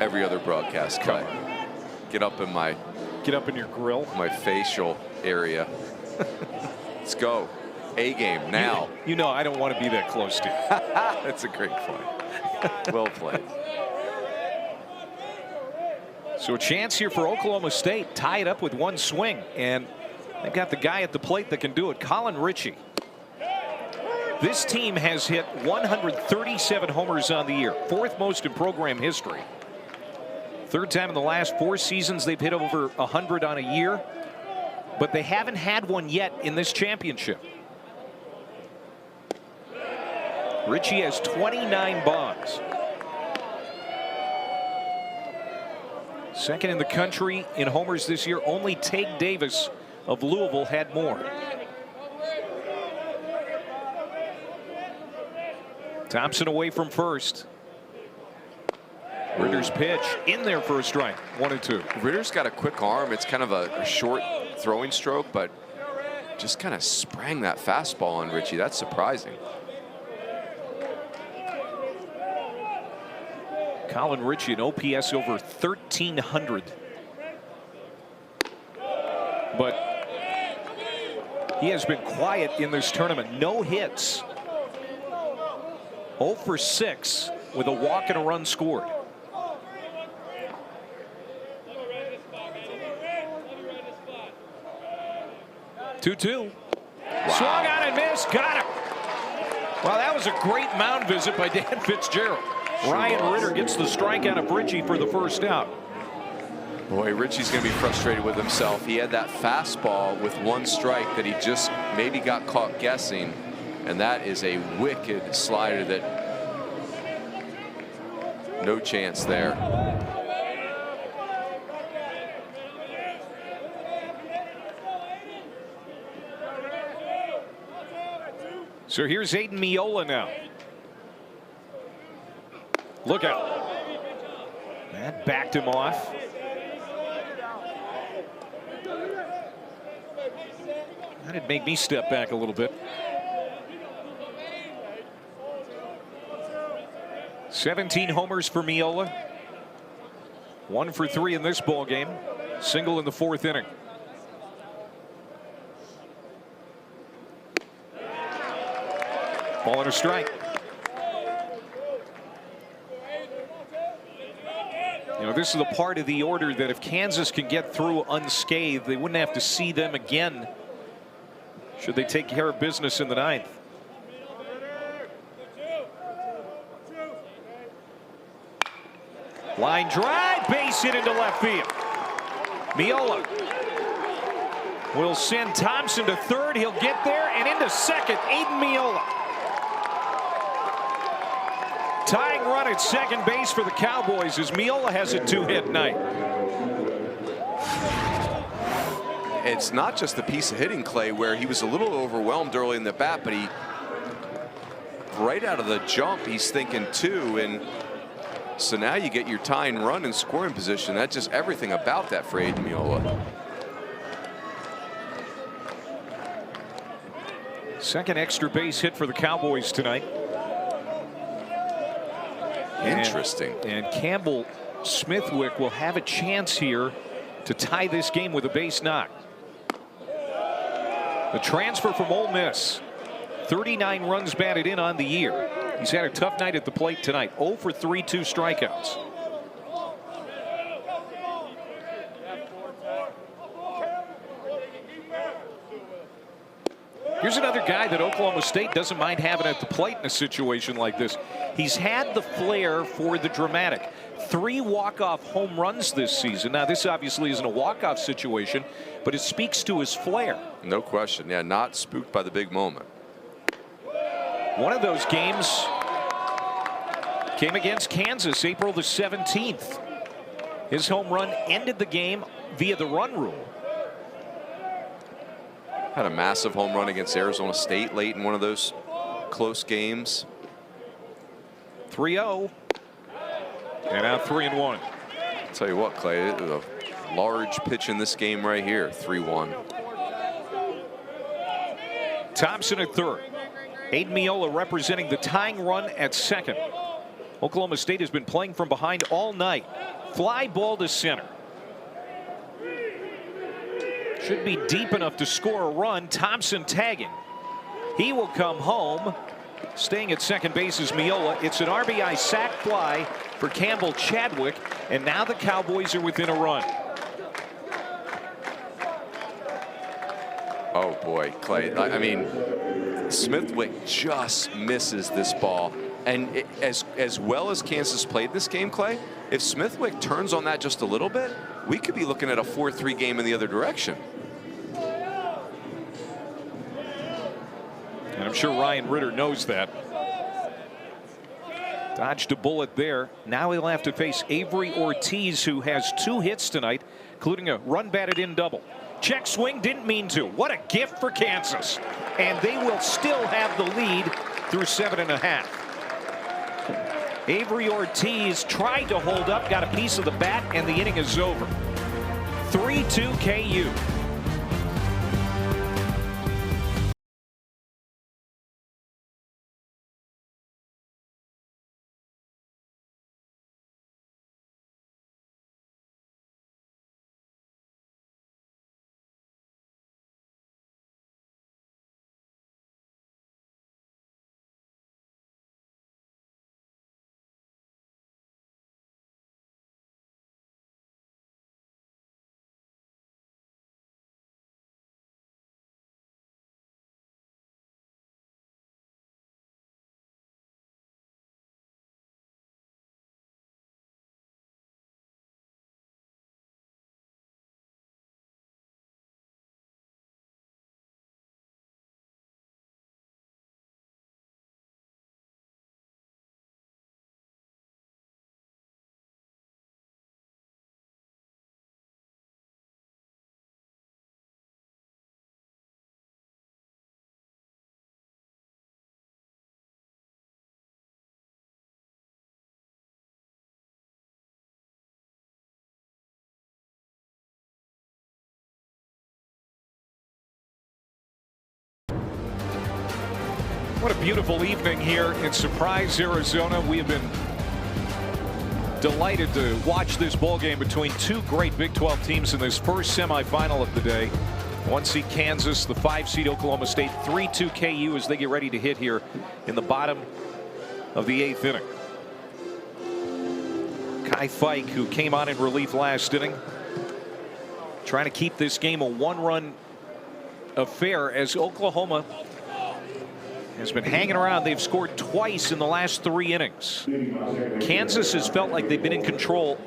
every other broadcast, Clay. Get up in your grill, my facial area. Let's go. A game now. You know I don't want to be that close to you. That's a great play. Well played. So a chance here for Oklahoma State, tie it up with one swing, and they've got the guy at the plate that can do it, Colin Ritchie. This team has hit 137 homers on the year, 4th most in program history. 3rd time in the last 4 seasons they've hit over 100 on a year, but they haven't had one yet in this championship. Ritchie has 29 bombs. 2nd in the country in homers this year. Only Tate Davis of Louisville had more. Thompson away from first. Ritter's pitch in there for a strike. 1-2. Ritter's got a quick arm. It's kind of a short throwing stroke, but just kind of sprang that fastball on Ritchie. That's surprising. Colin Ritchie, an OPS over 1,300. But he has been quiet in this tournament. No hits. 0 for 6 with a walk and a run scored. Two. Wow. Swung on and missed. Got him. Well, that was a great mound visit by Dan Fitzgerald. Ryan Ritter gets the strikeout of Ritchie for the first out. Boy, Ritchie's going to be frustrated with himself. He had that fastball with 1 strike that he just maybe got caught guessing. And that is a wicked slider that no chance there. So here's Aiden Miola now. Look out. That backed him off. That'd make me step back a little bit. 17 homers for Miola. 1 for 3 in this ball game. Single in the 4th inning. Ball and a strike. You know, this is the part of the order that if Kansas can get through unscathed, they wouldn't have to see them again should they take care of business in the 9th. Line drive, base hit into left field. Miola will send Thompson to 3rd. He'll get there and into 2nd. Aiden Miola. Tying run at 2nd base for the Cowboys as Miola has a 2-hit night. It's not just the piece of hitting, Clay, where he was a little overwhelmed early in the bat, but he right out of the jump he's thinking 2, and so now you get your tying run in scoring position. That's just everything about that for Aiden Miola. 2nd extra base hit for the Cowboys tonight. Interesting. And Campbell Smithwick will have a chance here to tie this game with a base knock. The transfer from Ole Miss, 39 runs batted in on the year. He's had a tough night at the plate tonight. 0 for 3, 2 strikeouts. Here's another guy that Oklahoma State doesn't mind having at the plate in a situation like this. He's had the flair for the dramatic. 3 walk-off home runs this season. Now, this obviously isn't a walk-off situation, but it speaks to his flair. No question. Yeah, not spooked by the big moment. One of those games came against Kansas, April the 17th. His home run ended the game via the run rule. Had a massive home run against Arizona State late in one of those close games. 3-0. And now 3-1. Tell you what, Clay, it was a large pitch in this game right here. 3-1. Thompson at third. Aiden Miola representing the tying run at second. Oklahoma State has been playing from behind all night. Fly ball to center. Should be deep enough to score a run. Thompson tagging. He will come home. Staying at second base is Miola. It's an RBI sac fly for Campbell Chadwick, and now the Cowboys are within a run. Oh boy, Clay. I mean, Smithwick just misses this ball. And as well as Kansas played this game, Clay, if Smithwick turns on that just a little bit, we could be looking at a 4-3 game in the other direction. And I'm sure Ryan Ritter knows that. Dodged a bullet there. Now he'll have to face Avery Ortiz, who has 2 hits tonight, including a run batted in double. Check swing, didn't mean to. What a gift for Kansas. And they will still have the lead through 7½. Avery Ortiz tried to hold up, got a piece of the bat, and the inning is over. 3-2 KU. What a beautiful evening here in Surprise, Arizona. We have been delighted to watch this ball game between 2 great Big 12 teams in this first semifinal of the day. 1 seed Kansas, the 5 seed Oklahoma State, 3-2 KU as they get ready to hit here in the bottom of the 8th inning. Kai Fike, who came on in relief last inning, trying to keep this game a 1-run affair as Oklahoma has been hanging around. They've scored twice in the last 3 innings. Kansas has felt like they've been in control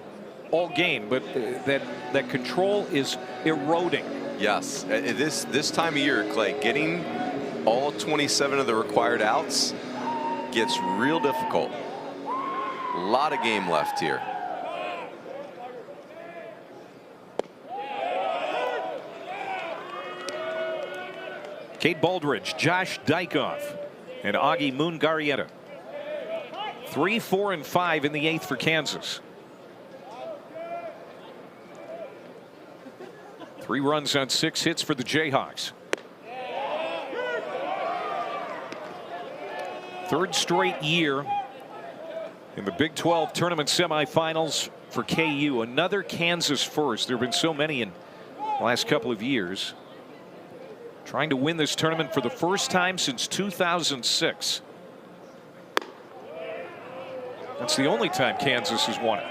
all game, but that control is eroding. Yes, this time of year, Clay, getting all 27 of the required outs gets real difficult. A lot of game left here. Cade Baldridge, Josh Dykoff, and Augie Moongarieta. 3, 4, and 5 in the 8th for Kansas. 3 runs on 6 hits for the Jayhawks. 3rd straight year in the Big 12 tournament semifinals for KU. Another Kansas first. There have been so many in the last couple of years. Trying to win this tournament for the first time since 2006. That's the only time Kansas has won it.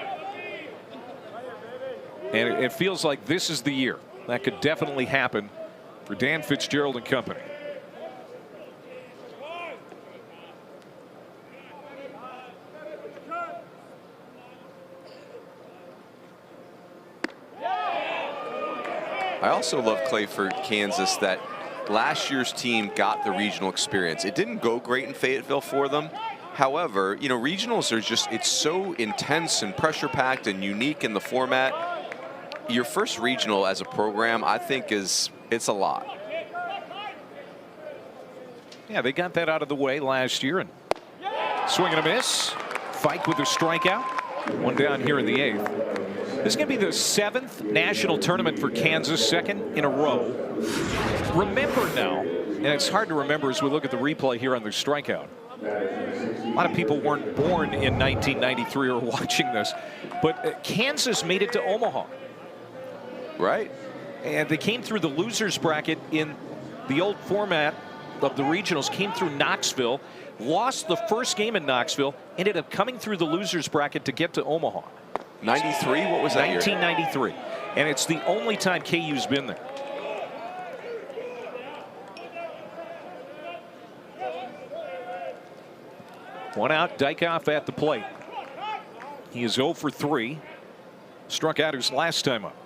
And it feels like this is the year. That could definitely happen for Dan Fitzgerald and company. I also love, Clay, for Kansas that last year's team got the regional experience. It didn't go great in Fayetteville for them. However, you know, regionals are just, it's so intense and pressure packed and unique in the format. Your first regional as a program, I think it's a lot. Yeah, they got that out of the way last year, and swing and a miss. Fike with a strikeout. One down here in the 8th. This is going to be the 7th national tournament for Kansas, 2nd in a row. Remember now, and it's hard to remember as we look at the replay here on their strikeout. A lot of people weren't born in 1993 or watching this, but Kansas made it to Omaha. Right. And they came through the losers bracket in the old format of the regionals, came through Knoxville, lost the first game in Knoxville, ended up coming through the losers bracket to get to Omaha. 93? What was that 1993. year? And it's the only time KU's been there. One out, Dykhoff at the plate. He is 0 for 3. Struck out his last time up.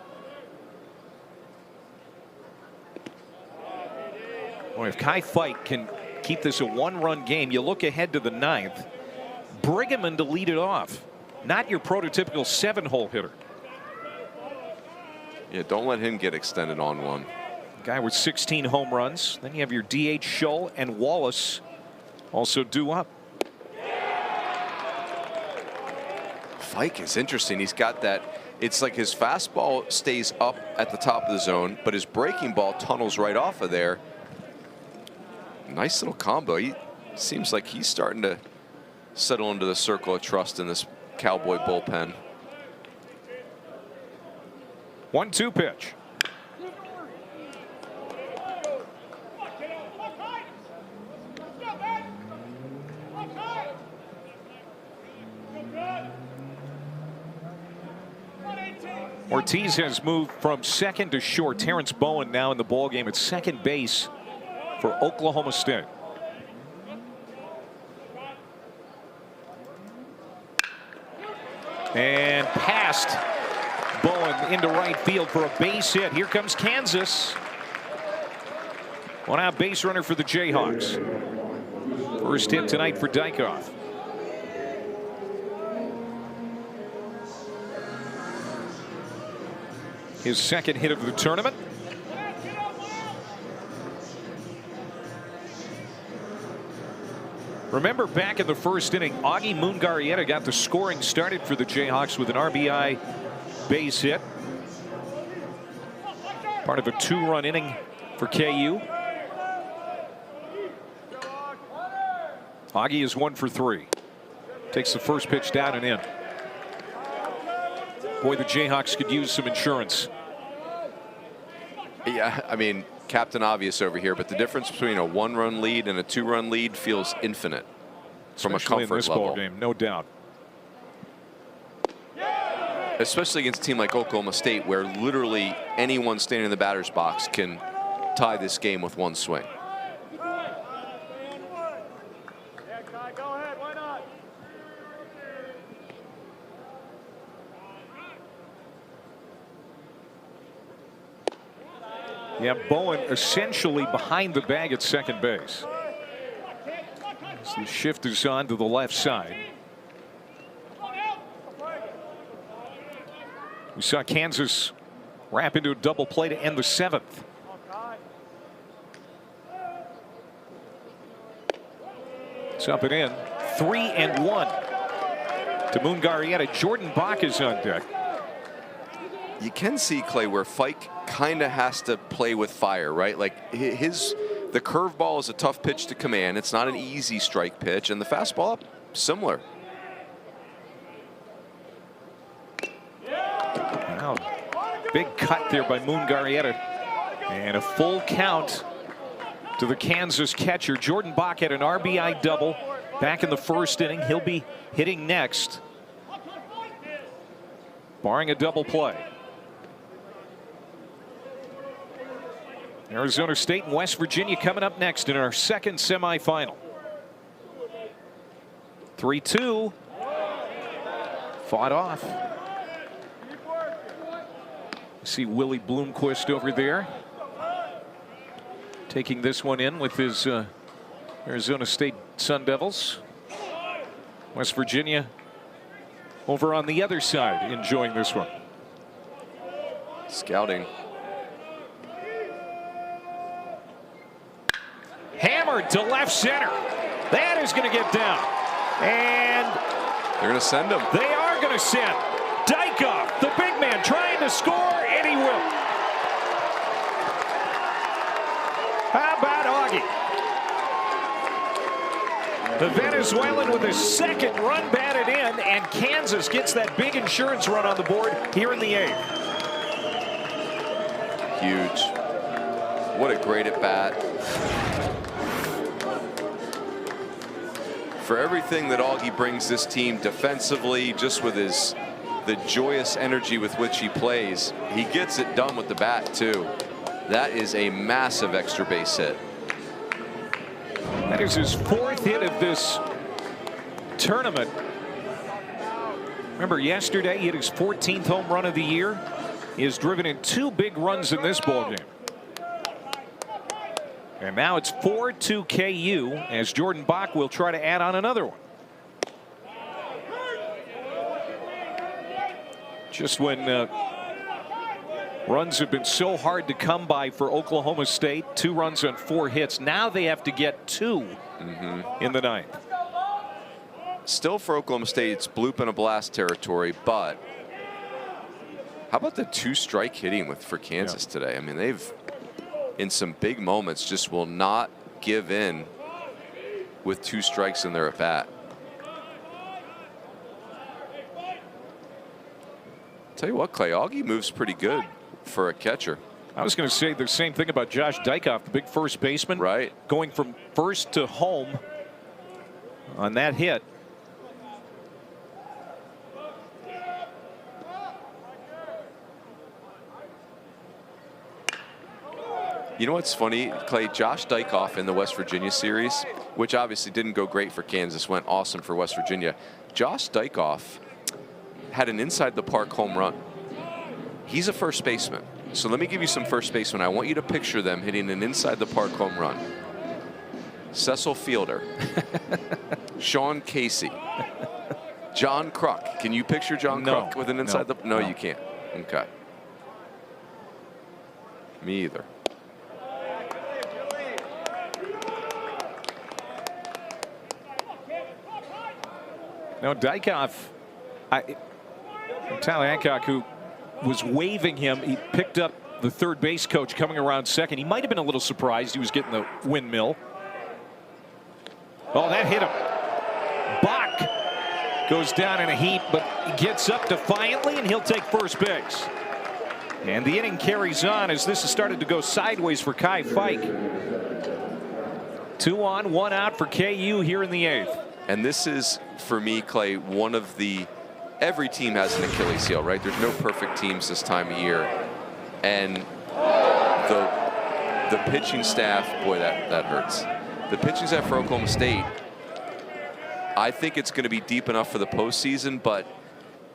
Boy, if Kai Fike can keep this a 1-run game, you look ahead to the 9th. Briggerman to lead it off. Not your prototypical 7-hole hitter. Yeah, don't let him get extended on one. Guy with 16 home runs. Then you have your DH Scholl and Wallace also due up. Fike is interesting. He's got that. It's like his fastball stays up at the top of the zone, but his breaking ball tunnels right off of there. Nice little combo. He seems like he's starting to settle into the circle of trust in this Cowboy bullpen. 1-2 pitch. Ortiz has moved from second to short. Terrence Bowen now in the ballgame at second base for Oklahoma State. And past Bowen into right field for a base hit. Here comes Kansas. One out base runner for the Jayhawks. First hit tonight for Dykhoff. His second hit of the tournament. Remember back in the first inning, Augie Moongarrieta got the scoring started for the Jayhawks with an RBI base hit. Part of a 2-run inning for KU. Augie is 1 for 3. Takes the first pitch down and in. Boy, the Jayhawks could use some insurance. Yeah, I mean, Captain Obvious over here, but the difference between a 1-run lead and a 2-run lead feels infinite from a comfort in this level. ball game, no doubt. Especially against a team like Oklahoma State, where literally anyone standing in the batter's box can tie this game with one swing. Yeah, Bowen essentially behind the bag at second base. As the shift is on to the left side. We saw Kansas wrap into a double play to end the 7th. It's up and in. 3-1 to Moongarrieta. Jordan Bach is on deck. You can see, Clay, where Fike kind of has to play with fire, right? Like the curveball is a tough pitch to command. It's not an easy strike pitch, and the fastball up similar. Wow. Big cut there by Moongarrieta. And a full count to the Kansas catcher. Jordan Bach had an RBI double back in the first inning. He'll be hitting next, barring a double play. Arizona State and West Virginia coming up next in our second semifinal. 3-2. Fought off. See Willie Bloomquist over there taking this one in with his Arizona State Sun Devils. West Virginia over on the other side enjoying this one. Scouting. Hammered to left center. That is going to get down. And they're going to send him. They are going to send Dykhoff, the big man, trying to score, and he will. How about Augie? The Venezuelan with his second run batted in, and Kansas gets that big insurance run on the board here in the 8th. Huge. What a great at bat. For everything that Augie brings this team defensively, just with the joyous energy with which he plays, he gets it done with the bat too. That is a massive extra base hit. That is his 4th hit of this tournament. Remember, yesterday he hit his 14th home run of the year. He has driven in 2 big runs in this ballgame. And now it's 4-2 KU as Jordan Bach will try to add on another one. Just when runs have been so hard to come by for Oklahoma State, 2 runs on 4 hits. Now they have to get 2 in the 9th. Still for Oklahoma State, it's bloop and a blast territory, but how about the 2-strike hitting for Kansas today? I mean, they've, in some big moments, just will not give in with 2 strikes in their at bat. Tell you what, Clay, Augie moves pretty good for a catcher. I was going to say the same thing about Josh Dykhoff, the big first baseman. Right. Going from first to home on that hit. You know what's funny, Clay? Josh Dykhoff in the West Virginia series, which obviously didn't go great for Kansas, went awesome for West Virginia. Josh Dykhoff had an inside the park home run. He's a first baseman. So let me give you some first basemen. I want you to picture them hitting an inside the park home run. Cecil Fielder, Sean Casey, John Kruk. Can you picture John Kruk with an inside No, you can't. Okay. Me either. Now Dykhoff, Tyler Hancock, who was waving him, he picked up the third base coach coming around second. He might have been a little surprised he was getting the windmill. Oh, that hit him. Bach goes down in a heap, but he gets up defiantly, and he'll take first base. And the inning carries on as this has started to go sideways for Kai Fike. 2 on, 1 out for KU here in the 8th. And this is, for me, Clay, one of the, every team has an Achilles heel, right? There's no perfect teams this time of year. And the pitching staff, boy, that hurts. The pitching staff for Oklahoma State, I think it's going to be deep enough for the postseason, but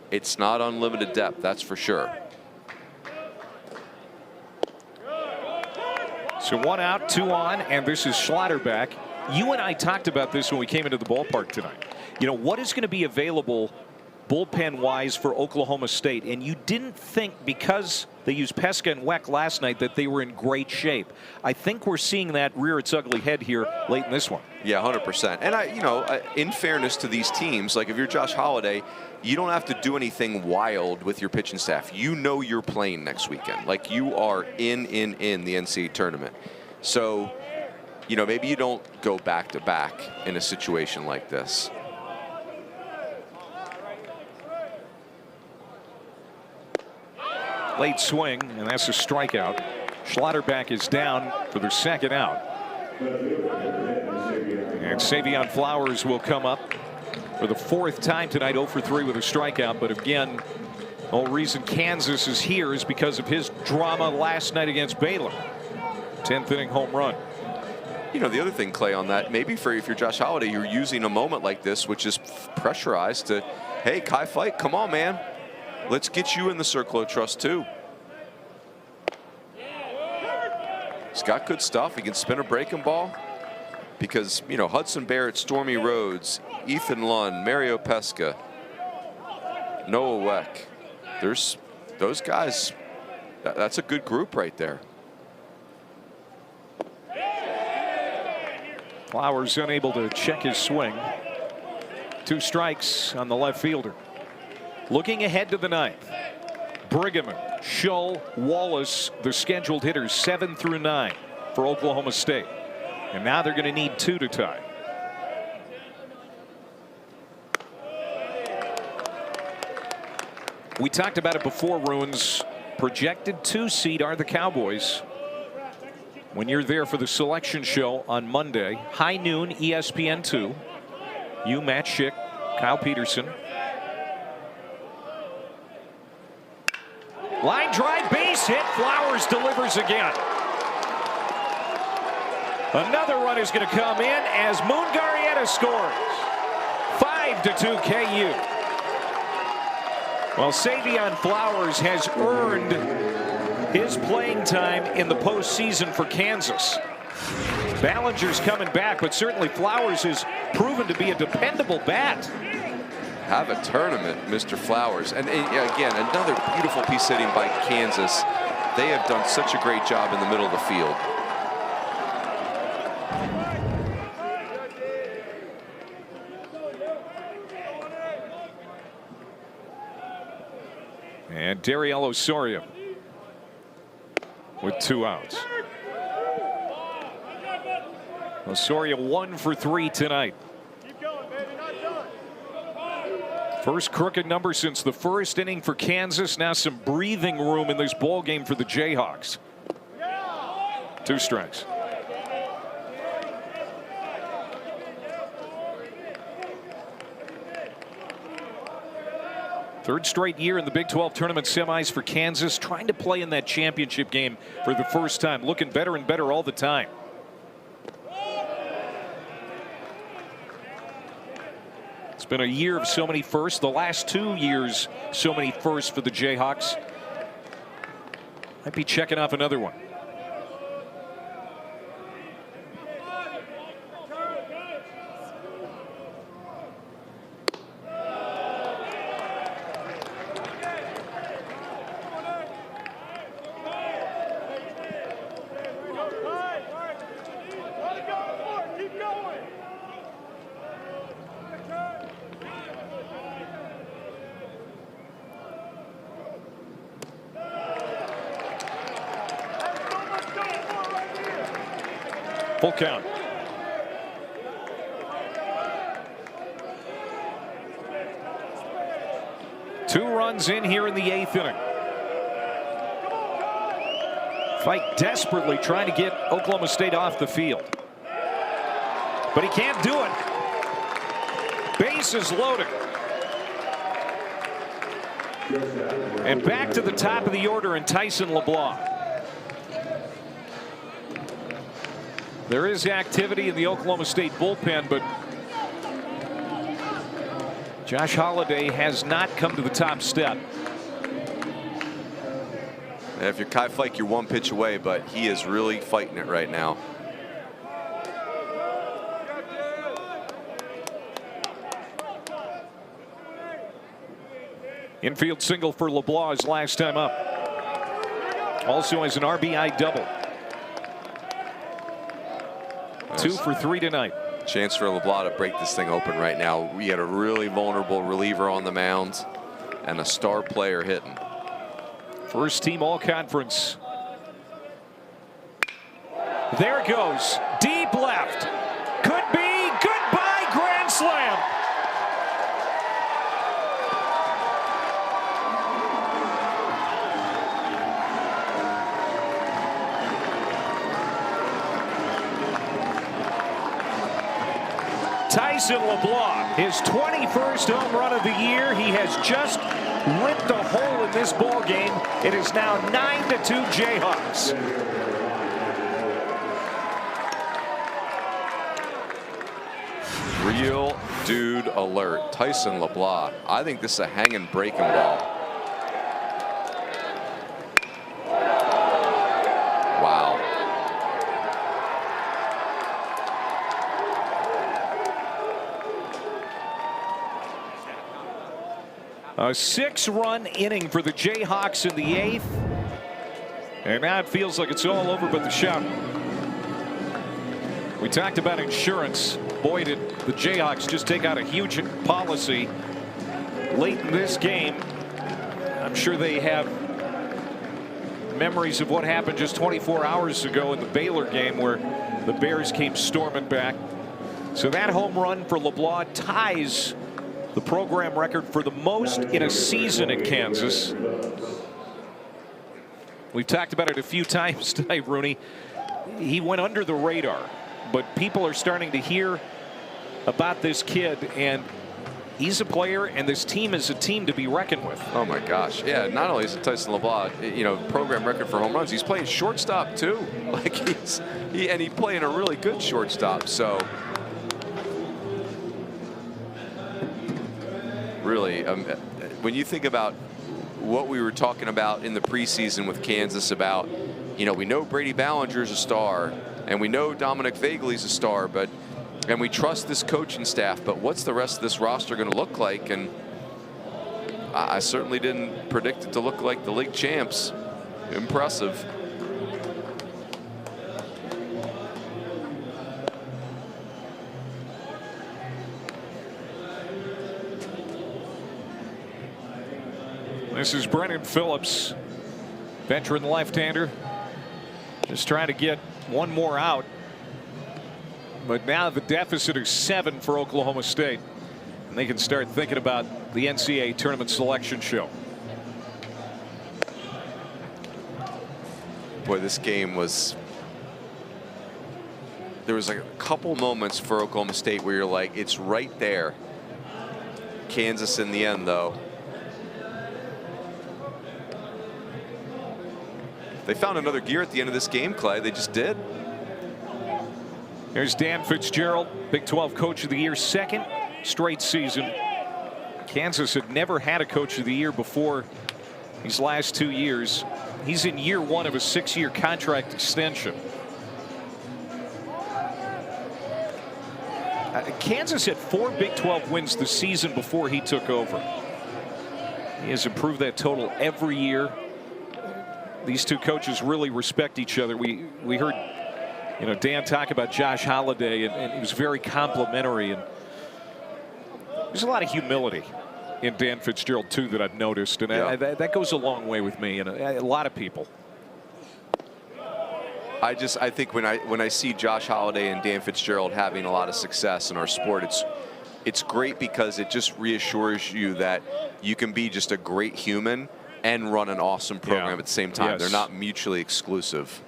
it's not unlimited depth, that's for sure. So 1 out, 2 on, and this is Schlotterbeck. You and I talked about this when we came into the ballpark tonight. You know, what is going to be available bullpen-wise for Oklahoma State? And you didn't think, because they used Pesca and Weck last night, that they were in great shape. I think we're seeing that rear its ugly head here late in this one. Yeah, 100%. And in fairness to these teams, like if you're Josh Holliday, you don't have to do anything wild with your pitching staff. You know you're playing next weekend. Like you are in the NCAA tournament. So, you know, maybe you don't go back-to-back in a situation like this. Late swing, and that's a strikeout. Schlotterbeck is down for their second out. And Savion Flowers will come up for the 4th time tonight, 0 for 3 with a strikeout. But again, the whole reason Kansas is here is because of his drama last night against Baylor. 10th inning home run. You know, the other thing, Clay, on that, maybe if you're Josh Holliday, you're using a moment like this, which is pressurized to, hey, Kai Fike, come on, man. Let's get you in the circle of trust, too. He's got good stuff. He can spin a breaking ball. Because, you know, Hudson Barrett, Stormy Rhodes, Ethan Lund, Mario Pesca, Noah Weck. There's those guys. That's a good group right there. Flowers unable to check his swing. 2 strikes on the left fielder. Looking ahead to the 9th. Briggerman, Shull, Wallace, the scheduled hitters 7 through 9 for Oklahoma State. And now they're going to need 2 to tie. We talked about it before, Ruins. Projected 2 seed are the Cowboys. When you're there for the selection show on Monday, high noon, ESPN 2. You, Matt Schick, Kyle Peterson. Line drive, base hit. Flowers delivers again. Another run is going to come in as Moongarieta scores. 5-2 KU. Well, Savion Flowers has earned his playing time in the postseason for Kansas. Ballinger's coming back, but certainly Flowers has proven to be a dependable bat. Have a tournament, Mr. Flowers. And again, another beautiful piece hitting by Kansas. They have done such a great job in the middle of the field. And Dariel Osorio with 2 outs. Osorio 1 for 3 tonight. First crooked number since the first inning for Kansas. Now some breathing room in this ball game for the Jayhawks. 2 strikes. Third straight year in the Big 12 tournament semis for Kansas, trying to play in that championship game for the first time, looking better and better all the time. It's been a year of so many firsts. The last 2 years, so many firsts for the Jayhawks. Might be checking off another one. Full count. Two runs in here in the 8th inning. Fight desperately trying to get Oklahoma State off the field. But he can't do it. Bases loaded. And back to the top of the order in Tyson LeBlanc. There is activity in the Oklahoma State bullpen, but Josh Holliday has not come to the top step. And if you're Kai Flake, you're 1 pitch away, but he is really fighting it right now. Infield single for LeBlanc his last time up. Also has an RBI double. 2 for 3 tonight. Chance for LeBlanc to break this thing open right now. We had a really vulnerable reliever on the mound and a star player hitting. First team all conference. There it goes. Deep left. Could be. Goodbye. Grand slam. Tyson LeBlanc, his 21st home run of the year. He has just ripped a hole in this ball game. It is now 9-2 Jayhawks. Real dude alert. Tyson LeBlanc. I think this is a hanging breaking ball. Wow. A 6-run inning for the Jayhawks in the 8th. And now it feels like it's all over but the shout. We talked about insurance. Boy, did the Jayhawks just take out a huge policy late in this game. I'm sure they have memories of what happened just 24 hours ago in the Baylor game where the Bears came storming back. So that home run for LeBlanc ties the program record for the most in a season at Kansas. We've talked about it a few times tonight, Rooney. He went under the radar, but people are starting to hear about this kid, and he's a player, and this team is a team to be reckoned with. Oh my gosh, yeah. Not only is it Tyson LeBlanc, you know, program record for home runs, he's playing shortstop too. Like he's playing a really good shortstop. So really, when you think about what we were talking about in the preseason with Kansas about, you know, we know Brady Ballinger's a star, and we know Dominic Vagley's a star, and we trust this coaching staff, but what's the rest of this roster going to look like? And I certainly didn't predict it to look like the league champs. Impressive. This is Brennan Phillips, veteran left-hander, just trying to get one more out. But now the deficit is 7 for Oklahoma State, and they can start thinking about the NCAA tournament selection show. Boy, this game was, there was like a couple moments for Oklahoma State where you're like, it's right there. Kansas in the end, though. They found another gear at the end of this game, Clay. They just did. There's Dan Fitzgerald, Big 12 Coach of the Year, 2nd straight season. Kansas had never had a Coach of the Year before these last 2 years. He's in year 1 of a 6-year contract extension. Kansas had 4 Big 12 wins the season before he took over. He has improved that total every year. These two coaches really respect each other. We heard, you know, Dan talk about Josh Holliday, and he was very complimentary. And there's a lot of humility in Dan Fitzgerald too that I've noticed, and yeah. that goes a long way with me and a lot of people. I think when I see Josh Holliday and Dan Fitzgerald having a lot of success in our sport, it's great because it just reassures you that you can be just a great human and run an awesome program at the same time. Yes. They're not mutually exclusive.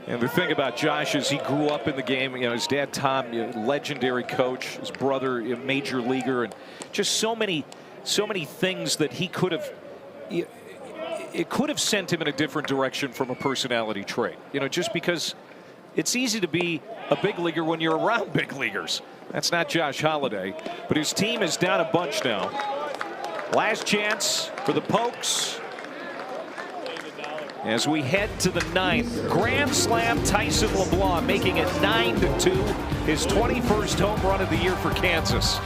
And the thing about Josh is he grew up in the game. You know, his dad Tom, you know, legendary coach, his brother, a major leaguer, and just so many things that he could have. It could have sent him in a different direction from a personality trait. You know, just because it's easy to be a big leaguer when you're around big leaguers. That's not Josh Holliday, but his team is down a bunch now. Last chance for the Pokes as we head to the 9th. Grand slam Tyson LeBlanc making it 9-2, his 21st home run of the year for Kansas.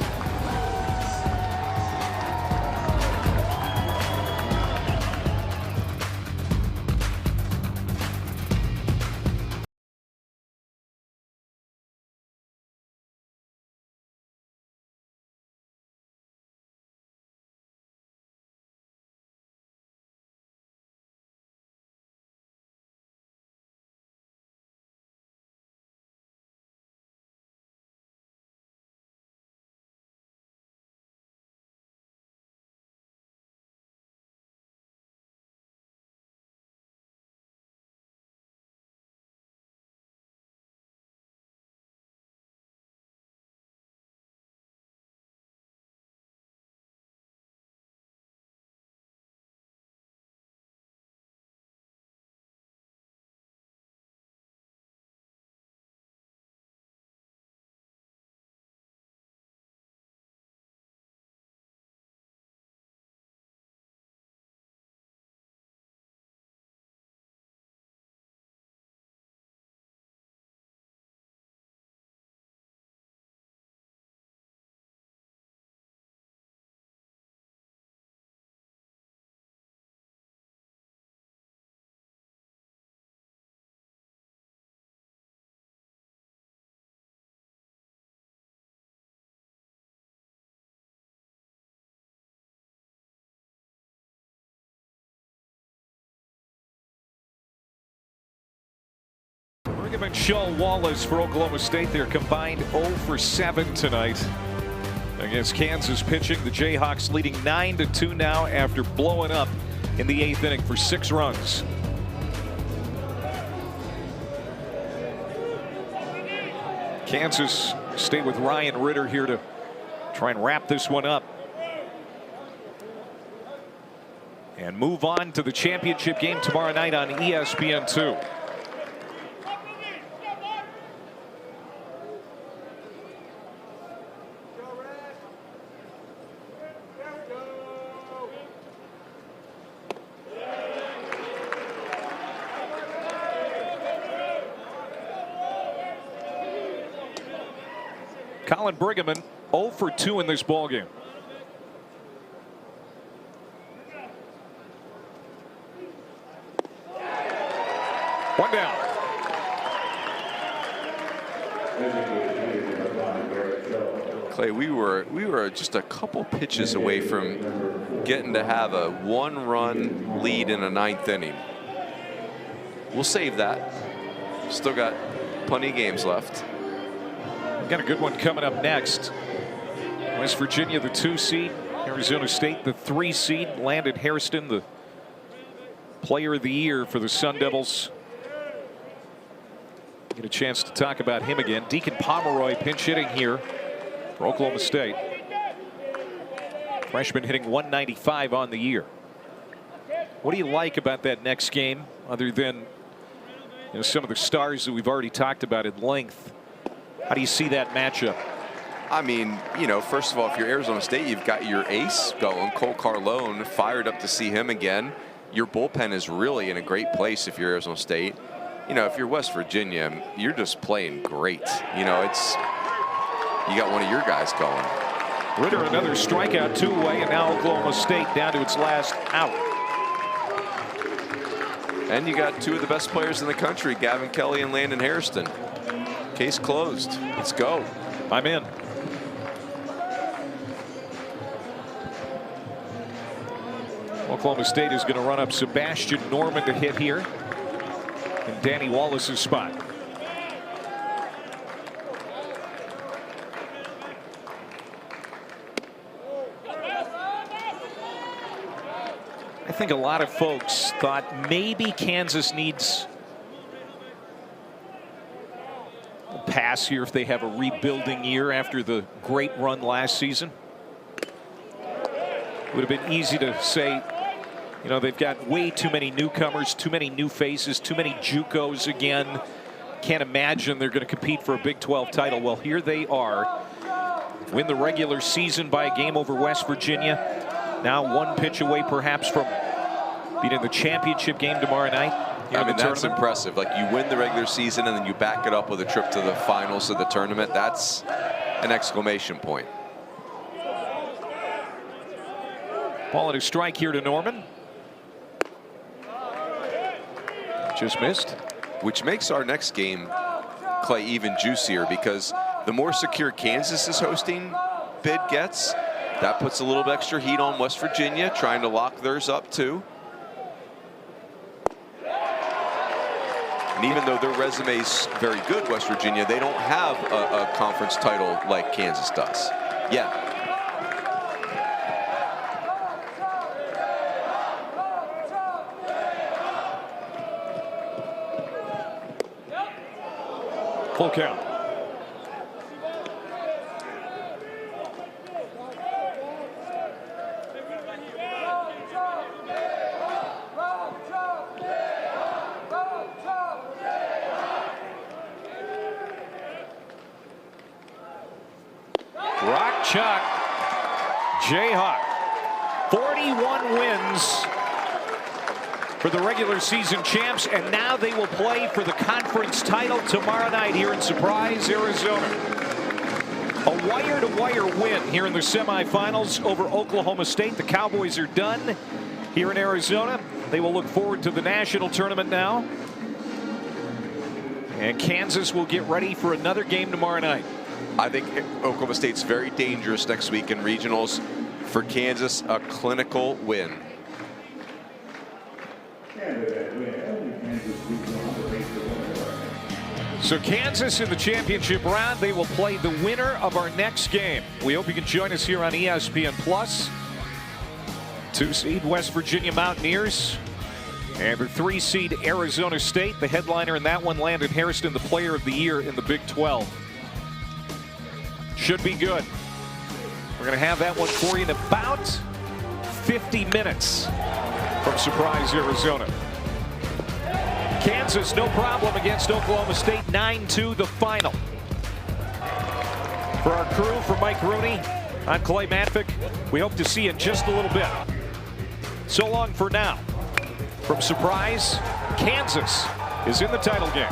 Brigham, Shaw, Wallace for Oklahoma State. They're combined 0 for 7 tonight against Kansas pitching. The Jayhawks leading 9-2 now after blowing up in the 8th inning for 6 runs. Kansas stay with Ryan Ritter here to try and wrap this one up and move on to the championship game tomorrow night on ESPN2. Colin Brigham 0 for 2 in this ballgame. One down. Clay, we were just a couple pitches away from getting to have a 1-run lead in a 9th inning. We'll save that. Still got plenty of games left. Got a good one coming up next. West Virginia, the 2 seed. Arizona State, the 3 seed. Landon Hairston, the player of the year for the Sun Devils. Get a chance to talk about him again. Deacon Pomeroy pinch hitting here for Oklahoma State. Freshman hitting 195 on the year. What do you like about that next game, other than some of the stars that we've already talked about at length? How do you see that matchup? I mean, first of all, if you're Arizona State, you've got your ace going, Cole Carlone, fired up to see him again. Your bullpen is really in a great place if you're Arizona State. If you're West Virginia, you're just playing great. You got one of your guys going. Ritter, another strikeout, 2-away, and now Oklahoma State down to its last out. And you got 2 of the best players in the country, Gavin Kelly and Landon Hairston. Case closed. Let's go. I'm in. Oklahoma State is going to run up Sebastian Norman to hit here in Danny Wallace's spot. I think a lot of folks thought maybe Kansas needs a pass here if they have a rebuilding year after the great run last season. It would have been easy to say, they've got way too many newcomers, too many new faces, too many JUCOs again. Can't imagine they're going to compete for a Big 12 title. Well, here they are. Win the regular season by a game over West Virginia. Now 1 pitch away perhaps from being in the championship game tomorrow night. I mean, that's impressive. Like, you win the regular season and then you back it up with a trip to the finals of the tournament. That's an exclamation point. Ball and a strike here to Norman. Just missed. Which makes our next game, Clay, even juicier, because the more secure Kansas is hosting bid gets, that puts a little bit extra heat on West Virginia, trying to lock theirs up too. And even though their resume is very good, West Virginia, they don't have a conference title like Kansas does. Yeah. Full count. Rock Chalk Jayhawk, 41 wins for the regular season champs, and now they will play for the conference title tomorrow night here in Surprise, Arizona. A wire-to-wire win here in the semifinals over Oklahoma State. The Cowboys are done here in Arizona. They will look forward to the national tournament now. And Kansas will get ready for another game tomorrow night. I think Oklahoma State's very dangerous next week in regionals. For Kansas, a clinical win. So Kansas in the championship round, they will play the winner of our next game. We hope you can join us here on ESPN Plus. 2-seed West Virginia Mountaineers and the 3-seed Arizona State. The headliner in that one, Landon Harrison, the player of the year in the Big 12. Should be good. We're going to have that one for you in about 50 minutes from Surprise, Arizona. Kansas, no problem against Oklahoma State, 9-2 the final. For our crew, for Mike Rooney, I'm Clay Matvick. We hope to see you in just a little bit. So long for now. From Surprise, Kansas is in the title game.